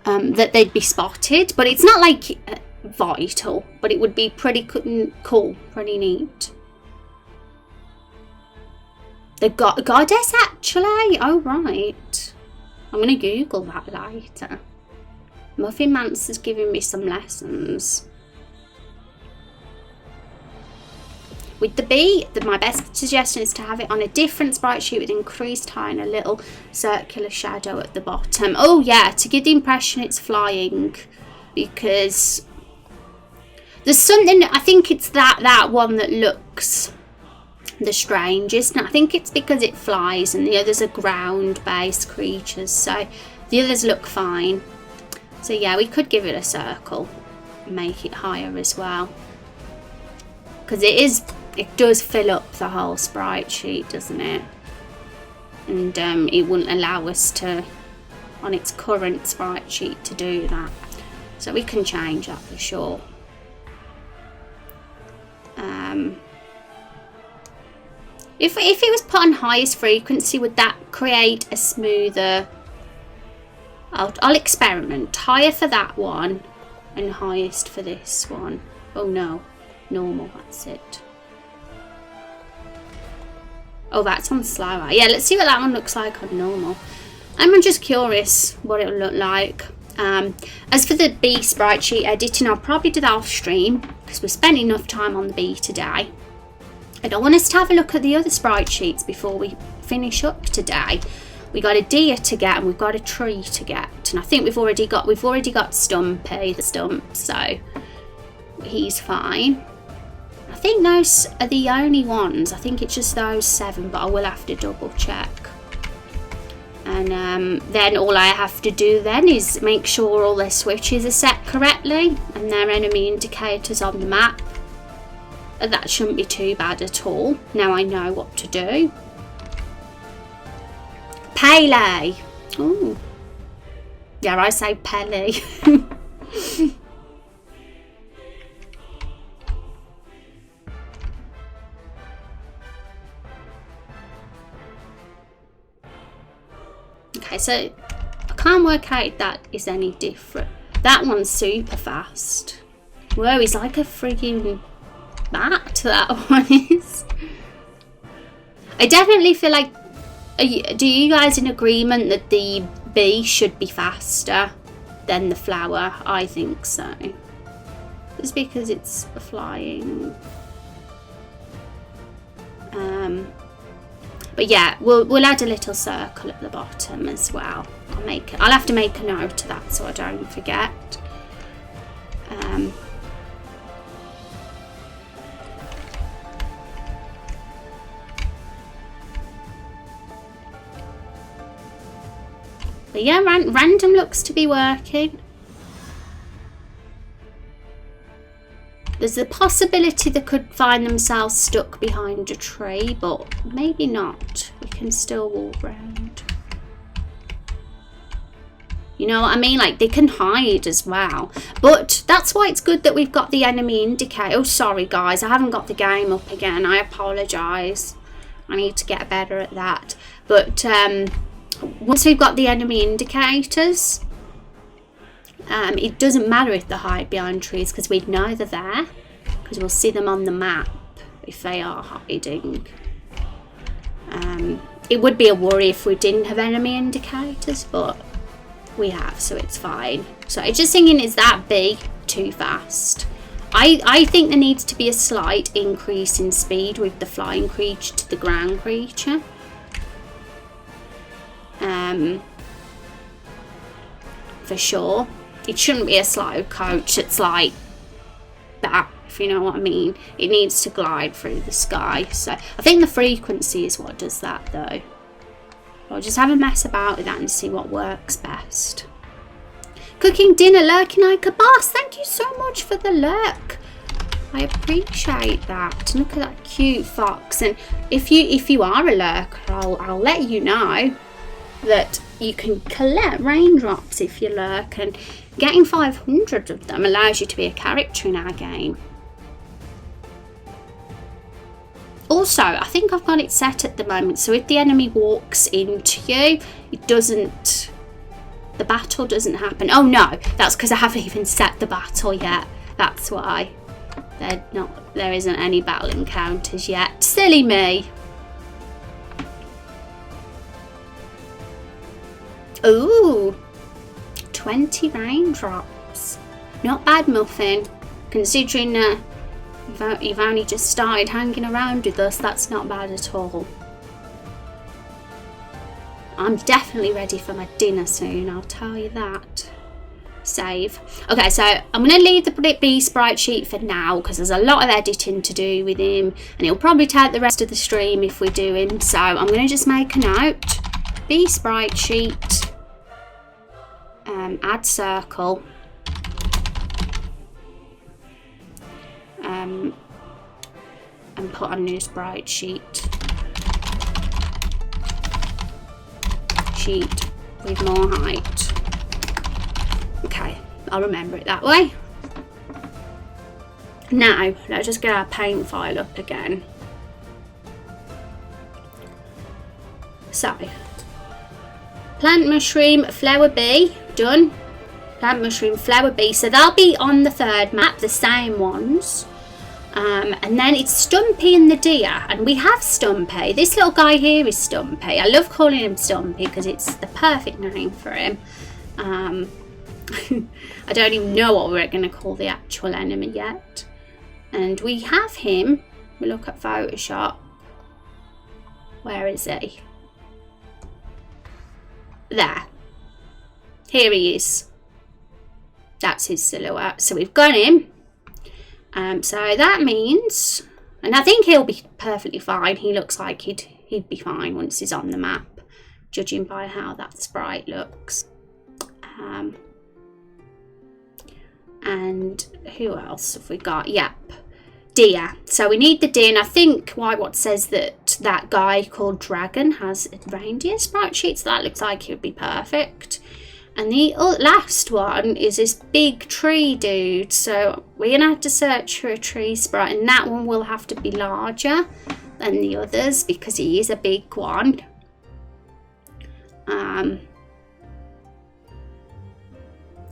that they'd be spotted. But it's not like vital, but it would be pretty cool, pretty neat. The goddess, actually? Oh, right. I'm going to Google that later. Muffin Mancer's giving me some lessons. With the bee, my best suggestion is to have it on a different sprite sheet with increased height and a little circular shadow at the bottom. Oh yeah, to give the impression it's flying. Because there's something, I think it's that one that looks the strangest. And I think it's because it flies and the others are ground-based creatures, so the others look fine. So yeah, we could give it a circle and make it higher as well, because it does fill up the whole sprite sheet, doesn't it? And it wouldn't allow us to, on its current sprite sheet, to do that. So we can change that for sure. If it was put on highest frequency, would that create a smoother... I'll experiment. Higher for that one and highest for this one. Oh no, normal, that's it. Oh, that's on slower. Yeah, let's see what that one looks like on normal. I'm just curious what it'll look like. As for the bee sprite sheet editing, I'll probably do that off stream, because we spent enough time on the bee today. I don't want us to have a look at the other sprite sheets before we finish up today. We got a deer to get and we've got a tree to get, and I think we've already got Stumpy, the stump, so he's fine. I think those are the only ones. I think it's just those 7, but I will have to double check. And then all I have to do then is make sure all their switches are set correctly and their enemy indicators on the map. That shouldn't be too bad at all. Now I know what to do. Pele. Ooh. dare I say Pelly. Okay, so I can't work out if that is any different. That one's super fast. Whoa, he's like a frigging bat, that one is. I definitely feel like, do you guys in agreement that the bee should be faster than the flower? I think so. Just because it's flying. But yeah, we'll add a little circle at the bottom as well. I'll have to make a note of that so I don't forget. But yeah, random looks to be working. There's the possibility they could find themselves stuck behind a tree, but maybe not. We can still walk around. You know what I mean? Like, they can hide as well. But that's why it's good that we've got the enemy indicator. Oh, sorry, guys. I haven't got the game up again. I apologise. I need to get better at that. But once we've got the enemy indicators, it doesn't matter if they hide behind trees because we'd know they're there. Because we'll see them on the map if they are hiding. It would be a worry if we didn't have enemy indicators, but we have, so it's fine. So I'm just thinking, is that bee too fast? I think there needs to be a slight increase in speed with the flying creature to the ground creature. For sure. It shouldn't be a slow coach. It's like that, if you know what I mean. It needs to glide through the sky. So I think the frequency is what does that though. I'll just have a mess about with that and see what works best. Cooking dinner, lurking like a boss. Thank you so much for the lurk. I appreciate that. Look at that cute fox. And if you are a lurker, I'll let you know that you can collect raindrops if you lurk, and getting 500 of them allows you to be a character in our game. Also, I think I've got it set at the moment, so if the enemy walks into you, the battle doesn't happen. Oh no, that's because I haven't even set the battle yet. That's why there isn't any battle encounters yet. Silly me. Ooh, 20 raindrops. Not bad, Muffin. Considering you've only just started hanging around with us, that's not bad at all. I'm definitely ready for my dinner soon, I'll tell you that. Save. Okay, so I'm going to leave the bee sprite sheet for now because there's a lot of editing to do with him and it'll probably take the rest of the stream if we do him. So I'm going to just make a note. Bee sprite sheet. Add circle. And put on new sprite sheet. Sheet with more height. Okay, I'll remember it that way. Now, let's just get our paint file up again. So, plant mushroom, flower bee, done. Plant mushroom, flower bee, so they'll be on the third map, the same ones. And then it's Stumpy and the deer, and we have Stumpy. This little guy here is Stumpy. I love calling him Stumpy because it's the perfect name for him. I don't even know what we're going to call the actual enemy yet. And we have him. We look at Photoshop. Where is he? There. Here he is. That's his silhouette. So we've got him. So that means, and I think he'll be perfectly fine. He looks like he'd be fine once he's on the map, judging by how that sprite looks. And who else have we got? Yep, deer. So we need the deer, and I think what says that guy called Dragon has a reindeer sprite sheet, so that looks like it would be perfect. And the last one is this big tree dude. So we're going to have to search for a tree sprite. And that one will have to be larger than the others because he is a big one.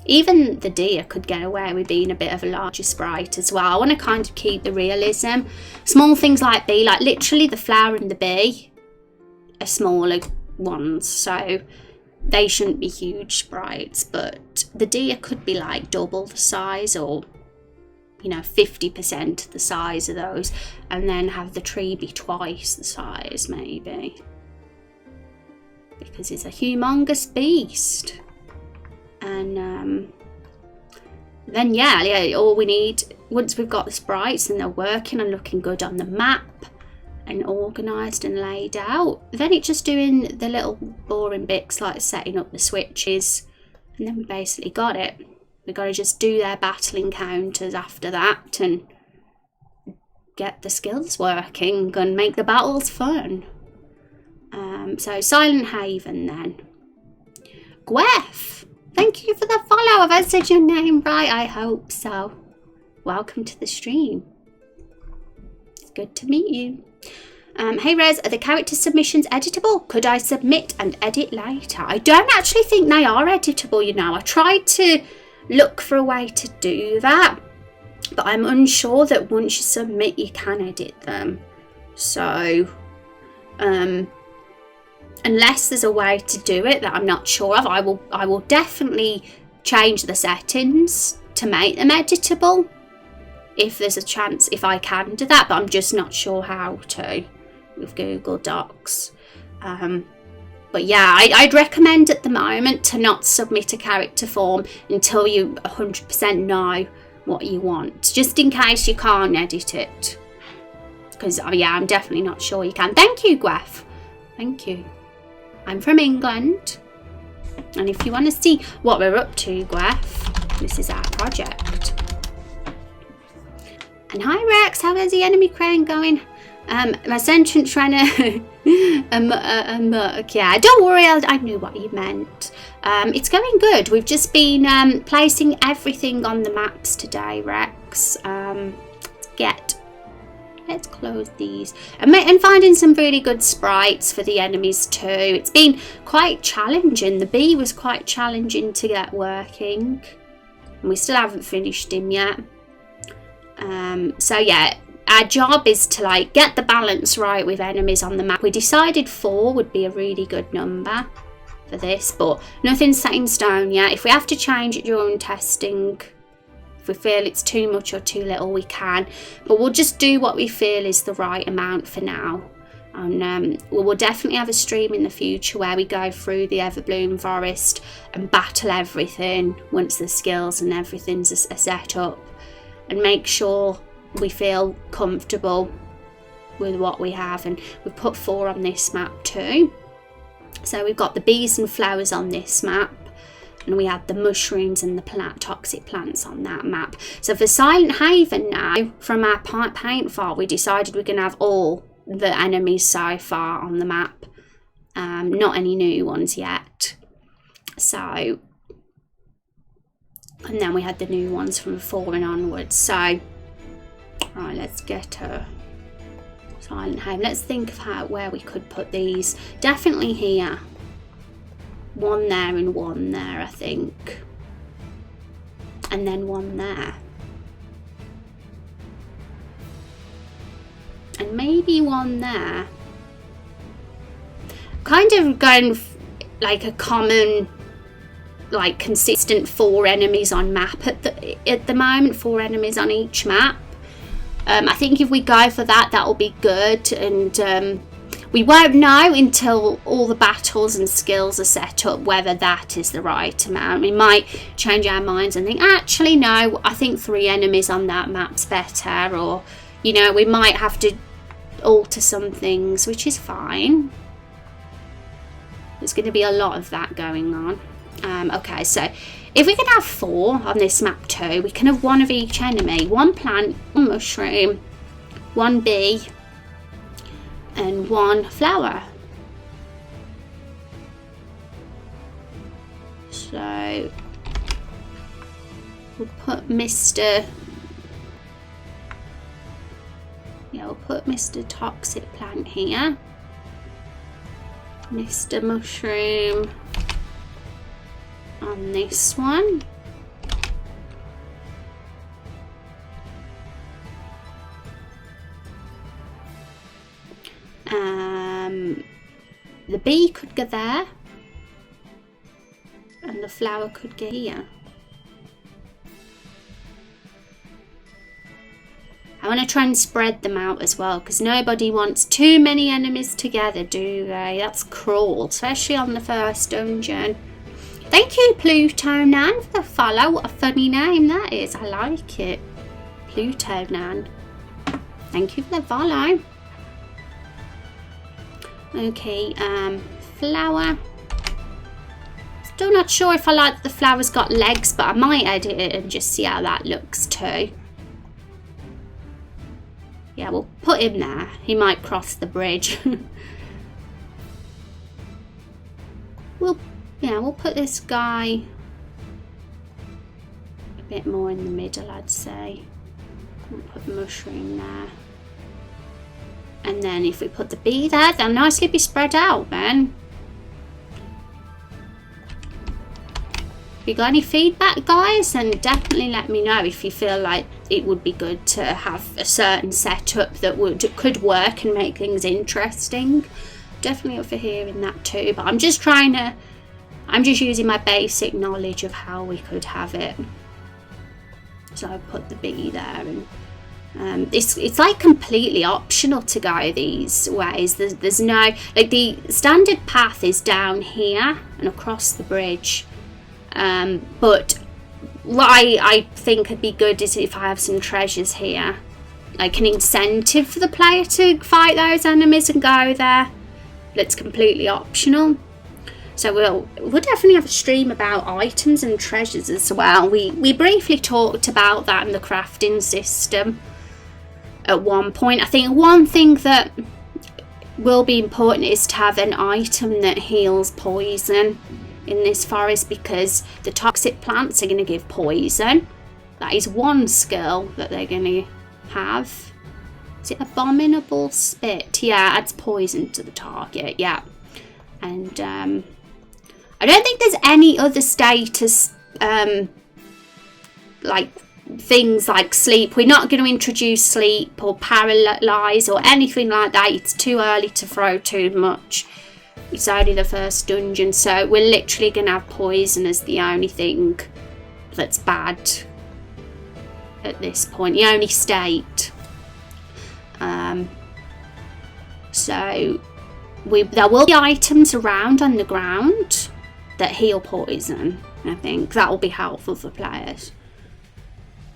Even the deer could get away with being a bit of a larger sprite as well. I want to kind of keep the realism. Small things like bee, like literally the flower and the bee are smaller ones. So they shouldn't be huge sprites, but the deer could be like double the size or, 50% the size of those, and then have the tree be twice the size maybe, because it's a humongous beast. And then yeah, all we need, once we've got the sprites and they're working and looking good on the map and organised and laid out, then it's just doing the little boring bits like setting up the switches, and then we basically got it. We've got to just do their battle encounters after that and get the skills working and make the battles fun. So Silent Haven then. Gwef, thank you for the follow. Have I said your name right? I hope so. Welcome to the stream. It's good to meet you. Hey Rez, are the character submissions editable? Could I submit and edit later? I don't actually think they are editable, I tried to look for a way to do that, but I'm unsure that once you submit you can edit them. So unless there's a way to do it that I'm not sure of, I will definitely change the settings to make them editable if there's a chance, if I can do that, but I'm just not sure how to with Google Docs. But yeah, I'd recommend at the moment to not submit a character form until you 100% know what you want, just in case you can't edit it, because yeah, I'm definitely not sure you can. Thank you, Gwef. Thank you. I'm from England, and if you want to see what we're up to, Gwef, this is our project. And hi Rex, how is the enemy crane going? My sentient trying to yeah, don't worry, I knew what you meant. It's going good. We've just been placing everything on the maps today, Rex. Let's close these and finding some really good sprites for the enemies too. It's been quite challenging. The bee was quite challenging to get working, and we still haven't finished him yet. So yeah, our job is to get the balance right with enemies on the map. We decided 4 would be a really good number for this, but nothing's set in stone yet. If we have to change it during testing, if we feel it's too much or too little, we can, but we'll just do what we feel is the right amount for now. And we will definitely have a stream in the future where we go through the Everbloom Forest and battle everything once the skills and everything's set up, and make sure we feel comfortable with what we have. And we've put 4 on this map too. So we've got the bees and flowers on this map, and we had the mushrooms and the toxic plants on that map. So for Silent Haven now, from our paint file, we decided we're going to have all the enemies so far on the map, not any new ones yet. So, and then we had the new ones from 4 and onwards. So right, let's get a Silent Haven. Let's think of where we could put these. Definitely here. 1 there and 1 there, I think. And then 1 there. And maybe 1 there. Kind of going like a common, consistent 4 enemies on map at the moment. 4 enemies on each map. I think if we go for that, that'll be good, and we won't know until all the battles and skills are set up whether that is the right amount. We might change our minds and think, actually no, I think 3 enemies on that map's better, or we might have to alter some things, which is fine. There's going to be a lot of that going on. Okay, so if we can have 4 on this map too, we can have 1 of each enemy. 1 plant, 1 mushroom, 1 bee, and 1 flower. So we'll put Mr. Yeah, we'll put Mr. Toxic Plant here. Mr. Mushroom on this one. The bee could go there, and the flower could go here. I want to try and spread them out as well, because nobody wants too many enemies together, do they? That's cruel, especially on the first dungeon. Thank you, Pluto Nan, for the follow. What a funny name that is. I like it. Pluto Nan. Thank you for the follow. Okay, flower. Still not sure if I like the flower's got legs, but I might edit it and just see how that looks too. Yeah, we'll put him there. He might cross the bridge. We'll put this guy a bit more in the middle, I'd say. We'll put the mushroom there. And then if we put the bee there, they'll nicely be spread out then. If you got any feedback, guys, then definitely let me know if you feel like it would be good to have a certain setup that could work and make things interesting. Definitely up for hearing that too. But I'm just using my basic knowledge of how we could have it. So I put the bee there, and it's like completely optional to go these ways. There's no, like, the standard path is down here and across the bridge. But what I think would be good is if I have some treasures here, like an incentive for the player to fight those enemies and go there. That's completely optional. So we'll definitely have a stream about items and treasures as well. We briefly talked about that in the crafting system at one point. I think one thing that will be important is to have an item that heals poison in this forest, because the toxic plants are going to give poison. That is one skill that they're going to have. Is it Abominable Spit? Yeah, adds poison to the target. Yeah. And I don't think there's any other status like things like sleep. We're not going to introduce sleep or paralyze or anything like that. It's too early to throw too much. It's only the first dungeon, so we're literally going to have poison as the only thing that's bad at this point, the only state. So there will be items around on the ground that heal poison. I think that will be helpful for players,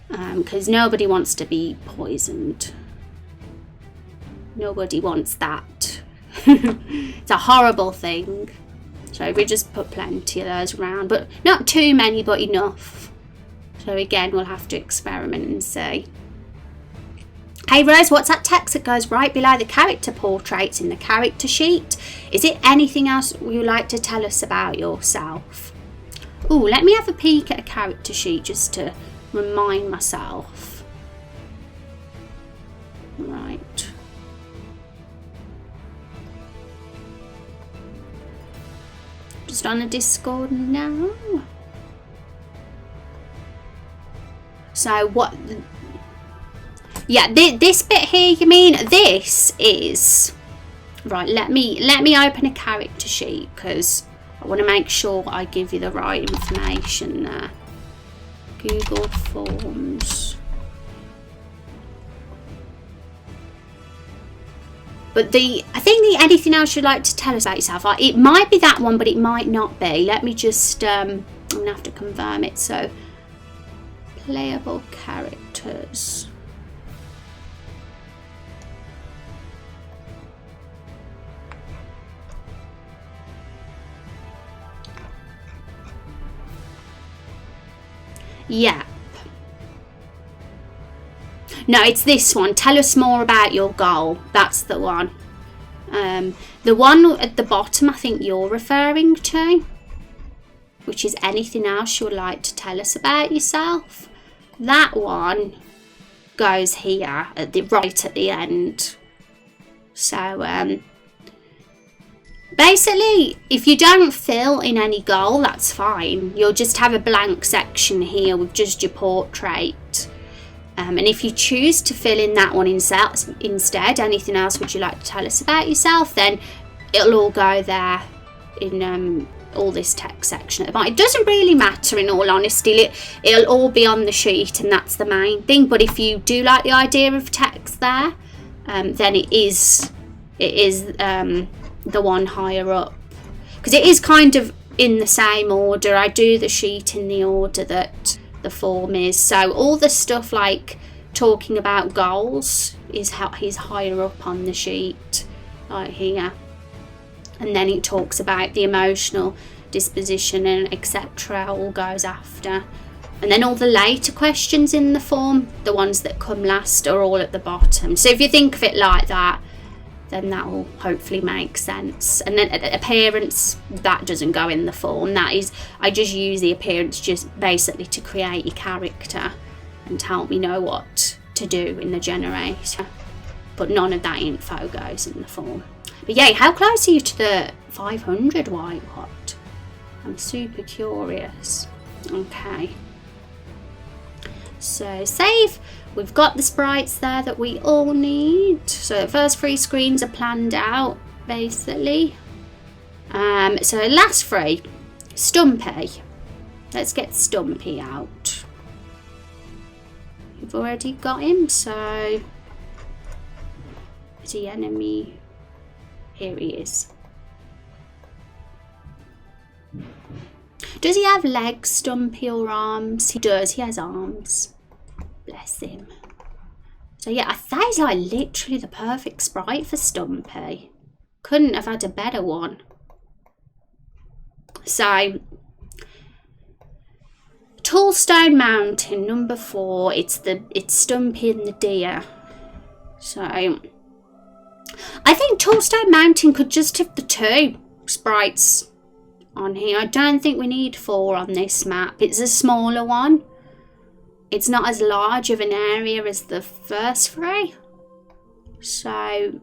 because nobody wants to be poisoned. Nobody wants that. It's a horrible thing. So we just put plenty of those around, but not too many, but enough. So again, we'll have to experiment and see. Hey Rose, what's that text that goes right below the character portraits in the character sheet? Is it anything else you would like to tell us about yourself? Ooh, let me have a peek at a character sheet just to remind myself. Right. Just on the Discord now. So what? Yeah, this bit here. You mean this is right? Let me open a character sheet, because I want to make sure I give you the right information there. Google Forms. But I think anything else you'd like to tell us about yourself? It might be that one, but it might not be. Let me just, I'm going to have to confirm it. So, playable characters. Yeah. No, it's this one. Tell us more about your goal. That's the one. The one at the bottom, I think you're referring to, which is anything else you would like to tell us about yourself. That one goes here at right at the end. So basically, if you don't fill in any goal, that's fine. You'll just have a blank section here with just your portrait. And if you choose to fill in that one instead, anything else would you like to tell us about yourself, then it'll all go there in all this text section at the bottom. It doesn't really matter, in all honesty. It'll all be on the sheet, and that's the main thing. But if you do like the idea of text there, then it is the one higher up, because it is kind of in the same order. I do the sheet in the order that the form is. So all the stuff like talking about goals is higher up on the sheet, right here. And then it talks about the emotional disposition and etc. all goes after. And then all the later questions in the form, the ones that come last, are all at the bottom. So if you think of it like that, then that will hopefully make sense. And then appearance, that doesn't go in the form. That is, I just use the appearance just basically to create your character and to help me know what to do in the generator. But none of that info goes in the form. But yeah, how close are you to the 500 white watt? I'm super curious. Okay. So save. We've got the sprites there that we all need. So the first 3 screens are planned out, basically. So last 3, Stumpy. Let's get Stumpy out. We've already got him, so is the enemy? Here he is. Does he have legs, Stumpy, or arms? He does, he has arms. Bless him. So yeah, that is like literally the perfect sprite for Stumpy. Couldn't have had a better one. So, Tall Stone Mountain, number 4. It's Stumpy and the deer. So, I think Tall Stone Mountain could just have the 2 sprites on here. I don't think we need 4 on this map. It's a smaller one. It's not as large of an area as the first 3. So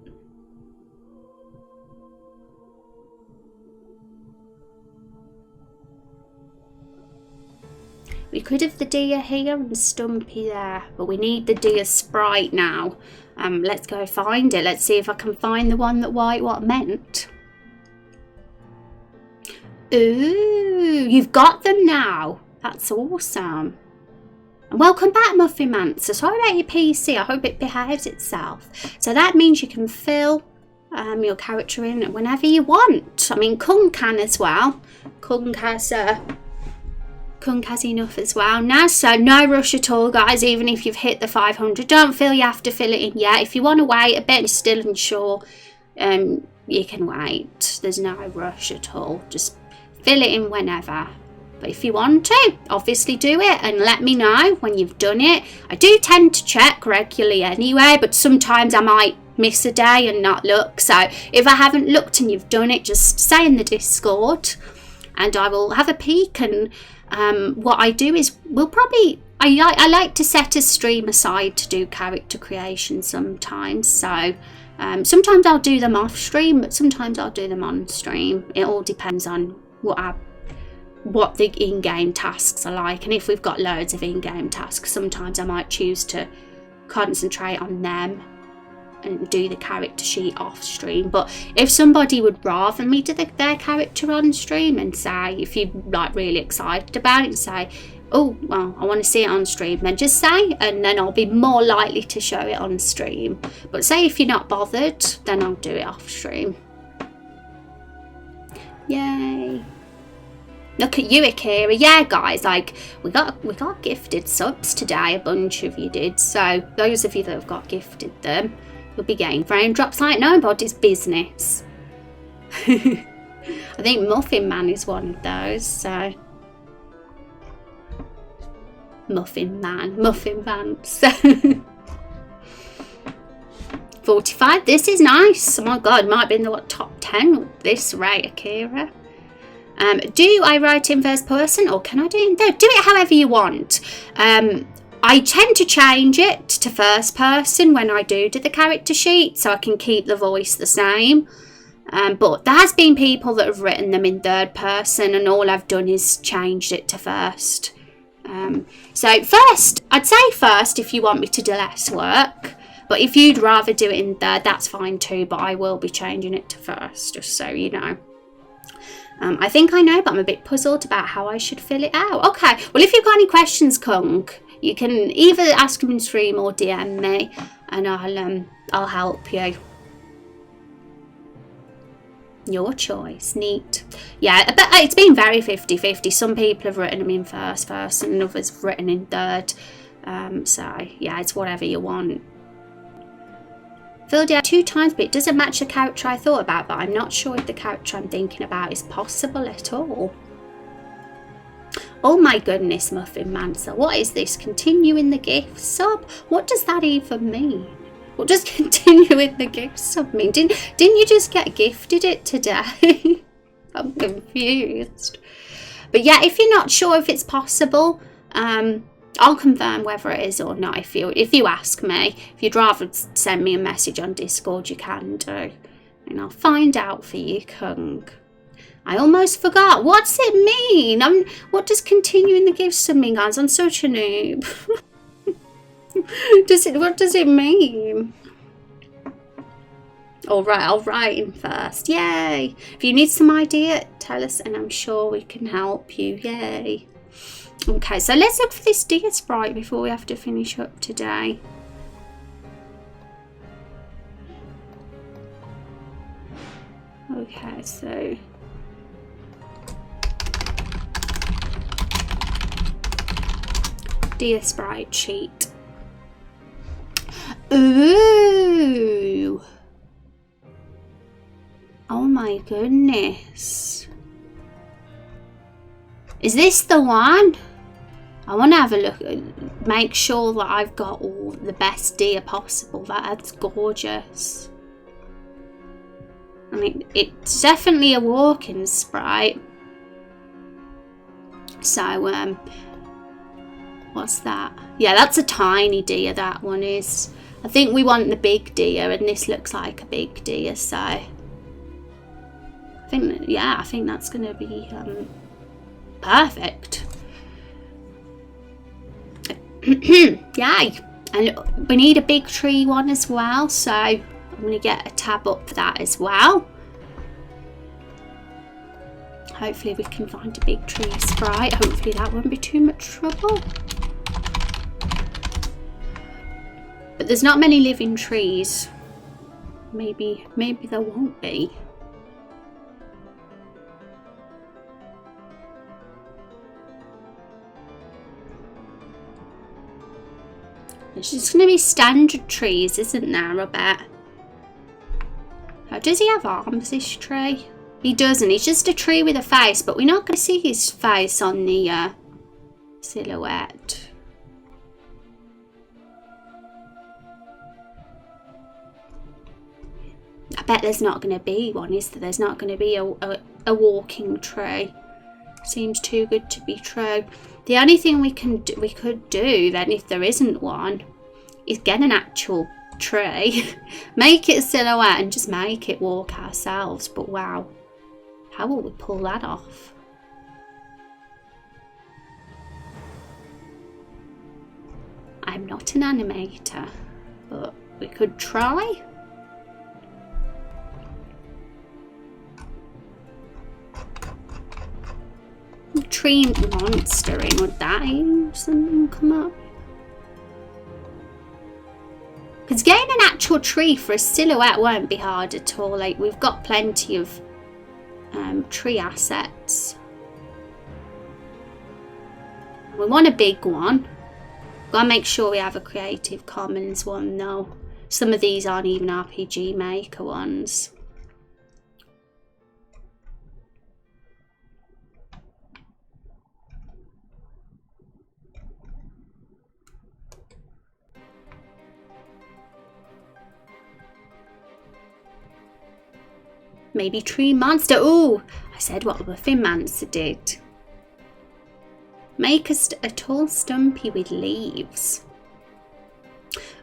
we could have the deer here and Stumpy there, but we need the deer sprite now. Let's go find it. Let's see if I can find the one that White What meant. Ooh, you've got them now. That's awesome. And welcome back, Muffin Man. So sorry about your PC. I hope it behaves itself. So that means you can fill your character in whenever you want. I mean, Kung can as well. Kung has enough as well now. So no rush at all, guys. Even if you've hit the 500, don't feel you have to fill it in yet. If you want to wait a bit, you're still unsure, you can wait. There's no rush at all. Just fill it in whenever. But if you want to, obviously do it and let me know when you've done it. I do tend to check regularly anyway, but sometimes I might miss a day and not look. So if I haven't looked and you've done it, just say in the Discord and I will have a peek. And what I do is I like to set a stream aside to do character creation sometimes. So sometimes I'll do them off stream, but sometimes I'll do them on stream. It all depends on what the in-game tasks are like, and if we've got loads of in-game tasks, sometimes I might choose to concentrate on them and do the character sheet off stream. But if somebody would rather me do their character on stream, and say, if you're like really excited about it and say, oh well, I want to see it on stream, then just say, and then I'll be more likely to show it on stream. But say if you're not bothered, then I'll do it off stream. Yay. Look at you, Akira. Yeah, guys, like we got gifted subs today. A bunch of you did. So those of you that have got gifted them, you'll be getting raindrops like nobody's business. I think Muffin Man is one of those. So Muffin Man. So 45. This is nice. Oh my god, might be in the top 10 at this rate, Akira. Do I write in first person, or can I do it? No, do it however you want. I tend to change it to first person when I do the character sheet, so I can keep the voice the same. But there has been people that have written them in third person, and all I've done is changed it to first. So first, I'd say first if you want me to do less work. But if you'd rather do it in third, that's fine too. But I will be changing it to first, just so you know. I think I know, but I'm a bit puzzled about how I should fill it out. Okay, well, if you've got any questions, Kung, you can either ask them in stream or DM me, and I'll help you. Your choice. Neat. Yeah, but it's been very 50-50. Some people have written them in first person, and others have written in third. So, yeah, it's whatever you want. Filled out 2 times, but it doesn't match the character I thought about, but I'm not sure if the character I'm thinking about is possible at all. Oh my goodness, Muffin Mancer, what is this? Continuing the gift sub? What does that even mean? What does continuing the gift sub mean? Didn't you just get gifted it today? I'm confused. But yeah, if you're not sure if it's possible, I'll confirm whether it is or not if you ask me. If you'd rather send me a message on Discord, you can do. And I'll find out for you, Kung. I almost forgot. What's it mean? What does continuing the gifts mean, guys? I'm such a noob. What does it mean? Alright, I'll write in first. Yay! If you need some idea, tell us and I'm sure we can help you. Yay! Okay, so let's look for this deer sprite before we have to finish up today. Okay, so deer sprite sheet. Ooh! Oh my goodness. Is this the one? I want to have a look, make sure that I've got all the best deer possible. That's gorgeous. I mean, it's definitely a walking sprite. So, what's that? Yeah, that's a tiny deer, that one is. I think we want the big deer, and this looks like a big deer, so I think that's going to be perfect. Yay! And we need a big tree one as well, so I'm going to get a tab up for that as well. Hopefully we can find a big tree sprite. Hopefully that won't be too much trouble. But there's not many living trees. Maybe there won't be. It's just going to be standard trees, isn't there, I bet? Oh, does he have arms, this tree? He doesn't. He's just a tree with a face, but we're not going to see his face on the silhouette. I bet there's not going to be one, is there? There's not going to be a walking tree. Seems too good to be true. The only thing we could do then, if there isn't one, is get an actual tree, make it a silhouette, and just make it walk ourselves. But wow, how will we pull that off? I'm not an animator, but we could try. Tree monstering, would that something come up? Because getting an actual tree for a silhouette won't be hard at all. Like, we've got plenty of tree assets. We want a big one. Gotta make sure we have a Creative Commons one though. Some of these aren't even RPG Maker ones. Maybe tree monster. Ooh, I said what the Finmancer did. Make a tall stumpy with leaves.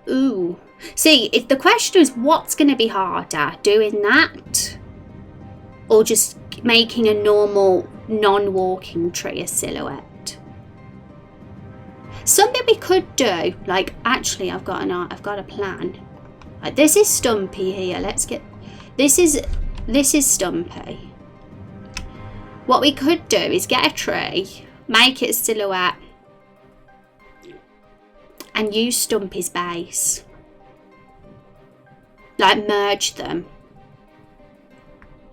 Ooh. See, if the question is what's going to be harder, doing that or just making a normal non-walking tree a silhouette? Something we could do, like, actually I've got a plan. Like, this is Stumpy here. This is Stumpy. What we could do is get a tree, make it a silhouette, and use Stumpy's base. Like, merge them.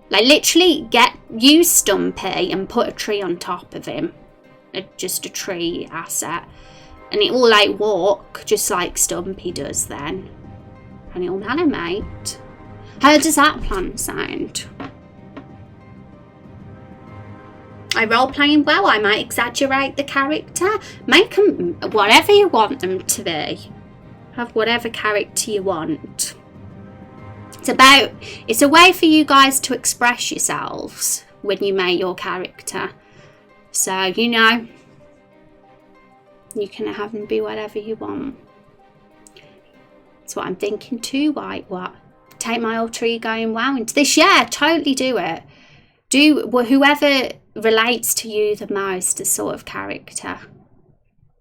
Like, literally use Stumpy and put a tree on top of him. Just a tree asset. And it will, like, walk just like Stumpy does then. And it'll animate. How does that plan sound? I role-playing well. I might exaggerate the character. Make them whatever you want them to be. Have whatever character you want. It's a way for you guys to express yourselves when you make your character. So, you know, you can have them be whatever you want. That's what I'm thinking too. What? Take my alter ego and wow into this. Yeah, totally do it. Do whoever relates to you the most as sort of character.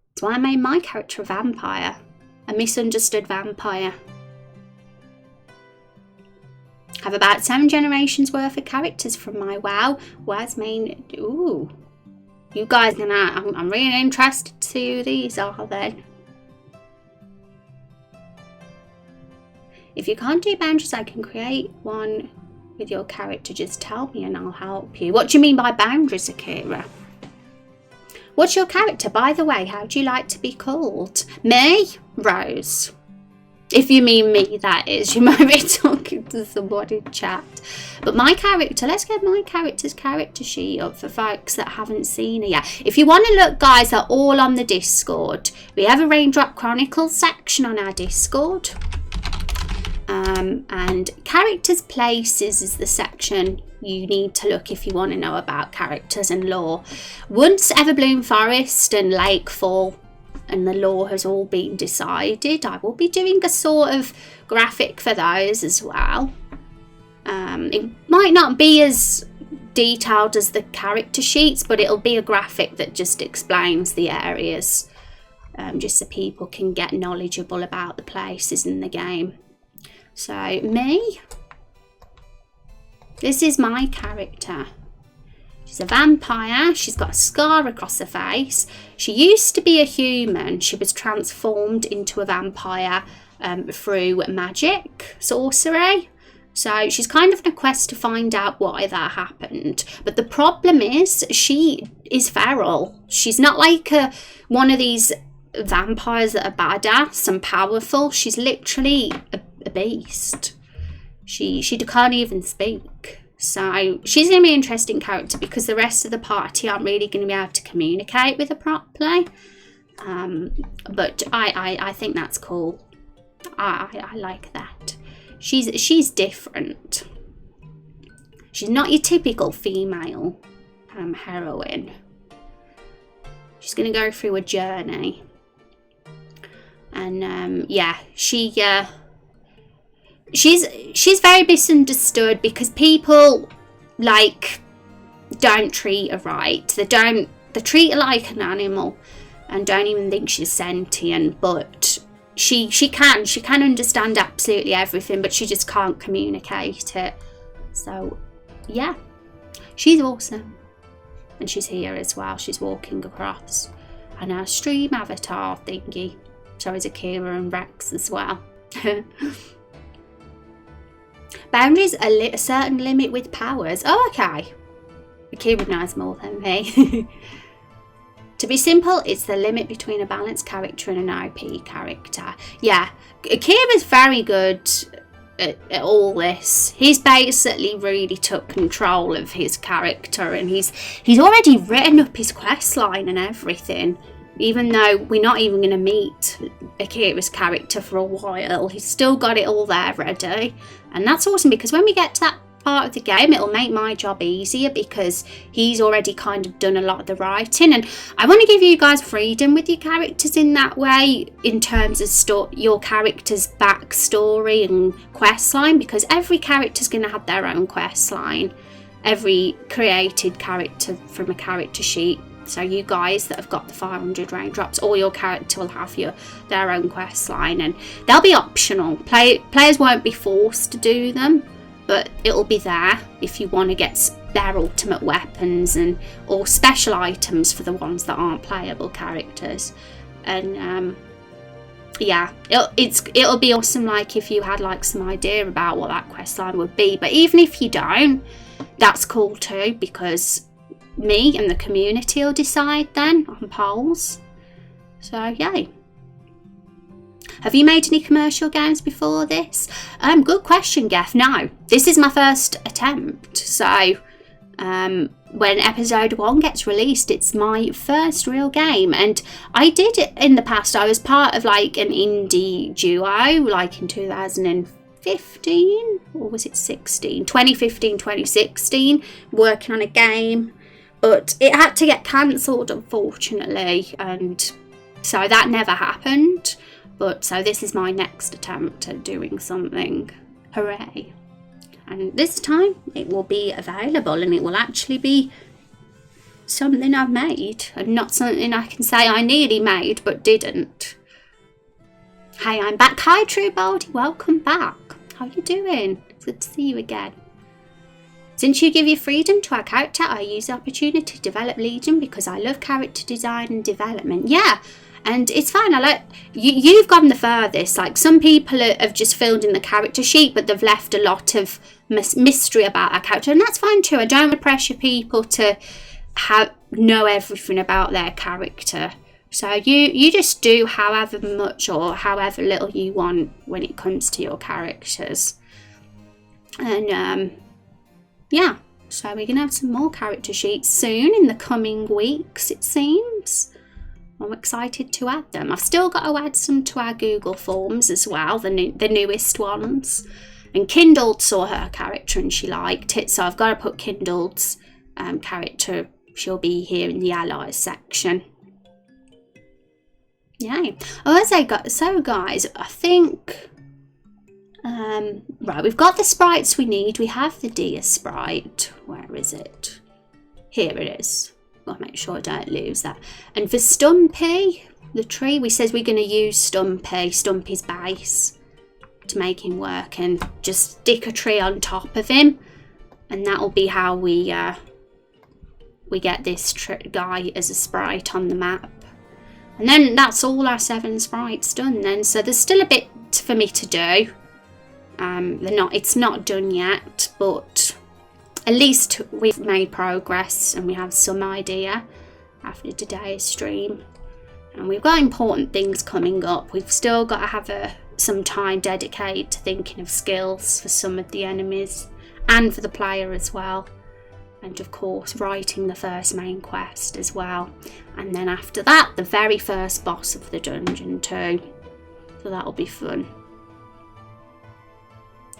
That's why I made my character a vampire. A misunderstood vampire. I have about 7 generations worth of characters from my WoW. Where's main? Ooh. You guys I'm really interested to see who these are then. If you can't do boundaries, I can create one with your character. Just tell me and I'll help you. What do you mean by boundaries, Akira? What's your character, by the way? How do you like to be called? Me? Rose. If you mean me, that is. You might be talking to somebody in chat. But my character, let's get my character's character sheet up for folks that haven't seen it yet. If you want to look, guys, they're all on the Discord. We have a Raindrop Chronicles section on our Discord. And characters places is the section you need to look if you want to know about characters and lore. Once Everbloom Forest and Lakefall and the lore has all been decided, I will be doing a sort of graphic for those as well. It might not be as detailed as the character sheets, but it'll be a graphic that just explains the areas, just so people can get knowledgeable about the places in the game. So me, this is my character. She's a vampire. She's got a scar across her face. She used to be a human. She was transformed into a vampire through magic, sorcery. So she's kind of on a quest to find out why that happened. But the problem is she is feral. She's not like one of these vampires that are badass and powerful. She's literally a beast. She can't even speak. So she's going to be an interesting character because the rest of the party aren't really going to be able to communicate with her properly. But I think that's cool. I like that. She's different. She's not your typical female heroine. She's going to go through a journey. And yeah, she's very misunderstood because people like don't treat her right. They treat her like an animal and don't even think she's sentient, but she can understand absolutely everything, but she just can't communicate it. So yeah, she's awesome. And she's here as well. She's walking across. And our stream avatar thingy. So is Akira and Rex as well. Boundaries, a certain limit with powers. Oh, okay. Akira knows more than me. To be simple, it's the limit between a balanced character and an OP character. Yeah, Akira's very good at all this. He's basically really took control of his character, and he's already written up his quest line and everything. Even though we're not even going to meet Akira's character for a while, he's still got it all there ready. And that's awesome because when we get to that part of the game. It'll make my job easier because he's already kind of done a lot of the writing, and I want to give you guys freedom with your characters in that way, in terms of your character's backstory and quest line, because every character's going to have their own quest line, every created character from a character sheet. So you guys that have got the 500 raindrops, all your character will have their own quest line, and they'll be optional. Players won't be forced to do them, but it'll be there if you want to get their ultimate weapons or special items for the ones that aren't playable characters. And yeah, it'll be awesome, like if you had like some idea about what that quest line would be. But even if you don't, that's cool too, because me and the community will decide then on polls. So yay. Have you made any commercial games before this? Good question, Geff. No, this is my first attempt. So when episode 1 gets released, it's my first real game. And I did it in the past. I was part of like an indie duo like in 2015, or was it 16? 2015, 2016, working on a game. But it had to get cancelled, unfortunately, and so that never happened. But so this is my next attempt at doing something. Hooray. And this time it will be available, and it will actually be something I've made, and not something I can say I nearly made but didn't. Hey, I'm back. Hi, True Baldy. Welcome back. How you doing? It's good to see you again. Since you give your freedom to our character, I use the opportunity to develop Legion because I love character design and development. Yeah, and it's fine. I like you've gone the furthest. Like some people have just filled in the character sheet, but they've left a lot of mystery about our character, and that's fine too. I don't want to pressure people to know everything about their character. So you just do however much or however little you want when it comes to your characters. And yeah, so we're going to have some more character sheets soon in the coming weeks, it seems. I'm excited to add them. I've still got to add some to our Google Forms as well, the newest ones. And Kindled saw her character and she liked it, so I've got to put Kindled's character. She'll be here in the allies section. Yay. Oh, so guys, I think... right, we've got the sprites we need. We have the deer sprite. Where is it? Here it is. I'll make sure I don't lose that. And for Stumpy, the tree, we says we're going to use Stumpy's base to make him work, and just stick a tree on top of him, and that will be how we get this guy as a sprite on the map. And then that's all our 7 sprites done then. So there's still a bit for me to do. It's not done yet, but at least we've made progress and we have some idea after today's stream. And we've got important things coming up. We've still got to have some time dedicated to thinking of skills for some of the enemies and for the player as well. And of course writing the first main quest as well. And then after that, the very first boss of the dungeon too. So that'll be fun.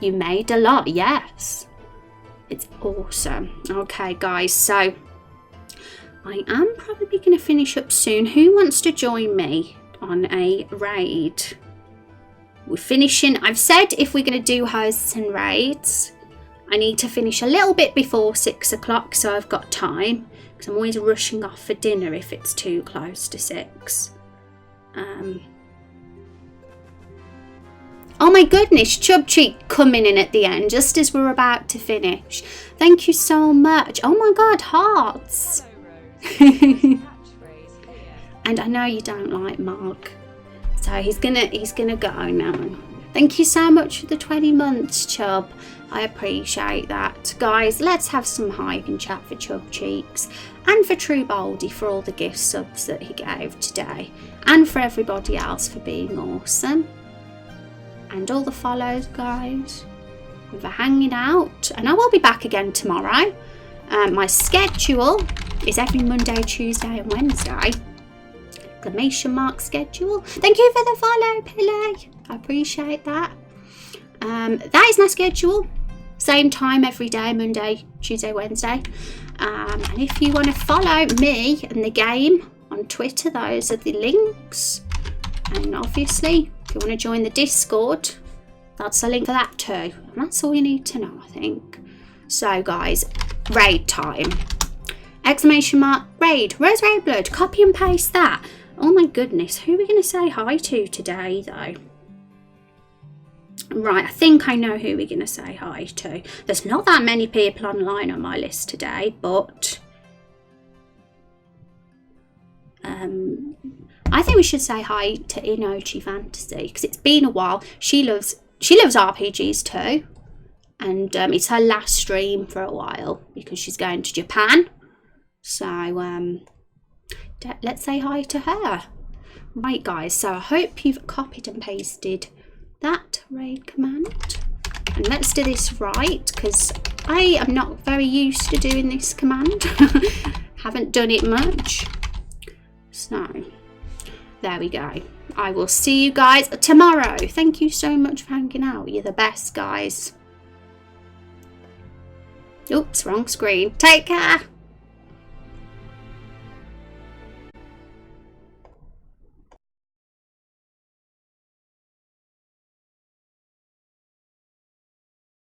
You made a lot, yes. It's awesome. Okay, guys, so I am probably going to finish up soon. Who wants to join me on a raid? We're finishing. I've said if we're going to do hosts and raids, I need to finish a little bit before 6 o'clock, so I've got time. Because I'm always rushing off for dinner if it's too close to 6. Oh my goodness, Chub Cheek coming in at the end, just as we're about to finish. Thank you so much. Oh my god, hearts. And I know you don't like Mark. So he's gonna go now. Thank you so much for the 20 months, Chub. I appreciate that. Guys, let's have some hype and chat for Chub Cheeks. And for True Baldy for all the gift subs that he gave today. And for everybody else for being awesome. And all the follows, guys. We're hanging out. And I will be back again tomorrow. My schedule is every Monday, Tuesday and Wednesday. Exclamation mark schedule. Thank you for the follow, Pele. I appreciate that. That is my schedule. Same time every day, Monday, Tuesday, Wednesday. And if you want to follow me and the game on Twitter, those are the links. And obviously, if you want to join the Discord, that's a link for that too. And that's all you need to know, I think. So guys, raid time. Exclamation mark, raid, Rose Raid Blood, copy and paste that. Oh my goodness, who are we going to say hi to today though? Right, I think I know who we're going to say hi to. There's not that many people online on my list today, but I think we should say hi to Inochi Fantasy because it's been a while. She loves RPGs too, and it's her last stream for a while because she's going to Japan. So let's say hi to her. Right guys, so I hope you've copied and pasted that raid command, and let's do this right because I am not very used to doing this command. Haven't done it much, so there we go. I will see you guys tomorrow. Thank you so much for hanging out. You're the best, guys. Oops, wrong screen. Take care.